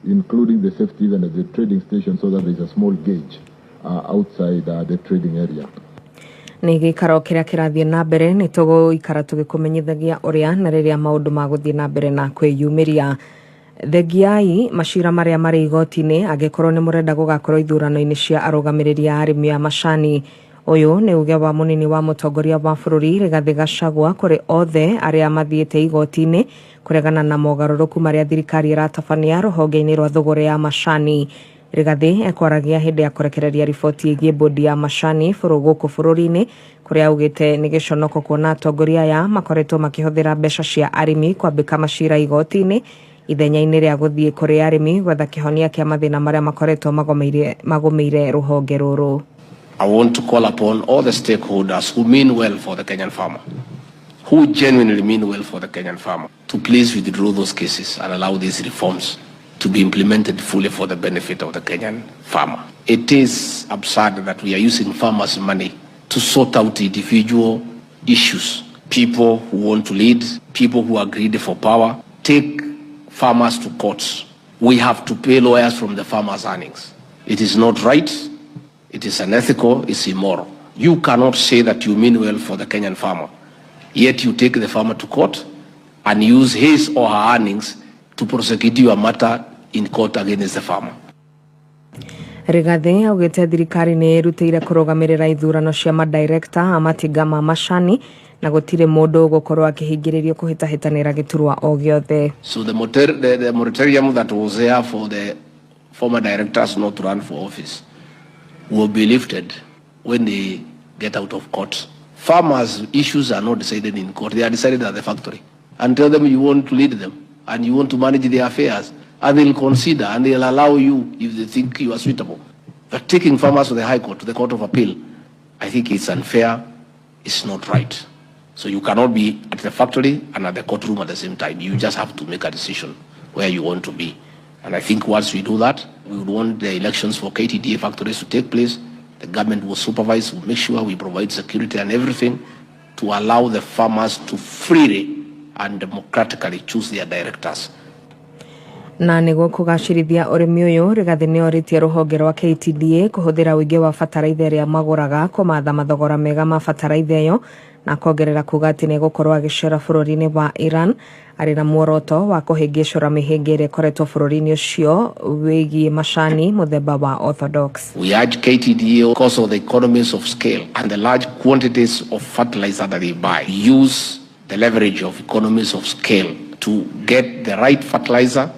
including the safety even at the trading station, so that there is a small gauge outside the trading area. Nĩ gĩikaro kĩrĩa kĩrathiĩ na mbere nĩ tũgũikara tũgĩkũmenyithagia ũrĩa na rĩrĩa maũndũ magũthiĩ na mbere na kwĩyumĩria. Thegiai macira marĩa marĩ igoti-inĩ angĩkorwo nĩ mũrenda gũgakorwo ithurano-inĩ cia arũgamĩrĩri a arĩmi a macani. Ũyũ nĩ uge wa mũnini wa mũtongoria wa bũrũri Rigathĩ Gachagua kũrĩ othe arĩa mathiĩte igoti-inĩ kũregana na mogarũrũku marĩa thirikari ĩratabania rũhonge-inĩ rwa thũgũrĩ ya macani. Rigathĩ ekwaragia hĩndĩ ya kũrekereria riboti ĩgiĩ bodi ya macani gũkũ bũrũri-inĩ, kũrĩa augĩte nĩ gĩconoko kuona atongoria aya makoretwo makĩhũthĩra mbeca cia arĩmi kwambĩka macira igoti-inĩ ithenya-inĩ rĩa gũthiĩ kũrĩ arĩmi gwetha kĩhonia kĩa mathĩna marĩa makoretwo magũmĩire rũhonge rũrũ. I want to call upon all the stakeholders who mean well for the Kenyan farmer, who genuinely mean well for the Kenyan farmer, to please withdraw those cases and allow these reforms to be implemented fully for the benefit of the Kenyan farmer. It is absurd that we are using farmers' money to sort out individual issues. People who want to lead, people who are greedy for power, take farmers to courts. We have to pay lawyers from the farmers' earnings. It is not right. It is unethical. It's immoral. You cannot say that you mean well for the Kenyan farmer, yet you take the farmer to court and use his or her earnings to prosecute your matter in court against the farmer. Rigathĩ augĩte thirikari nĩ ĩrutĩire kũrũgamĩrĩra ithurano cia madirekta a matinga ma macani na gũtirĩ mũndũ gũkorwo akĩhingĩrĩrio kũhĩtahĩtanĩra gĩturwa o gĩothe. So the moratorium that was there for the former directors not to run for office will be lifted when they get out of court. Farmers' issues are not decided in court. They are decided at the factory. And tell them you want to lead them and you want to manage their affairs, and they'll consider and they'll allow you if they think you are suitable. But taking farmers to the High Court, to the Court of Appeal, I think it's unfair, it's not right. So you cannot be at the factory and at the courtroom at the same time. You just have to make a decision where you want to be. And I think once we do that, we would want the elections for KTDA factories to take place. The government will supervise, will make sure we provide security and everything to allow the farmers to freely and democratically choose their directors. Na nĩguo kũgacĩrithia ũrĩmi ũyũ, Rigathĩ nĩ orĩtie rũhonge rwa KTDA kũhũthĩra ũingĩ wa bataraitha ĩrĩa magũraga kũmatha mathogora mega ma bataraitha ĩyo, na kuongerera kuga atĩ nĩ gũkorwo agĩcera bũrũri-inĩ wa Iran arĩ na muoroto wa kũhĩngĩcũra mĩhĩnga ĩrĩa ĩkoretwo bũrũri-inĩ ũcio wĩgiĩ macani mũthemba wa orthodox. We urge KTDA, because of the economies of scale and the large quantities of fertilizer that they buy, use the leverage of economies of scale to get the right fertilizer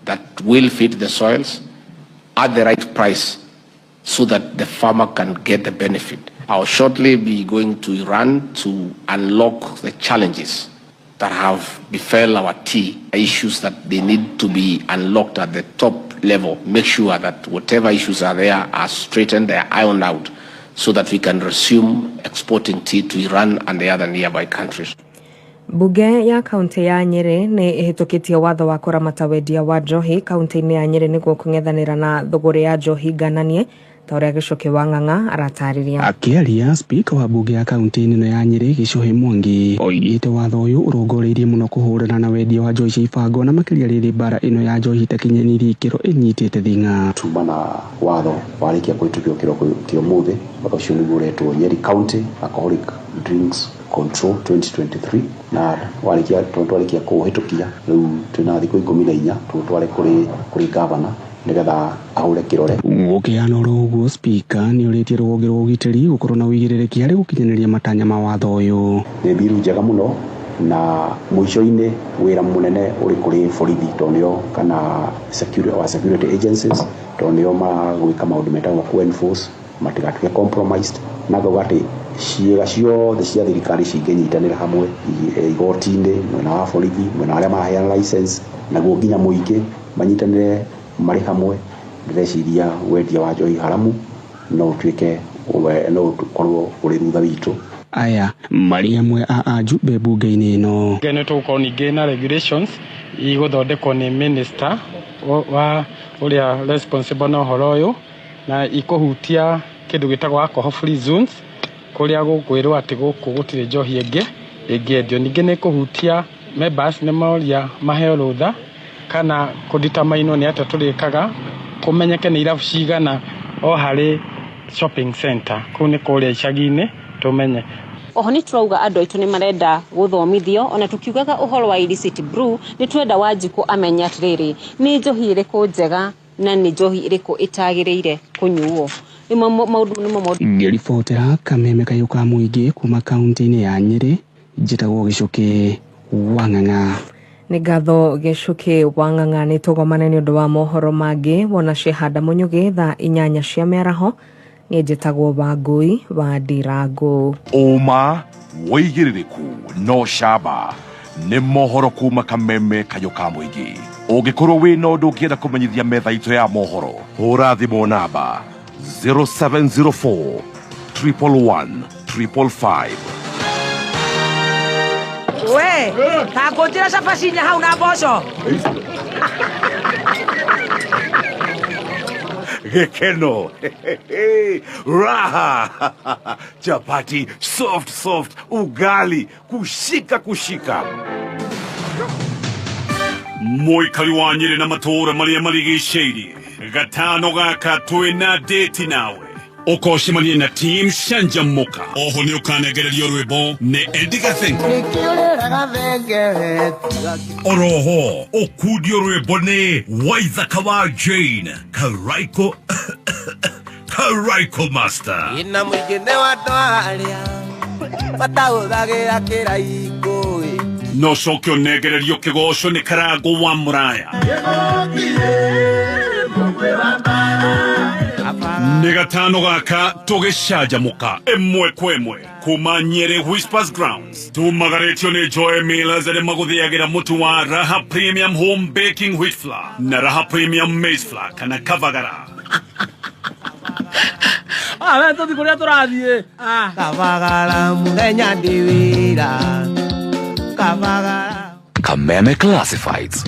that will fit the soils at the right price so that the farmer can get the benefit. I'll shortly be going to Iran to unlock the challenges that have befell our tea, issues that they need to be unlocked at the top level, make sure that whatever issues are there are straightened, they are ironed out, so that we can resume exporting tea to Iran and the other nearby countries. Bunge ya kaunti ya Nyeri ni ihitukitie watho wa kuramata wendia wa njohi kaunti-ini ya Nyeri niguo kung'ethanira na thogora ya njohi gananie ta uria Gicoki wa Ng'ang'a aratariria. Akiaria spika wa bunge ya kaunti-ini no ya Nyeri Gicoki Mwangi oigite watho uyu urongoreirie muno kuhurana na wendia wa njohi cia ibango na makiria riri bara ino ya njohi itakinyanirie ikiro inyitite thinga. Tumana watho warikia kuitukio kiroko tio muthe watho ucio niguo uretwo Nyeri County Alcoholic Drinks Control 2023 na warikia kuhitukia riu twina thiku 14 tutware kuri governor nigetha ahure kirore. Gukiana uguo spika ni uritie rwonge rwa ugitiri gukorwo na uigiririki hari gukinyaniria matanya ma watho uyu. Ni biru njega muno na mwisho-ini wira munene uri kuri borithi tonio kana security agencies tonio magwika maundu metagwo ku enforce matigatuke compromised na gogati ciega ciothe cia thirikari cinginyitanira hamwe igoti-ini mwena wa borithi mwena aria maheana license naguo nginya muingi manyitanire mari hamwe ndĩreciria wendia wa njohi haramu no utuike no korwo uri thutha witu. Aya mari amwe a ajumbe bunge-ini ino ngene tuko ninge na regulations iguthondekwo ni minister wa uria responsible na horo uyu na ikuhutia kindu gitagwo alcohol free zones kuria gukwirwo ati guku gutire njohi ingiendio. Ningi ni kuhutia members ni moria maheo rutha kana kuditamaino ni ata turikaga kumenyeke ni irabu cigana o hari shopping center kuni kuria icagi-ini tumenye. Oho ni turauga andu aitu ni marenda guthomithio ona tukiugaga uhoro wa illicit brew ni twenda Wanjiku amenya atiriri ni njohi iriku njega na ni njohi iriku itagiriire kunyuo. Maundu ni maundu ngiribotera kameme kayo ka muingi kuma kaunti-ini ya Nyeri njitagwo Gicoki wa Ng'ang'a. Ni ngatho Gicoki wa Ng'ang'a ni tugomane ni undu wa mohoro mangi wona cihanda munyugi thaa 8 cia meraho ni njitagwo Wangui wa Ndirango. Uma woigiririku no shaba ni mohoro kuma kameme kayo ka muingi. Ungikorwo wina undu ungienda kumenyithia metha itu ya mohoro hura thimu namba 0704 111 555. We, takutira cabacinya hau na mboco. Gekeno. Raha. Chapati soft, ugali kushika. Moikali wa Nyeri na matora maria marigiceirie gatano gaka twina date nawe ukoshimania na team Shanjamuka. Oho ni ukanegereria rwimbo ni Ediga Thengo oroho okudio rwimbo ni Waithaka wa Jane Karaiko Master ina mwigine wa twaria batahuthagira kiraiko no cokio negererio kigoco ni Karago wa Muraya ni gatano gaka tugicajamuka emwe kwemwe kuma Nyeri Whispers Grounds tumagaretio ni Joy Millers aria maguthiagira mutu wa Raha Premium Home Baking Wheat Flour na Raha Premium Maize Flour kana Kavagara. Wewe tu kuria turathie Kavagara muthenya ndiwira Kavagara Kameme Classifieds.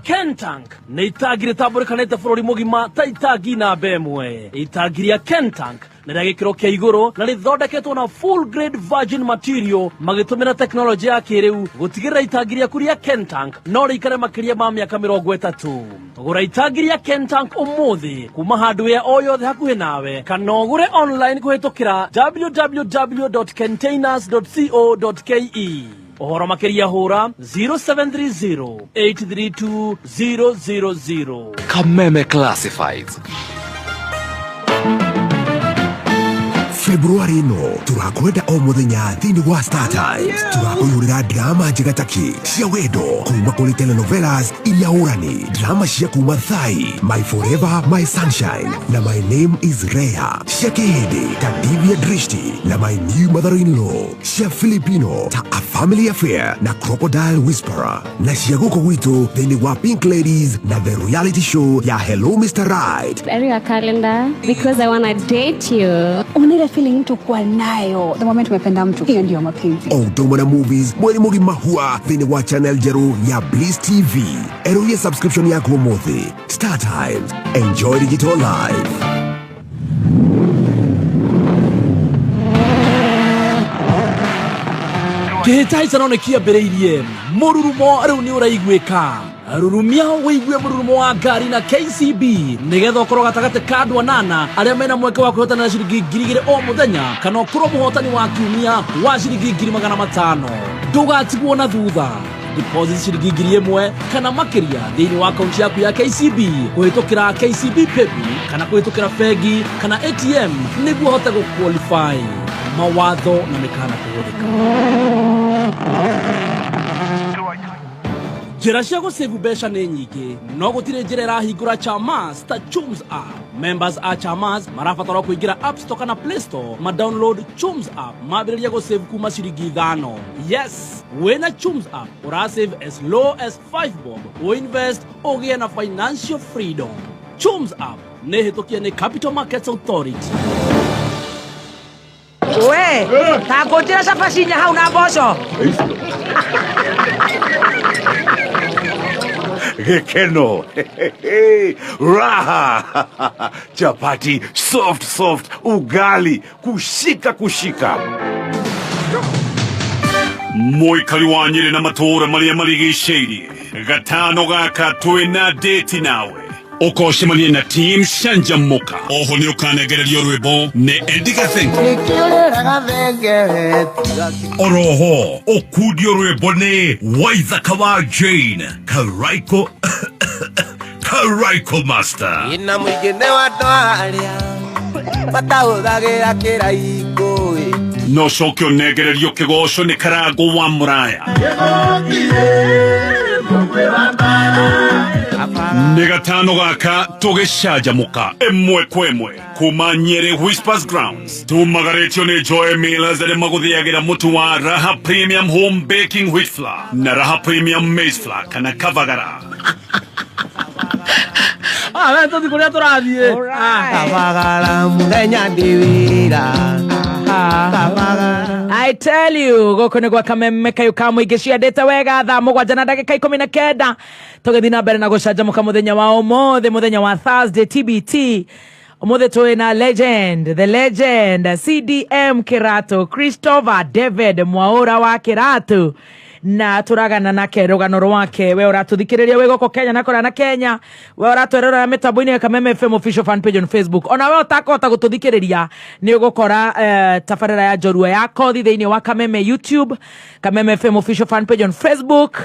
Kentank ni itagire taburekanete bururi mugima ta itagi na bemwe. Itagiria Kentank na gikiro kia iguru na rithondeketwo na full grade virgin material magitumira technology ya kiriu gutigirira itagiria kuria Kentank no rikare makiria ma miaka 30. Gura itagiria Kentank umuthi kuma hardware o yothe hakuhi nawe kana ugure online kuhitukira www.containers.co.ke. Ohoro makiria hura 0730-832-000. Kameme Classifieds. Februari no turakwenda o muthenya thini wa Star Times. Turakuyurira drama njigataki cia wendo kuma kuri telenovelas iria urani, drama cia kuma Thai, My Forever, My Sunshine na My Name is Rhea, cia Kihindi ta Divya Drishti na My New Mother-in-Law, cia Filipino ta A Family Affair na Crocodile Whisperer, na cia guko gwitu thini wa Pink Ladies na The Reality Show ya Hello Mr. Right. Area calendar because I wanna date you. Unile feeling mtu kuwa nayo the moment umependa mtu, hiyo ndio mapenzi. Automana Movies mweri mugima hua thini wa channel jeru ya Bliss TV. Eruye subscription yako mothi. Star Times, enjoy digital life. Kihita itanoneki ambĩrĩirie mũrurumo rĩu nĩ ũraiguĩka. Rurumia wĩigue mũrurumo wa ngari na KCB nĩgetha ũkorwo gatagatĩ ka andũ anana arĩa mena mweke wa kwĩhotanĩra ciringi 2,000 o mũthenya kana ũkorwo mũhotani wa kiumia wa ciringi 500,000. Ndũgatigwo na thutha. Deposit ciringi 1,000 kana makĩria thĩinĩ wa akaunti yaku ya KCB kũhĩtũkĩra KCB Pepi kana kũhĩtũkĩra bengi kana ATM nĩguo ũhote gũqualify. Mawatho na mĩkana kũhũthĩka. Njĩra cia gũsave mbeca nĩ nyingĩ, no gũtirĩ njĩra ĩrahingũra Chamas ta Chums app. Members a Chamas marabatara kũingĩra App Store kana Play Store ma-download Chums app mambĩrĩria gũsave kuma ciringi 5. Yes, wĩna Chums app ũrasave as low as 5 bob, ũinvest ũgĩe na financial freedom. Chums app nĩ hĩtũkie nĩ Capital Markets Authority. We, ta ngũnjĩra cabacinya hau na mboco. Gekeno. Raha. Chapati soft, ugali kushika. Muikari wa Nyeri na matũra marĩa marigicĩirie. Gatano gaka twĩna date nawe. Ũkocemania na team Shanjamuka. Oho nĩ ũkanegererio rwĩmbo nĩ Edgar Think. Oroho ũkundio rwĩmbo nĩ Waithaka wa Jane Karaiko Master. Ina mwingine wa ndwarĩa batahũthagĩra kĩraikũ. No coke ũnegererio kĩgoco nĩ Karango wa Mũraya. Nĩ gatano gaka tũgĩcanjamũka ĩmwe kwa ĩmwe kuma Nyeri Whispers Grounds. Tumagaretio nĩ Joy Millers arĩa magũthĩagĩra mũtu wa Raha Premium Home Baking Wheat Flour na Raha Premium Maize Flour kana Kavagara. Wento thikũ rĩa tũrathiĩ. Kavagara mũthenya ndĩwĩra. I tell you, gũkũ nĩ gwa kameme kayo ka mũingĩ ciandĩte wega thaa 7 na ndagĩka 19 tũgĩthiĩ na mbere na gũcanjamũka mũthenya wa ũmũthĩ, mũthenya wa Thursday TBT. Ũmũthĩ twĩna the legend CDM Kiratu Christopher David Mwaũra wa Kiratu, na turagana nake rũgano rwake. We ũratũthikĩrĩria wĩ gũkũ Kenya na kũrĩa na Kenya, we ũratwerera mĩtambo-inĩ ya Kameme FM official fan page on Facebook. Ona we ũtakũhota gũtũthikĩrĩria nĩ ũgũkora tabarĩra ya njorua ya kothi thĩinĩ wa Kameme YouTube, Kameme FM official fan page on Facebook.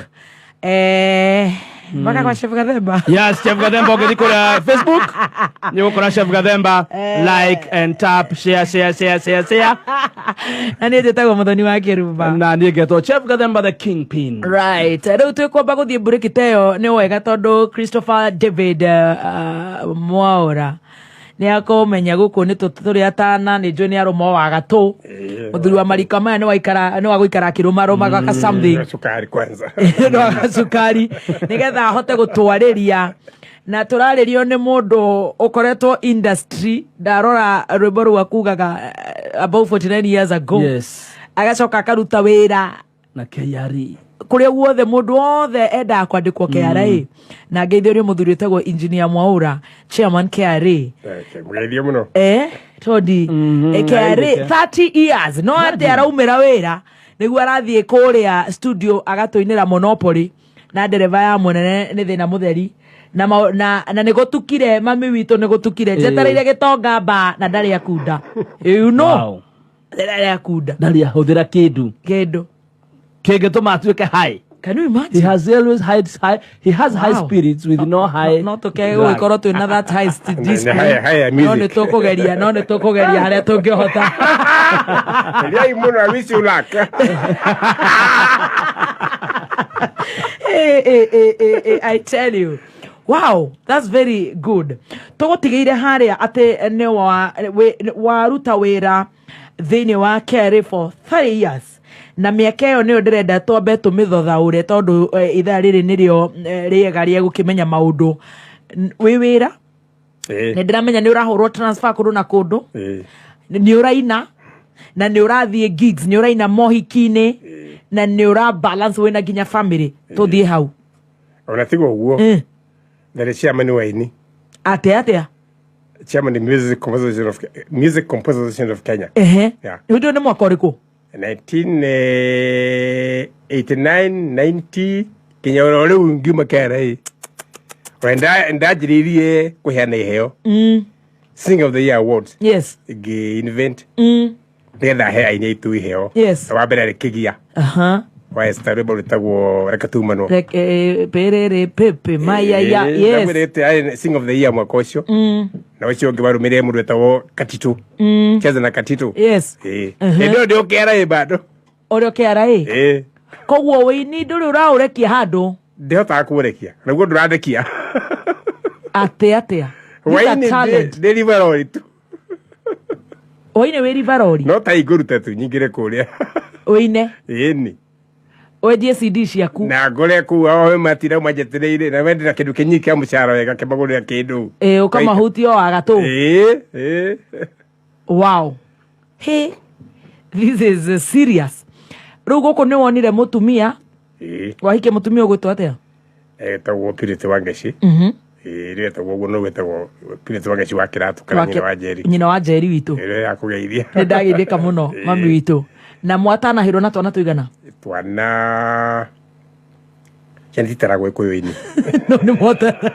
Mpaka kwa Chef Gathemba. Yes, Chef Gathemba ũgĩthiĩ kũrĩa Facebook nĩ ũgũkora Chef Gathemba, like and tap, share. Na niĩ njĩtagwo Mũthoni wa Kĩrumba. Na niĩ ngetwo Chef Gathemba the Kingpin. Right. Rĩu twĩkwamba gũthiĩ break ta ĩyo nĩ wega tondũ Christopher David Mwaũra nĩ akũmenya gũkũ nĩ tũrĩ atana nĩ njũĩ nĩ arũma wa gatũ. Mũthuri wa marika maya nĩ wa gũikara akĩrũmarũma gaka something. Sukari kwanza. No sukari nĩgetha ahote gũtwarĩria. Na tũrarĩrio nĩ mũndũ ũkoretwo industry, ndarora rwĩmbo rũu akugaga about 49 years ago. Yes. Agacoka akaruta wĩra na KRA. Kũrĩa guothe mũndũ wothe endaga kwandĩkwo KRA. Na ngeithĩrio mũthuri wĩtagwo Engineer Mwaũra, Chairman KRA. Mgeithio mũno. Todi KRA 30 years no atĩ araumĩra wĩra nĩguo arathiĩ kũrĩa studio agatũinĩra Monopoly na ndereva ya mũnene nĩ thĩna mũtheri na nĩ gũtukire mami witũ nĩ gũtukire njetereire gĩtonga mba na ndarĩ akunda. You know ndarĩ akunda, ndarĩ ahũthĩra kĩndũ kĩngĩtũma atuĩke hai. Can you imagine? He has always high spirits with no high. Not okay. We got to another high this. No ne tokogeria haria tungihota. Ndia imuno I wish you luck. I tell you. Wow, that's very good. Togotigeire haria ate ne wa ruta wira thini wa care for 30 years. Na miaka yo niyo ndirenda twambe tumithothaure tondu ithaa riri nirio riega ria gukimenya maundu wi wira ni ndiramenya ni urahurwo transfer kundu na kundu ni uraina na ni urathie gigs ni uraina mohikini na ni ura balance wina ginya family tuthie hau ona tigo guo there is chairman waini atea chairman music composition of Kenya yeah ndio ni mwaka uriku 1989 90 Kenya ore ungiuma kare wenda ndajiririe kuheana iheo Sing of the Year Awards yes event ndenda he aini tu iheo yes wabere kigia wa starable tago rekatumano perere pepe maya ya yes ndabere Sing of the Year mwaka ucio na ucio ngibarumire mundu etawo Katitu cheza na Katitu yes ndio kera bado orio kera koguo wini nduri uraurekia handu ndihota kurekia naguo nduradekia atea waini delivery tu waini we delivery no ta iguruta tu nyingire kuria waine ni wedie CD ciaku na ngore ku aho matira majetereire na wendira kindu kinyike amucara wega kemagurira kindu ukamahutio agatu wow hey this is serious rugo ko ne wonire mutumia wahike mutumia ugwitwa atia tawo pirite wangeshi ire tawo no wetagwo pirite wangeshi wa Kiratu kana nyina wa Njeri witu ire yakugeithia ndageithika muno mami witu na mwatana hiro na twana tuigana twana Chantitara gwe koyo-ini no ni mwata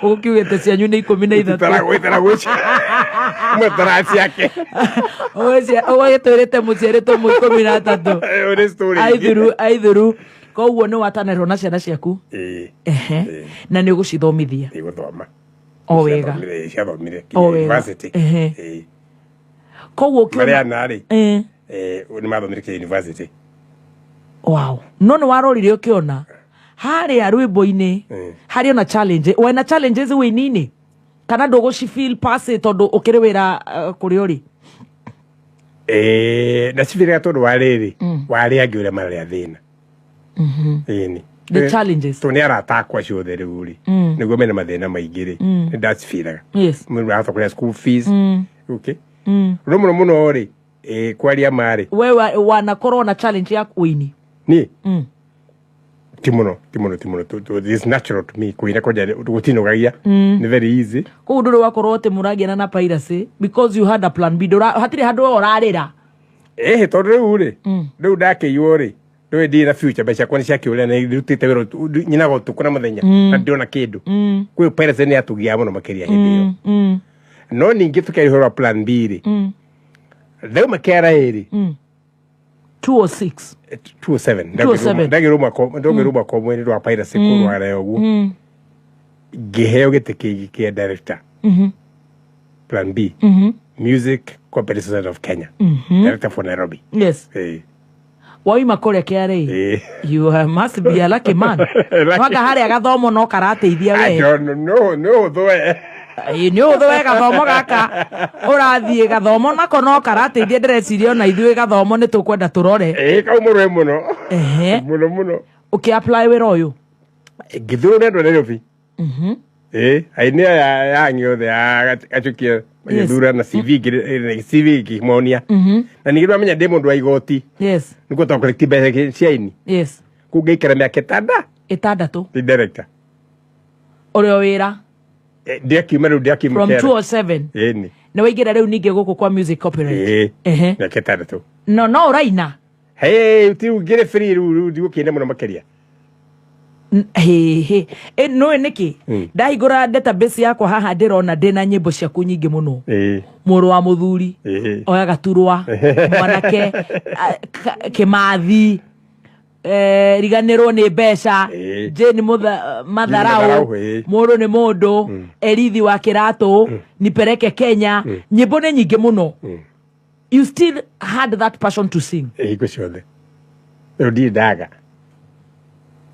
ukiugete cianyu ni 13 taragwe mwatara ciake owe twerete muciere to mu 13 aithuru koguo ni watanero na ciana ciaku na ni gucithomithia ni guthoma o wega university koguo kiona nari ni mathomire university wow no ni warorire ukiona hari ya rwimbo-ini hari ona challenge wena challenges winini kana ndogo shi feel pass tondu ukiri wira kuri uri na sivira tondu wariri wari angiure mari thina the challenges to ni aratakwa ciothe riu ri niguo mena mathina maingiri ni ndacifiraga yes mundu arahota kuria school fees okay muno ri kwaria mari wewe wana corona challenge ya wini ni timono this natural to me kuina koja gutinogagia ni very easy ko nduru wakorwo te muragia na piracy because you had a plan B hatire handu orarira tondu riu ri riu ndake yori riu ndi na future beca kwani cia kiuria na rutite wiro nyina go tukuna muthenya na ndiona kindu kwi piracy ni atugia muno makiria hindi yo no ningi tukaihora plan B ri riu makera iri 207 ndagiruma ko mwene rwa piracy kurwara uguo ngiheo gitiki kia director plan B music competition of Kenya director for Nairobi yes wai makore kere you must be a lucky man wanga hari agathomo no karateithia we no thoe inyo thoe gathomo gaka urathie gathomo nako no karateithia ndireciria na ithuĩ gathomo ni tukwenda turore kaumurwe muno muno ukiapply wira uyu ngithuru nendo Nairobi aini ya ngiothe achukia ngithura na CV kimonia na nigirwa menya ndi mundu wa igoti yes niko to collect mbeca ciaini yes kungeikara miaka itandatu ndi director urio wira from 207 na waigira riu ninge guku kwa music copyright miaka itandatu no uraina ti ugire free riu ndigukine muno makeria no niki ndahingura database yakwa haha ndirona ndina nyimbo ciaku nyingi muno muru wa muthuri oya gaturwa mwanake kimathi riganirwo ni mbeca je ni matharau mundu ni mundu erithi wa kiratu nipeleke Kenya nyimbo ni nyingi muno you still had that passion to sing iko ciothe rudi daga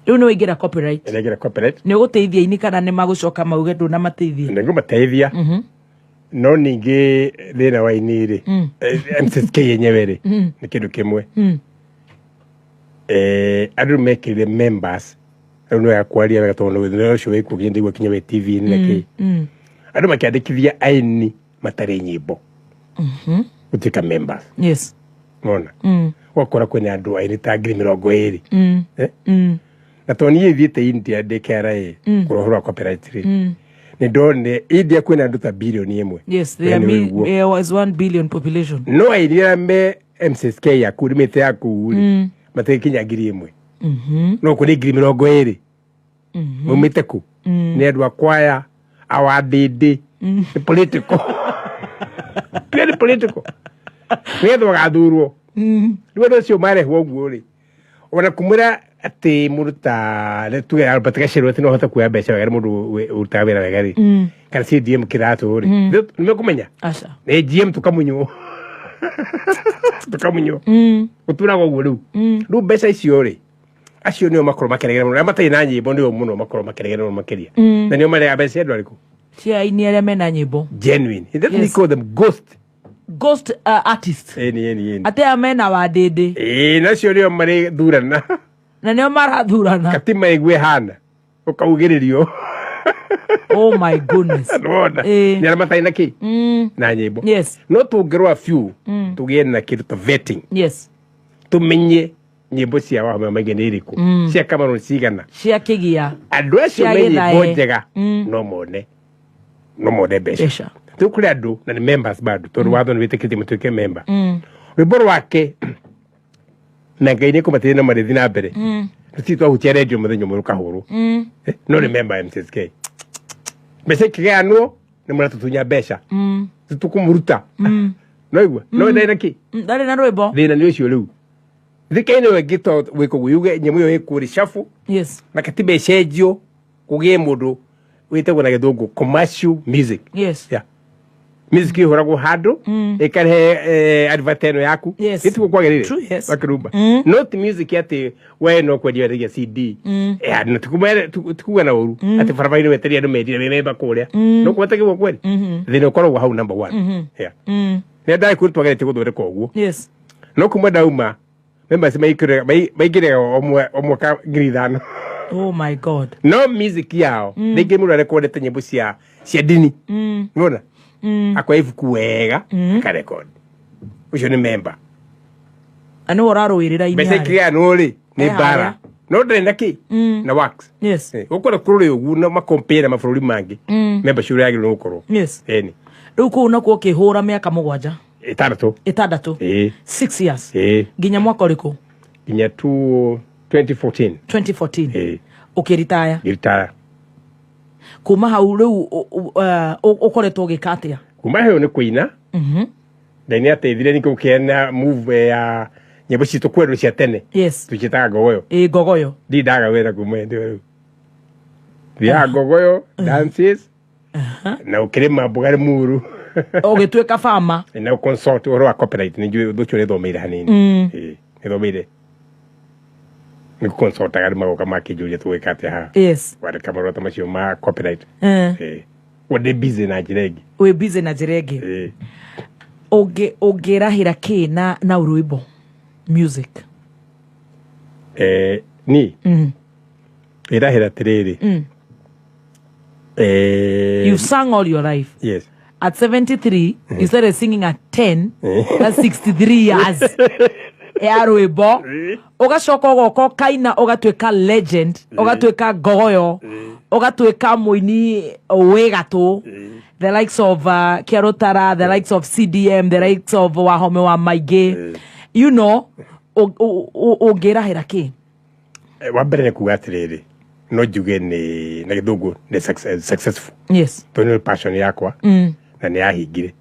riu ni wigira copyright ni uguteithia ini kana ni magucoka mauge ndu na mateithia ni ngumateithia no ningi thina wa ini ri MCSK yenyewe ri ni kindu kimwe andu mekire members no ya kwaria wega tondu no cio wiku gindi gwa kinya we TV ni naki andu makiandikithia aini matari nyimbo utika members yes mona wakora kwene andu aini ta 20,000 na toni yithiite India ndekera kurohora copyright ri ni ndone India kwene andu ta billion imwe yes there was 1 billion population no idea me MCSK ya kurimite ya kuuri mateke kinya 1,000 no kuri 20,000 mumite ku ni andu akwaya awadidi ni political ni political ni andu gathurwo rwendo cio mare hwoguo ri ona kumura ati muruta letu ya Albert Gashero ati no hota kuya beca wega mundu utawira wega ri kana CDM Kiratu ri nimekumenya acha ni GM tukamunyo utura gwo ru beca icio ri acio nio makoro makeregera muno amatai na nyimbo nio muno makoro makeregera muno makeria na nio mare abeca ndo ariku cia ini ele mena nyimbo genuine that we call them ghost artists eni ate amena wadede nacio nio mare thurana na nio marathurana katima igwe hana ukaugirerio oh my goodness ni aramatai na ki na nyimbo yes no tungirwa few tugie na kitu to vetting yes tumenye nyimbo cia wa maingi ni iriku cia kamaro cigana cia kigia andu acio menye nyimbo njega no mone beca tukuri andu na ni members bado tondu watho ni witikite mutuike member rwimbo wake na ngai ni kumatire na marithi na mbere tutitwa hutia radio muthenya muru kahuru no ni member MCSK mbeca ikiganwo ni muratutunya mbeca tutukumuruta no igwa no ndai naki ndari na rwimbo thina ni ucio riu thikaine wegito wiko guyuge nyemu yo ikuri shafu yes na katibe cenjio kugie mundu witagwo na githungu commercial music yes yeah music ihoragwo handu ikarehe advertise yaku itu kwagirire bakirumba not music ati we no kwendia rege CD na tukuga na uru ati faravaini weteria andu medire memba kuria no kwatagwo kweli thino korwo hau number 1 yeah ne dai ku twagerete guthore koguo yes no kumwe dauma members maigire omwe ka ngirithano oh my god no music yao ndingi mundu arekordete nyimbo cia dini unaona akwa ivuku wega akarekod ucio ni member anu orarwirira inya bese kia no ri ni bara no ndenda ki na wax yes ukora kururi ugu na ma compare ma bururi mangi member shuri yagire no ukoro yes eni riu ku na ku kihura miaka 7 itandatu 6 years ginya mwaka uriku ginya 2014 ukiritaya kuma hau riu ukoretwo gikatia kuma heo ni kuina ndani ateithire ni kukena move ya nyimbo citu kweru cia tene yes tuchitaga gogoyo gogoyo ndidaga wera kuma ndio ya gogoyo dances na ukirima mbugari muru ogitweka fama na consult oro wa copyright ni njue nducho ne thomire hanini ni thomire ni consult agari magoka makijuria tuwekate ha yes wale kamaro tamasio ma copyright wade busy na jiregi we busy na jiregi ogirahira ki na urwimbo music ni irahira tiriri you sang all your life yes at 73 you started singing at 10 that's 63 years ya rwimbo ugacoka goko kaina ugatweka legend ugatweka gogoyo ugatweka muini wegatu the likes of Kiarotara, the likes of CDM, the likes of Wahome wa Maige you know ogirahira ki wa mbere ni kuga atiriri no njuge ni na githungu ni successful yes to ni passion yakwa na ni ahingire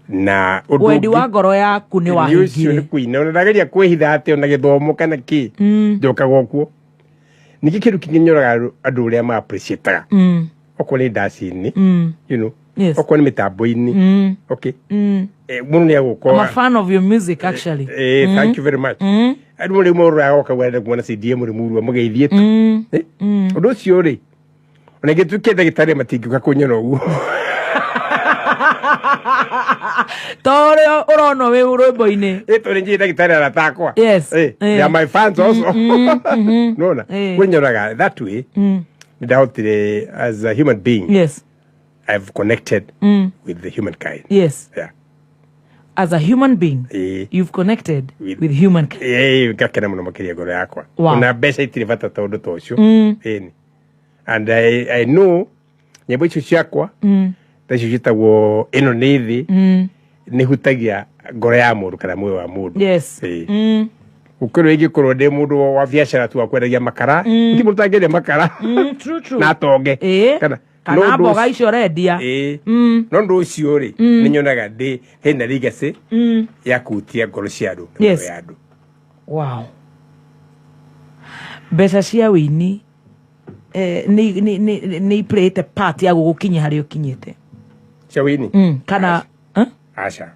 na wendi wa ngoro yaku ni wahingire kuina ona ndageria kwihitha ati ona githomo kana ki njoka gokuo niki kindu kinyoraga andu uria ma appreciate okwo ni ndacini you know okwo ni mitambo-ini okay muno ni agukora I'm a fan of your music actually thank you very much andu ri mo ra oka wenda kuona CDM ri murua mugeithie tu undu ucio ri ona gituke gitari matingiuka kunyona uguo tore urono we rwimbo-ini tore nji ndagitari aratakwa yes they are my fans also nona kunyoraga that way ndahotire as a human being yes I've connected with the humankind yes yeah as a human being you've connected with humankind ngakena muno makiria ngoro yakwa ona mbeca itiri bata tondu tocio and I know nyimbo icio ciakwa tacio citagwo ino nĩ thĩ nĩ hutagia ngoro ya mũndũ kana muoyo wa mũndũ yes ukorwo ingĩkorwo ndĩ mũndũ wa biacara tu akwendagia makara ti mũndũ tangĩendia makara na atonge kana mboga icio rendia no ndũ ũcio rĩ nĩ nyonaga ndĩ hena legacy ya kuhutia ngoro cia andũ na mĩoyo ya andũ wow mbeca cia wĩini nĩ iplayĩte part ya gũgũkinyia harĩa ũkinyĩte cia wĩini kana aca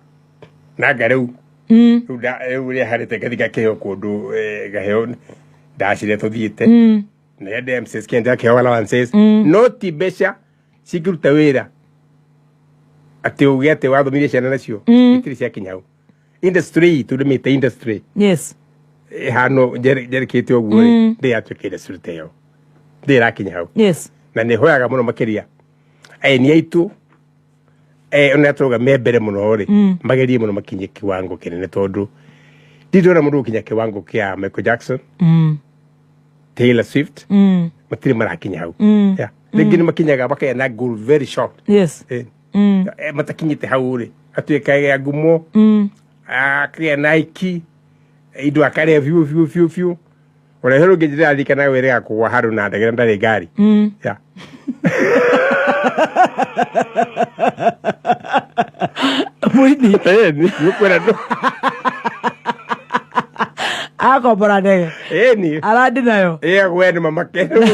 nanga rĩu rĩu harĩte ngathi gakĩheo kũndũ gaheo ndacire tũthiĩte na ya MCS kĩenda kĩheo allowances no ti mbeca cingĩruta wĩra atĩ uge atĩ wathomirie ciana nacio itirĩ ciakinya hau industry tũrĩmĩte industry yes hano njerĩkĩte ũguo ndĩatuĩka industry ta ĩyo ndĩrakinya hau yes na nĩ hoyaga mũno makĩria aini aitũ ona tuga membere muno ri magerie muno makinye kiwango kinene tondu ndidora mundu kinya kiwango kia Michael Jackson Taylor Swift matiri marakinya hau yeah legini makinyaga bakaya na goal very short yes matakinyite hau ri atuika ya gumo akria Nike idu akare view ora hero gejira alikana were akwa haru na ndagera ndari gari yeah Mwini nukwera ndo ako borade ni aladi nayo gweni mama kenu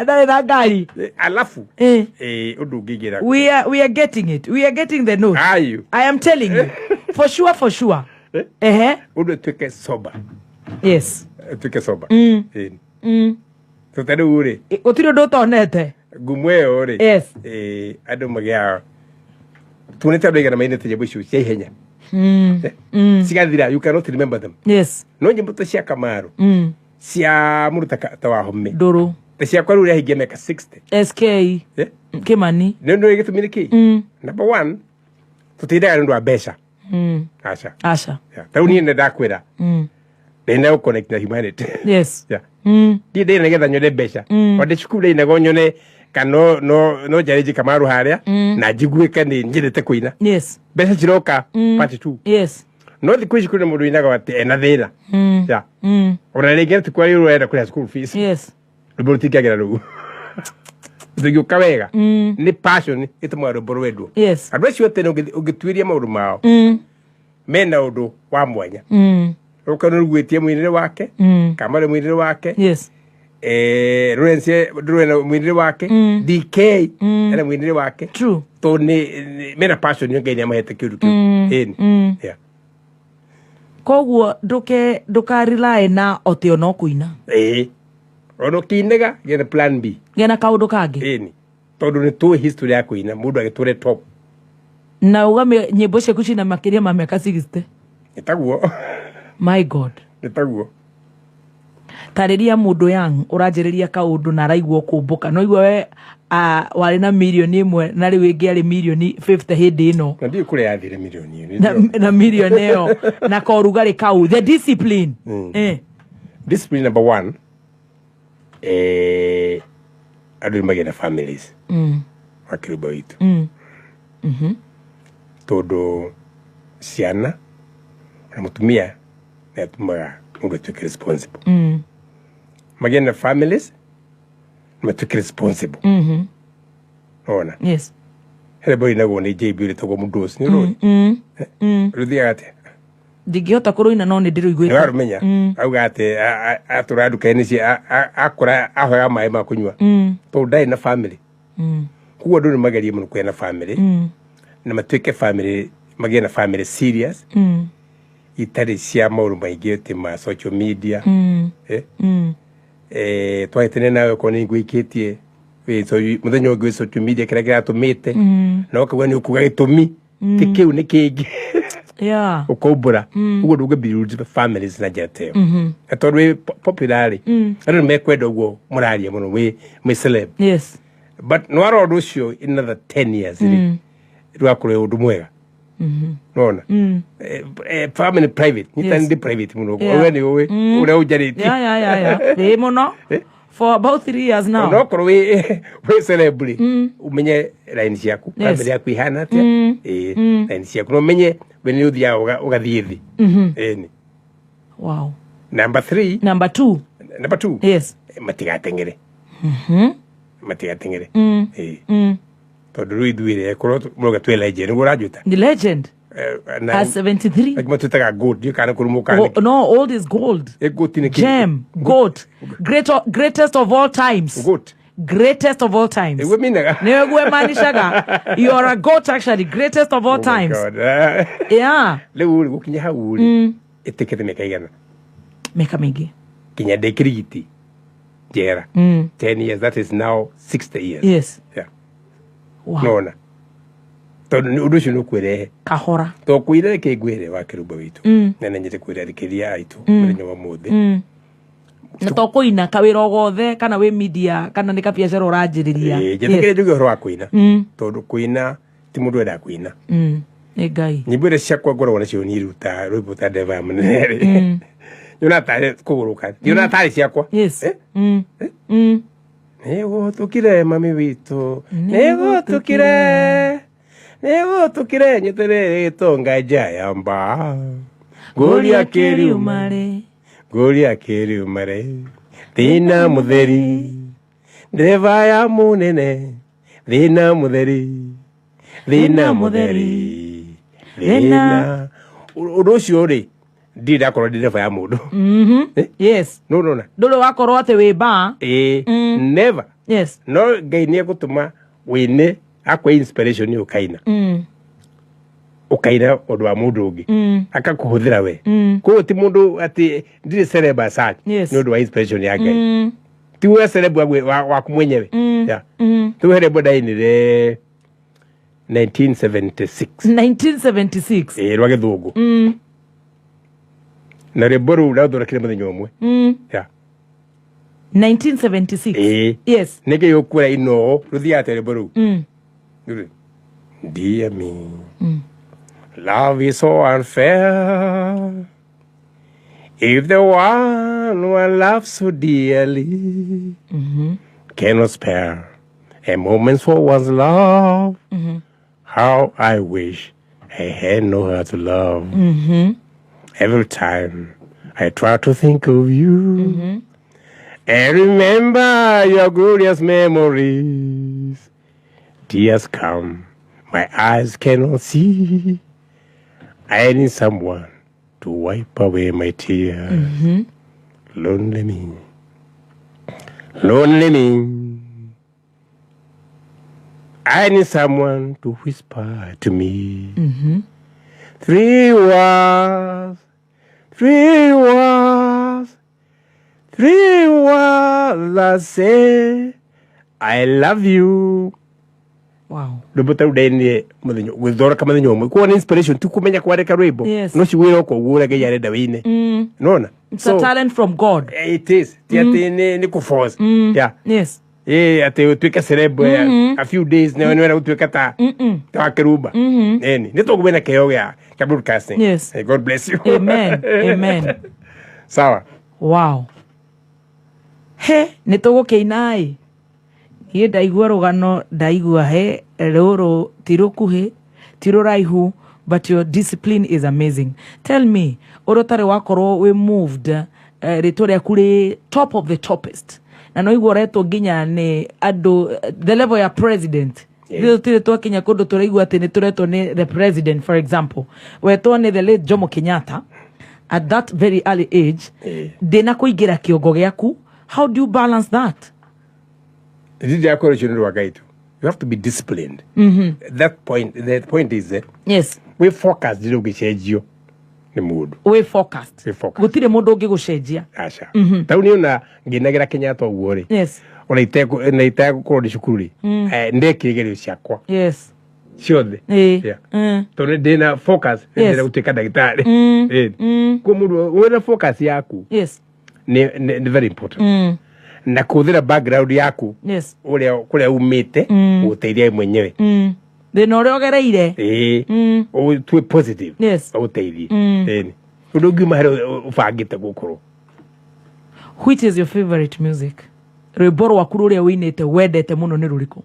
ndari na gari alafu udu gigira we are getting it, we are getting the note. Are you? I am telling you for sure udu tuke soba yes tuke soba tutari uri utiro ndo tonete gumwe ore yes ado magia tuneta ndega na maine tejebo shu cia ihenya sigathira you cannot remember them yes no nyimbo cia Kamaru cia muruta ta wa homme nduru cia kwa ruria hinge meka 60 SK Kimani nendo igitumire ki number 1 tutida ndo abesha asha tauni ne dakwira ndina connect na humanity yes di ndina getha nyone besha ode chukuru ndina go nyone kano no jareji Kamaru haria na jiguika ni njirete kuina yes besha chiroka part 2 yes no the kuishi kuna mundu inaga wate ena thina ya ora rege tukwa yuro era kula school fees yes rubutika gira rugu ndugyo kawega ni passion itumwa ruborwedo yes adwesi wote ugitwiria maundu mao mena undu wa mwanya ukano rugwetie mwinire wake Kamare mwinire wake yes Ruense mwinire wake DK era mwinire wake true to ni mena passion yongenya mahete kiru yeah koguo nduka rely na otio no kuina ono kinega gena plan B gena kaundu kangi ni tondu ni tu history ya kuina mundu agiture top na ugame nyimbo ciaku cina makiria ma miaka 60 itaguo my god itaguo tariria mundu yang uranjiriria kaundu na raigwo kumbuka no igwe we wari na milioni 1 na riu ingi ari milioni 50 hindi ino na ndi kure yathire milioni na milioni io na korugari kau the discipline discipline number 1 adu magena families wakiruba witu todo ciana na mutumia na tumaga mundu tuke responsible magena families matuke responsible ona yes Hele boy na gone JB ri to go mudos ni ro. Ruthia ate. Ndingihota kuruina no ni ndiruiguite. Nĩ warumenya auga ati atura nduka-inĩ cia akora ahoya maĩ ma kunyua to ndai na family kuo ndu nĩ magerie mũno kwena family na matuĩke family magie na family serious itarĩ cia maũndũ maingĩ ti ma social media twahĩtania nawe ko nĩ ngũikĩtie mũthenya ũngĩ social media kĩrĩa kĩratũmĩte no kagua nĩ ũkuga gĩtũmi ti kĩu nĩ kĩngĩ ukombora ugo nduge build families na jete atorwe popular ari mekwenda ugo muraria muno we celeb but no aro rucio in another 10 years rwakore undu mwega nona family private nitandi private muno we ni we ure ujariti we muno for about 3 years now no koro we celebrity umenye line ciaku family yaku ihana atia line ciaku no menye when you dia ugathithi ni wow number 2 yes matigatengere matigatengere todo ruiduire koro muga twe legend ngurajuta the legend has 73 like matutaga gold you kana kurumuka no old is gold gem gold greatest of all times greatest of all times ewe minaga newe manishaga you are a goat actually greatest of all times yeah lewu gukinya hauri etekete mekaigana meka mingi kinya dekiriti Njera 10 years that is now 60 years yes yeah wow nona to udushu no kwere kahora to kwire ke gwere wa kiruba witu nene nyite kwire rikiria aitu muri wa muthe na to kuina kawira gothe kana we media kana ni ka biashara urajiriria jetekere njuge horo wa kuina tondu kuina ti mundu enda kuina egai nyibure ciakwa ngoro wana cio ni ruta rwibuta deva munere Jonathan kuguruka Jonathan ciakwa yes nego tukire mami witu nego tukire nyetere tonga jaya mba goria keri umare thina mutheri ndeva ya munene thina mutheri thina undu ucio ri ndira korwo ndeva ya mundu yes no ndulu wakorwo ate wi ba never yes no ngai ni gutuma wine akwa inspiration ni ukaina ukaina odu wa mundu ungi akakuhuthira we ko ti mundu ati ndire celeba sa ni odu wa inspiration ya ngai ti we celeba wa kumwenyewe ya tu here boda ini re 1976 rwa githungu na reboru la dora kile muthenya umwe ya 1976 yes nige yokura ino ruthiate reboru dear me love is so unfair if the one who loves so dearly cannot spare a moment for one's love how I wish I had no her to love every time I try to think of you and remember your glorious memories, tears come, my eyes cannot see. I need someone to wipe away my tears. Lonely me. I need someone to whisper to me. 3 words that say I love you. Wow. Rubuta udeni muthinyo gwithora kama muthinyo umwe kuona inspiration tu kumenya kwareka rwimbo no ciwira uko gura ge yarenda wine nona it's a talent from God. It is tiati ni ku force yeah yes ate utwika celeb a few days na wena utwika ta kiruba ni to kubena keo ya broadcasting. Yes. God bless you. Amen. Sawa. Wow. He nitugukeina Hie ndaigua rugano ndaigua he ruru tirukuhe tiruraihu but your discipline is amazing. Tell me urotare wakorwo we moved ritoria kuri top of the toppest na no igwo reto ginya ni ado the level ya president Thio tire twakinya kundu turaigua ati ni turetwo ni the president, for example. Wetwo ni the late Jomo Kenyatta at that very early age. Dena kuigira kiongo giaku. How do you balance that? You have to be disciplined. The point is yes. We focus dilo gishenjio ni mudu. We focused. Gutire mundu ungi gucenjia. Asha. Tau ni una nginagira Kenyatta uguori. Yes. Ona itego ko cukuri. Ndekigerio ciakwa. Yes. Ciothe. Yeah. Tone dina focus ndira guteka ndagitari. Ko mundu wena focus yaku. Yes. Ni very important. Na kuthira background yaku. Yes. Kuria umite uteithia mwenyewe. Thina uria ugereire. O tu positive. Yes. Uteithie. Udogiuma hari ufangite gukuru. Which is your favorite music? Rwimbo rwaku ruria winite wendete muno ni ruriku?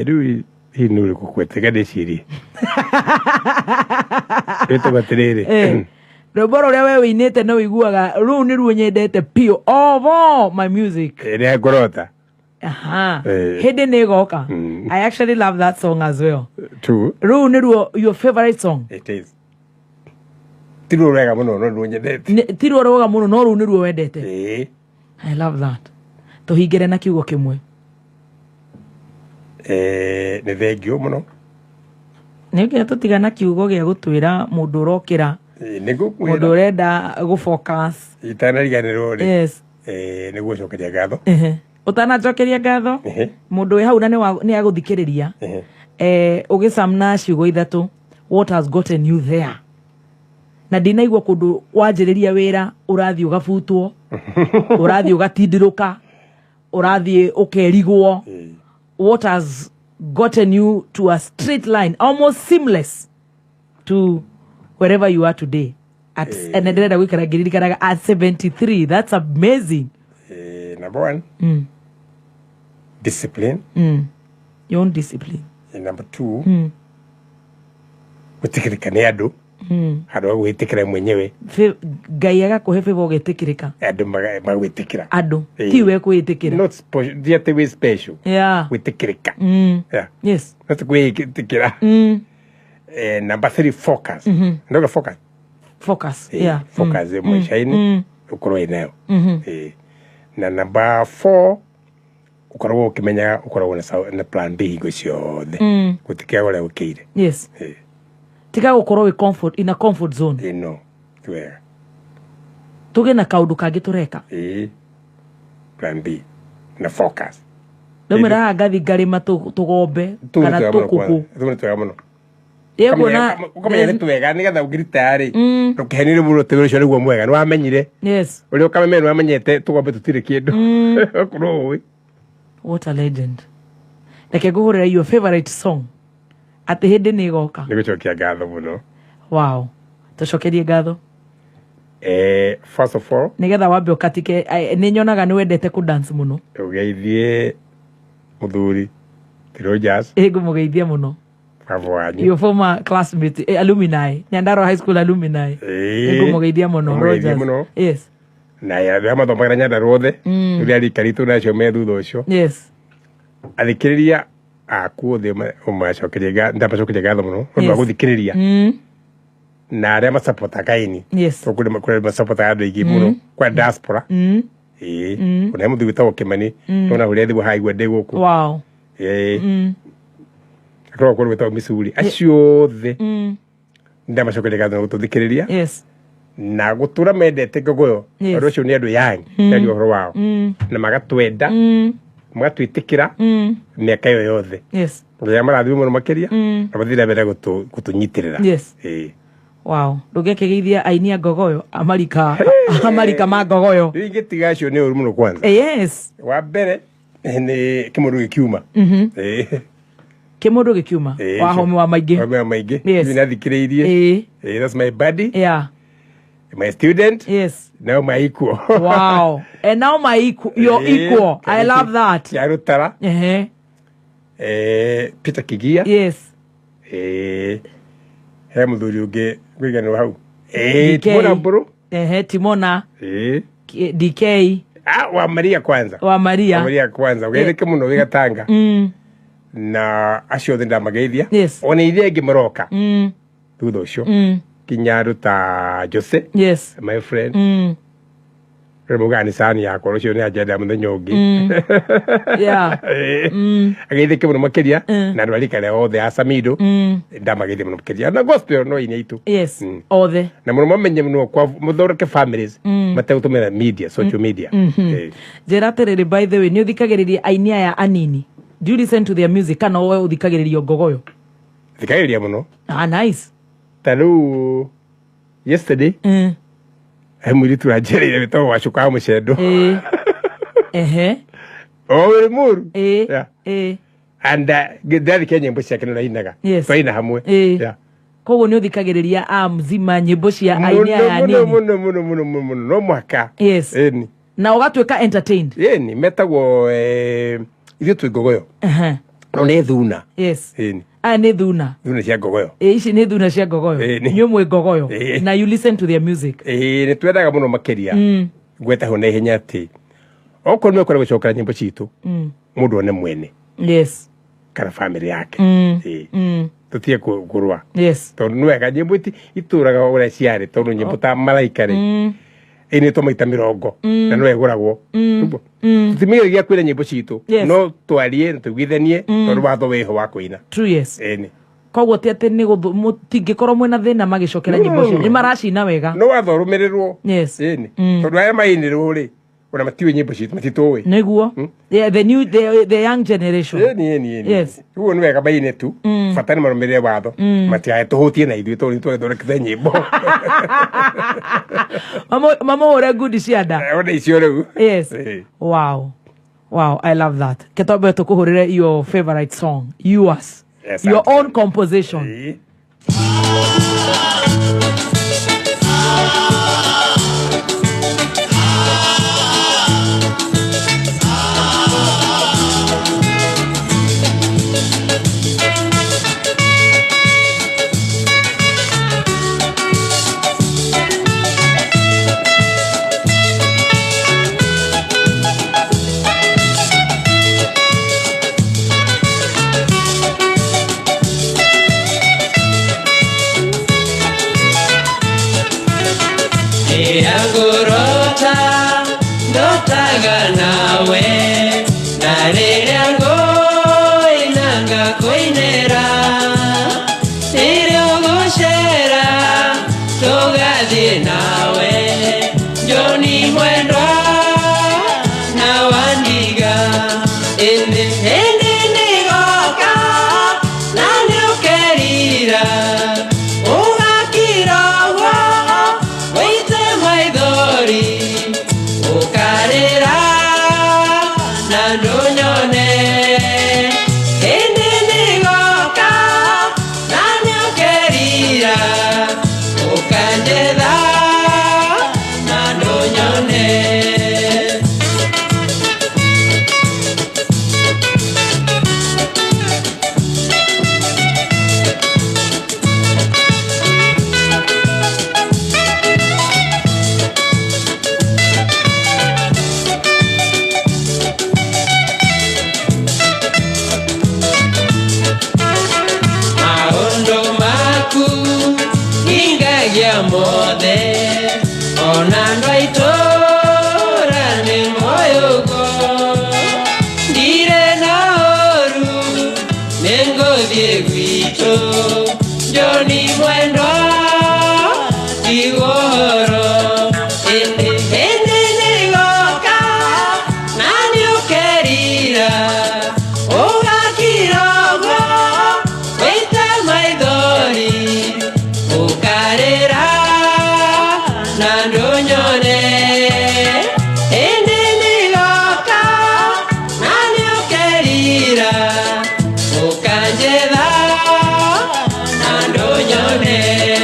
Rui hii ni ruriku kwetega ndecirie. Eto batiriri. Rwimbo ruria we winite no wiguaga ru ni ruo nyendete pio of all my music. Ni ngorota. Hede negoka. I actually love that song as well. True. Ru ni ruo your favorite song? It is. Tiro rega muno no ruo nyendete. Tiro rega muno no ru ni ruo wendete. I love that. Tuhigere na kiugo kimwe. Ni thengio muno. Nĩgĩa tũtigana kiugo gĩa gũtwĩra mũndũ ũrokĩra mũndũ ũrenda gũ-focus itanariganĩrwo rĩ. Yes. Nĩguo cokeria ngatho. Ũtanacokeria ngatho mũndũ wĩ hau na nĩ agũthikĩrĩria ũgĩcamna ciugo ithatũ what has gotten you there. Na ndinaigua kũndũ wanjĩrĩria wĩra ũrathiĩ ũgabutwo ũrathiĩ ũgatindĩrũka ũrathiĩ ũkerigwo. What has gotten you to a straight line, almost seamless to wherever you are today at and at 73. That's amazing. Number one, discipline. Your own discipline. And number two, gutikirika ni andu andu gwitikira mwenyewe Ngai agakuhe favor ugetikirika andu magwitikira andu ti we kwitikira not just we special gwitikirika yes not gwitikira number 3 focus ndoga focus focus maishaini ukorwo inayo na number 4 ukorwo ukimenya ukorwo na plan B go ciothe gutikia wala ukire yes tika gukorwo comfort in a comfort zone no where tuge na kaundu kangi tureka plan B na focus ndumira ngathi ngarima tugombe kana tukuku twega muno yego na ukamenya ni twega nigetha ugirita ri rukihenire muno tegero cio niguo mwega ni wamenyire yes uri ukamenya ni wamenyete tugombe tutire kindu kuno what a legend like guhurira your favorite song ati hindi ni goka nigucokia ngatho muno wow tucokerie ngatho first of all nigetha wambe ukatike ni nyonaga ni wendete ku dance muno ugeithie muthuri Tirojas ngumugeithia muno Kavwanyu your former classmate alumni Nyandarua High School alumni ngumugeithia muno Rogers yes na ya thama thomagĩra Nyandarua othe rĩrĩa rikaritu nacio me thutha ũcio yes athikĩrĩria aku othe ũmacokeria ndamacokeria ngatho mũno nĩ ũndũ wa gũthikĩrĩria na arĩa macapota kaini yes kũrĩ macapota andũ aingĩ mũno kwa diaspora kuna mũndũ wĩtagwo Kĩmani tona ũrĩa thigwo haigua ndĩ gũkũ wow akoro kũrĩ wĩtagwo Missouri acio othe ndamacokeria ngatho gũtũthikĩrĩria yes na gutura mendete ngogoyo oro cio ni andu yang nani ohoro wao na magatwenda magatwitikira miaka yo yothe yes ya marathi muno makeria na bathira bere gutunyitirira yes wow ndugekegeithia ainia ngogoyo amarika ma ngogoyo ingitiga cio ni uru muno kwanza yes wa mbere ni kimundu gikiuma kimundu gikiuma wa homi wa maingĩ ninathikiriirie that's my buddy my student yes now my equal wow and now my equal your equal I love that ya rutara Peter Kigia yes he muthuri ungi gwigana hau Timona bro Timona DK wa Maria kwanza wa Maria kwanza ugereke muno wigatanga na acio othe ndamageithia Yes. ona iria ingĩ maroka thutha ũcio kinya ruta Jose yes my friend remugani sani yakwa ũcio nĩ agenda mũthenya ũngĩ yeah ageithĩke mũno makĩria na andũ arikare othe a Samido ndamageithia mũno makĩria na gospel no ine itu yes othe na mũno mamenye mũno kwa mũthoroke families mategũtũmĩra media social media Njera atĩrĩrĩ, by the way nĩ ũthikagĩrĩria aini aya anini, do you listen to their music kana wewe ũthikagĩrĩria ngogoyo? thikagĩrĩria mũno. Nice. Ta rĩu yesterday he mũirĩtu ũranjereire wĩtagwo Wacuka Mũcendo owe mũru and ndathikia nyĩmbo ciake nĩ rainaga twaina hamwe koguo nĩ ũthikagĩrĩria mzima nyĩmbo cia aini aya anini mũno no mwaka na ũgatuĩka entertained metagwo ithuĩ twĩ ngogoyo no nĩ thuna nĩ thuna cia ngogoyo ici nĩ thuna cia ngogoyo nĩ ũmwe ngogoyo na you listen to their music nĩ twendaga mũno makĩria gweta ho na ihenya atĩ okorwo nĩ ũkorwo gũcokera nyĩmbo citũ mũndũ one mwene kana family yake tutie kũrũa tondũ nĩ wega nyĩmbo itũraga ũrĩa ciarĩ tondũ nyĩmbo ta Malaika rĩ nĩ twa maita 100 na no egũragwo tutimĩgeragia kwĩra nyĩmbo citũ no twarie na tũiguithanie tondũ watho wĩho wa kũina koguo ti atĩ nĩ mũtingĩkorwo mwĩna thĩna magĩcokera nyĩmbo cio nĩ maracina wega no watho rũmĩrĩrwo tondũ aya mainĩrwo rĩ ona matiũĩ nyĩmbo citũ matitũĩ nĩguo the young generation ũguo nĩ wega maine tu bata nĩ marũmĩrĩre watho matigae tũhũtie na ithuĩ tondũ nĩtwagĩthondekete nyĩmbo mamũhũre ngundi cia nda ona icio rĩu wow I love that ketwambe tũkũhũrĩre your favorite song yours your own composition Njera, na ndonyone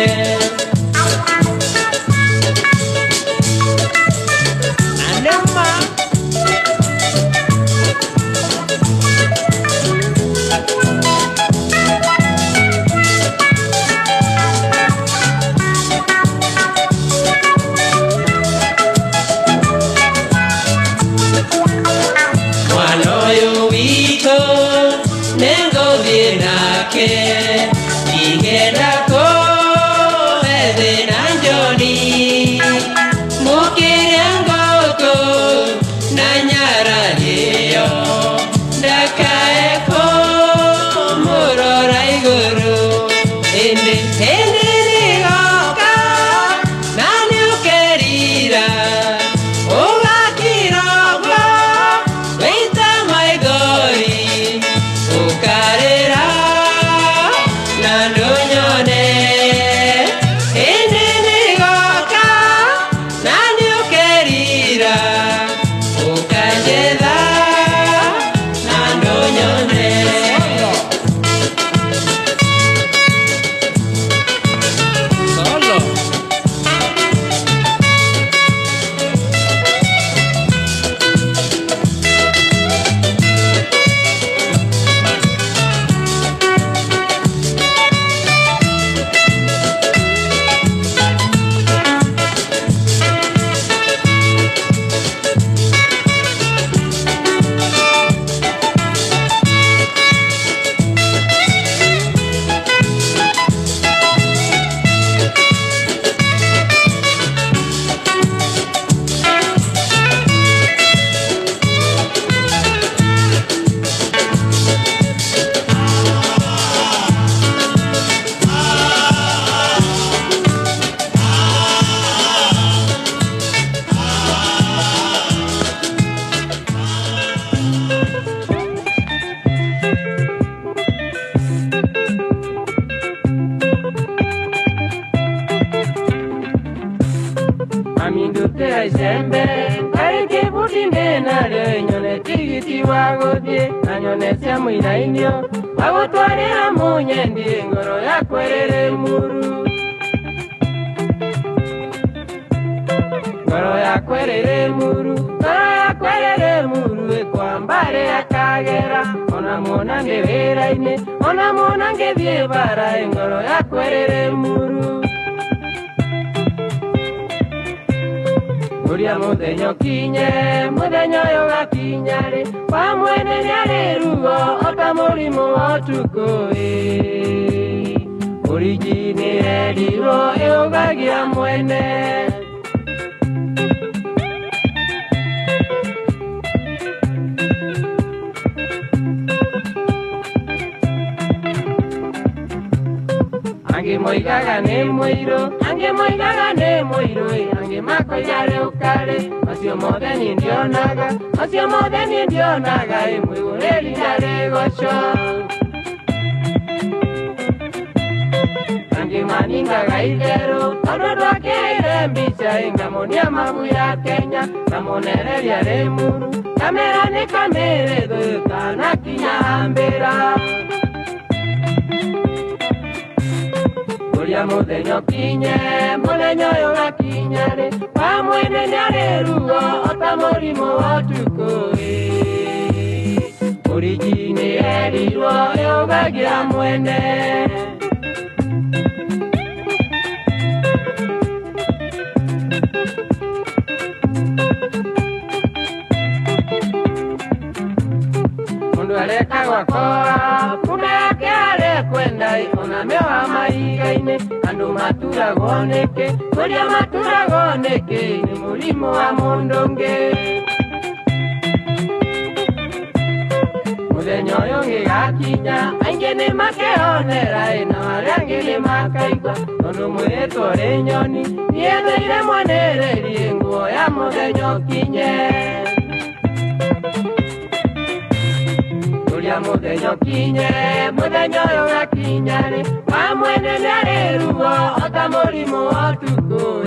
wake igenda ko ethina njoni mukiria ngoko na nyaragio ndakae ko murora iguru indi nigoka na niukerira ugakirogwo wita maithori ukarira na ndunyone indi nigoka na niukerira ukanjetha na ndunyone amindutira icembe kareke butinde nare nyone tigiti wagothie na nyone cia muinainio agutwarira munyendi ngoro yakwerere muru ngoro yakwerere muru ekwambare akagera ona mona ndewera-ine ona mona ngethie bara ngoro yakwerere muru Uria muthenya kinye muthenya uyu gakinyari wa mwene niari rugo ota murimu otuko urijini eriro eugagia mwene Ange moigaga ne moiro ange makoyare ukare asio modeni ndionaga emwegureri yare gocho ange maninga gaidero tono akere mbicha ingamonia mabu ya Kenya kamonereria remuru kamera ne kamere do kana kinyambera Uria muthenya kinye muthenya uyu gakinyari wa mwene niari rugo ota murimu otuko urijini erirwo eugagia mwene mundu arekagwa koa kumbe yake arekwenda ona mewa maigaine andu maturagoneke kuria maturagoneke ni murimu wa mundungi muthenya uyu gigakinya aingi ni makionera na aria angi ni makaigua tondu mwiritu uri nyoni niethaire mwanererie nguo ya muthenya ukinye Uria muthenya kinye muthenya uyu gakinyari wa mwene niari rugo ota murimu otuko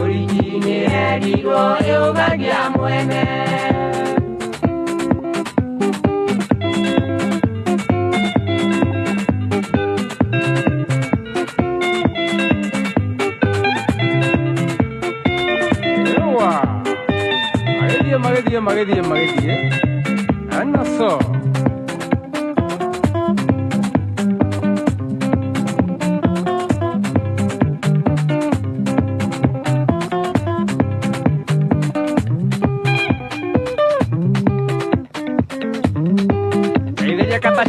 urijini erirwo eugagia mwene Magedie ano so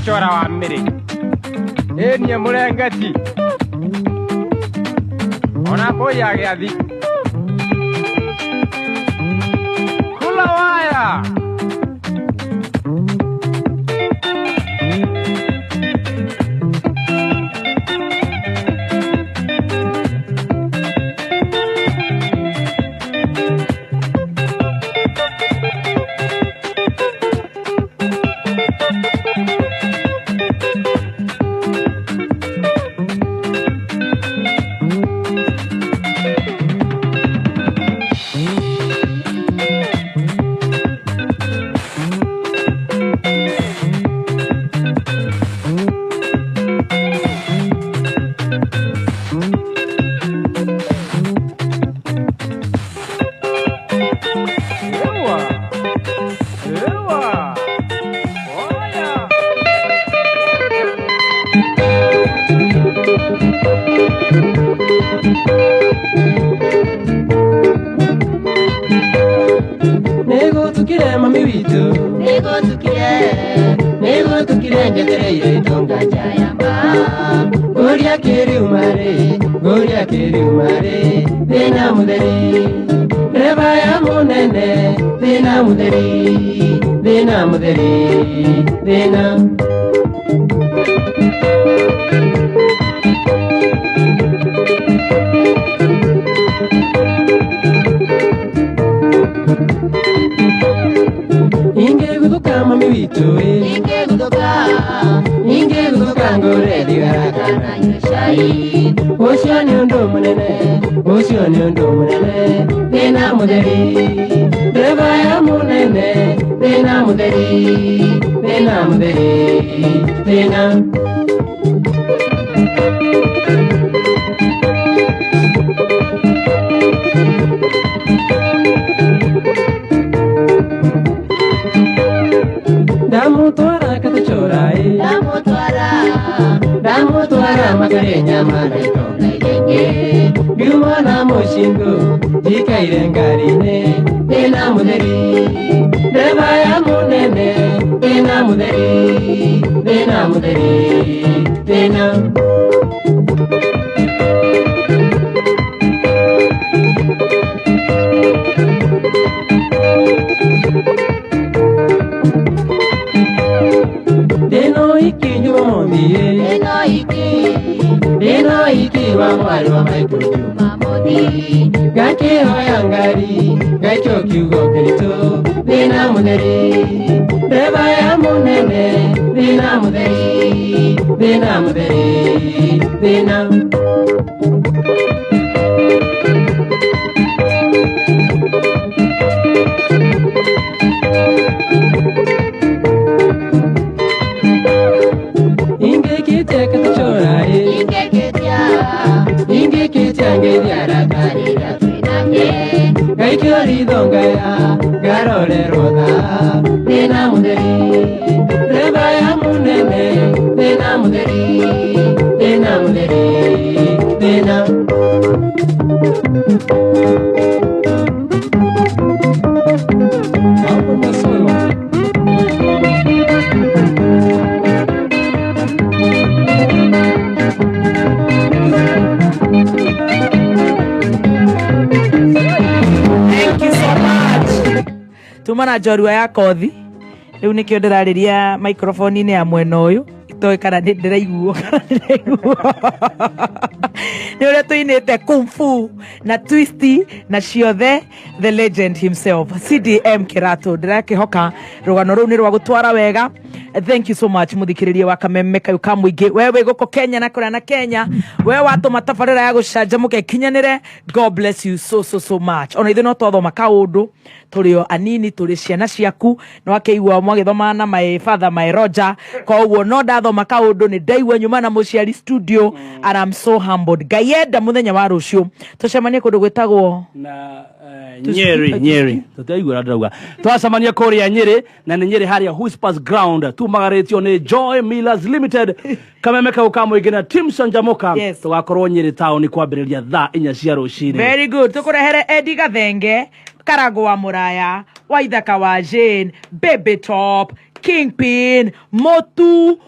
chora wa Miri enie Murengeti ona boya giathi kula waya Nego tukire mami witu Nego tukire njetere ile tonga jayamba Goria kiri umare Dena muderi Reba ya munene Dena muderi Dena Inge guduka mami witu Inge guduka ngore digaraka na yashai Osio ni ondo munene Dena muderi Reba ya munene Dena muderi Dena Damu tuara katachora Damu tuara makarenya maretonga ilenge Gumana moshingo Jika irengarine Dena muderi Deba ya munene Dena muderi Dena Deno iki nyumondie Deno iki wa mwari wa maitu nyumamodi Gake hoyangari Gacho kiugo kerito Dena muderi Deba ya munene Dena muderi Dena Inge kitia katachora Inge kitia ngeria rakarira tuinake Gaikyo ridonga ya garole roda Dena muderi Reba ya munene Dena muderi Dena Tumana njorua ya kothi riu nikio ndirariria microphone ni ya mwena uyu itoe kana ndiraiguo ni uria tuinite kung fu na twisty na ciothe the legend himself CDM Kiratu ndirakihoka rugano ru ni rwa gutwara wega. Thank you so much muthikiriria wa Kameme Kayuka Muingi wewe guko Kenya na kura na Kenya wewe watu matabarira ya gucanjamuke kinyanire. God bless you so much. Ona ithe no twathoma kaundu turio anini turi ciana ciaku no akeigua mwagithoma na my father my Roger koguo no ndathoma kaundu ni ndaigua nyuma na muciari studio and I'm so humbled. Gayenda muthenya wa rucio tucemanie kundu gwitagwo na Nyeri tutaigua ndauga twacemania kuria Nyeri na ni Nyeri haria Whispers Ground tumagaretio ni Joy Millers Limited Kameme Kayuka Muingi na Team Sanjamuka tugakorwo Nyeri town kwambiriria thaa 4 cia rucini. Very good. Tukurehere Eddie Gathenge Karago wa Muraya Waithaka wa Jane Baby Top Kingpin, Motu,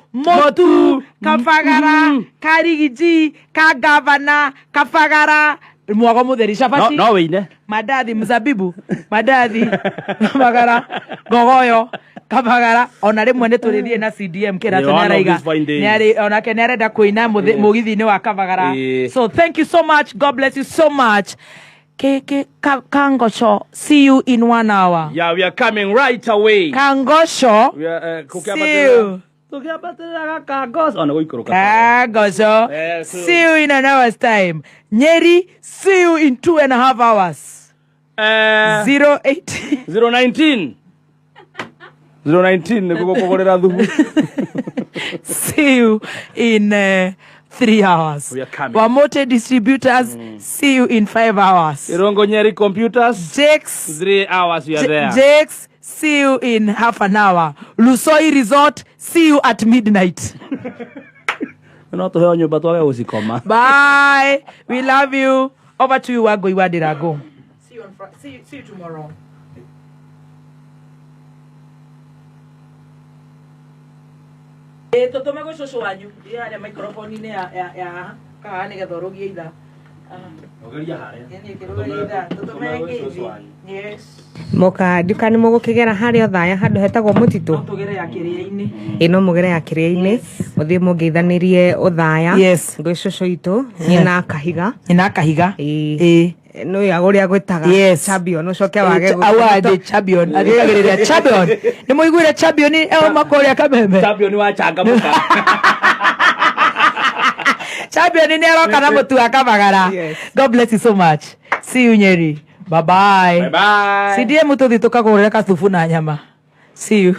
Kafagara, Karigiji, Kagavana, Kafagara, Mwago Muderi Shafashi. No, wine. Madadi Mzabibu, Madadi, Kafagara, Gogoyo, Kafagara, onare mwende turidie na CDM Kiratu Ndohirwo. Nyari onake nereda kuina mugithi ni wa Kafagara. So thank you so much. God bless you so much. Kangosho, see you in 1 hour. Yeah, we are coming right away. Kangosho, we are, see you. Kangosho, see you in an hour's time. Nyeri, see you in 2.5 hours. 019. 019. See you in 3 hours. We are coming. Wamote distributors, see you in 5 hours. Irongo Nyeri computers, Jakes, 3 hours we are there. Jakes, see you in half an hour. Lusoi Resort, see you at midnight. Bye. We love you. Over to you, Wago Iwadirago. See you tomorrow. Totomego shosho wanyu. Ya microphone ni ya kaani gadorogi ida. Moka dukani mugo kigera hari othaya handu hetagwo mutitu tugere ya kiria-ini ino mugere ya kiria-ini muthie mungeithanirie uthaya ngwi cucu itu nyina kahiga no ya gori agwetaga champion ucoke wage award champion agiragiria champion ni muiguire champion makoria kameme champion wa changamuka champion ni aroka na mutu akabagara. God bless you so much. See you Nyeri. Bye bye. Bye bye. CDM tuthi tukagurira kasufu na nyama. See you.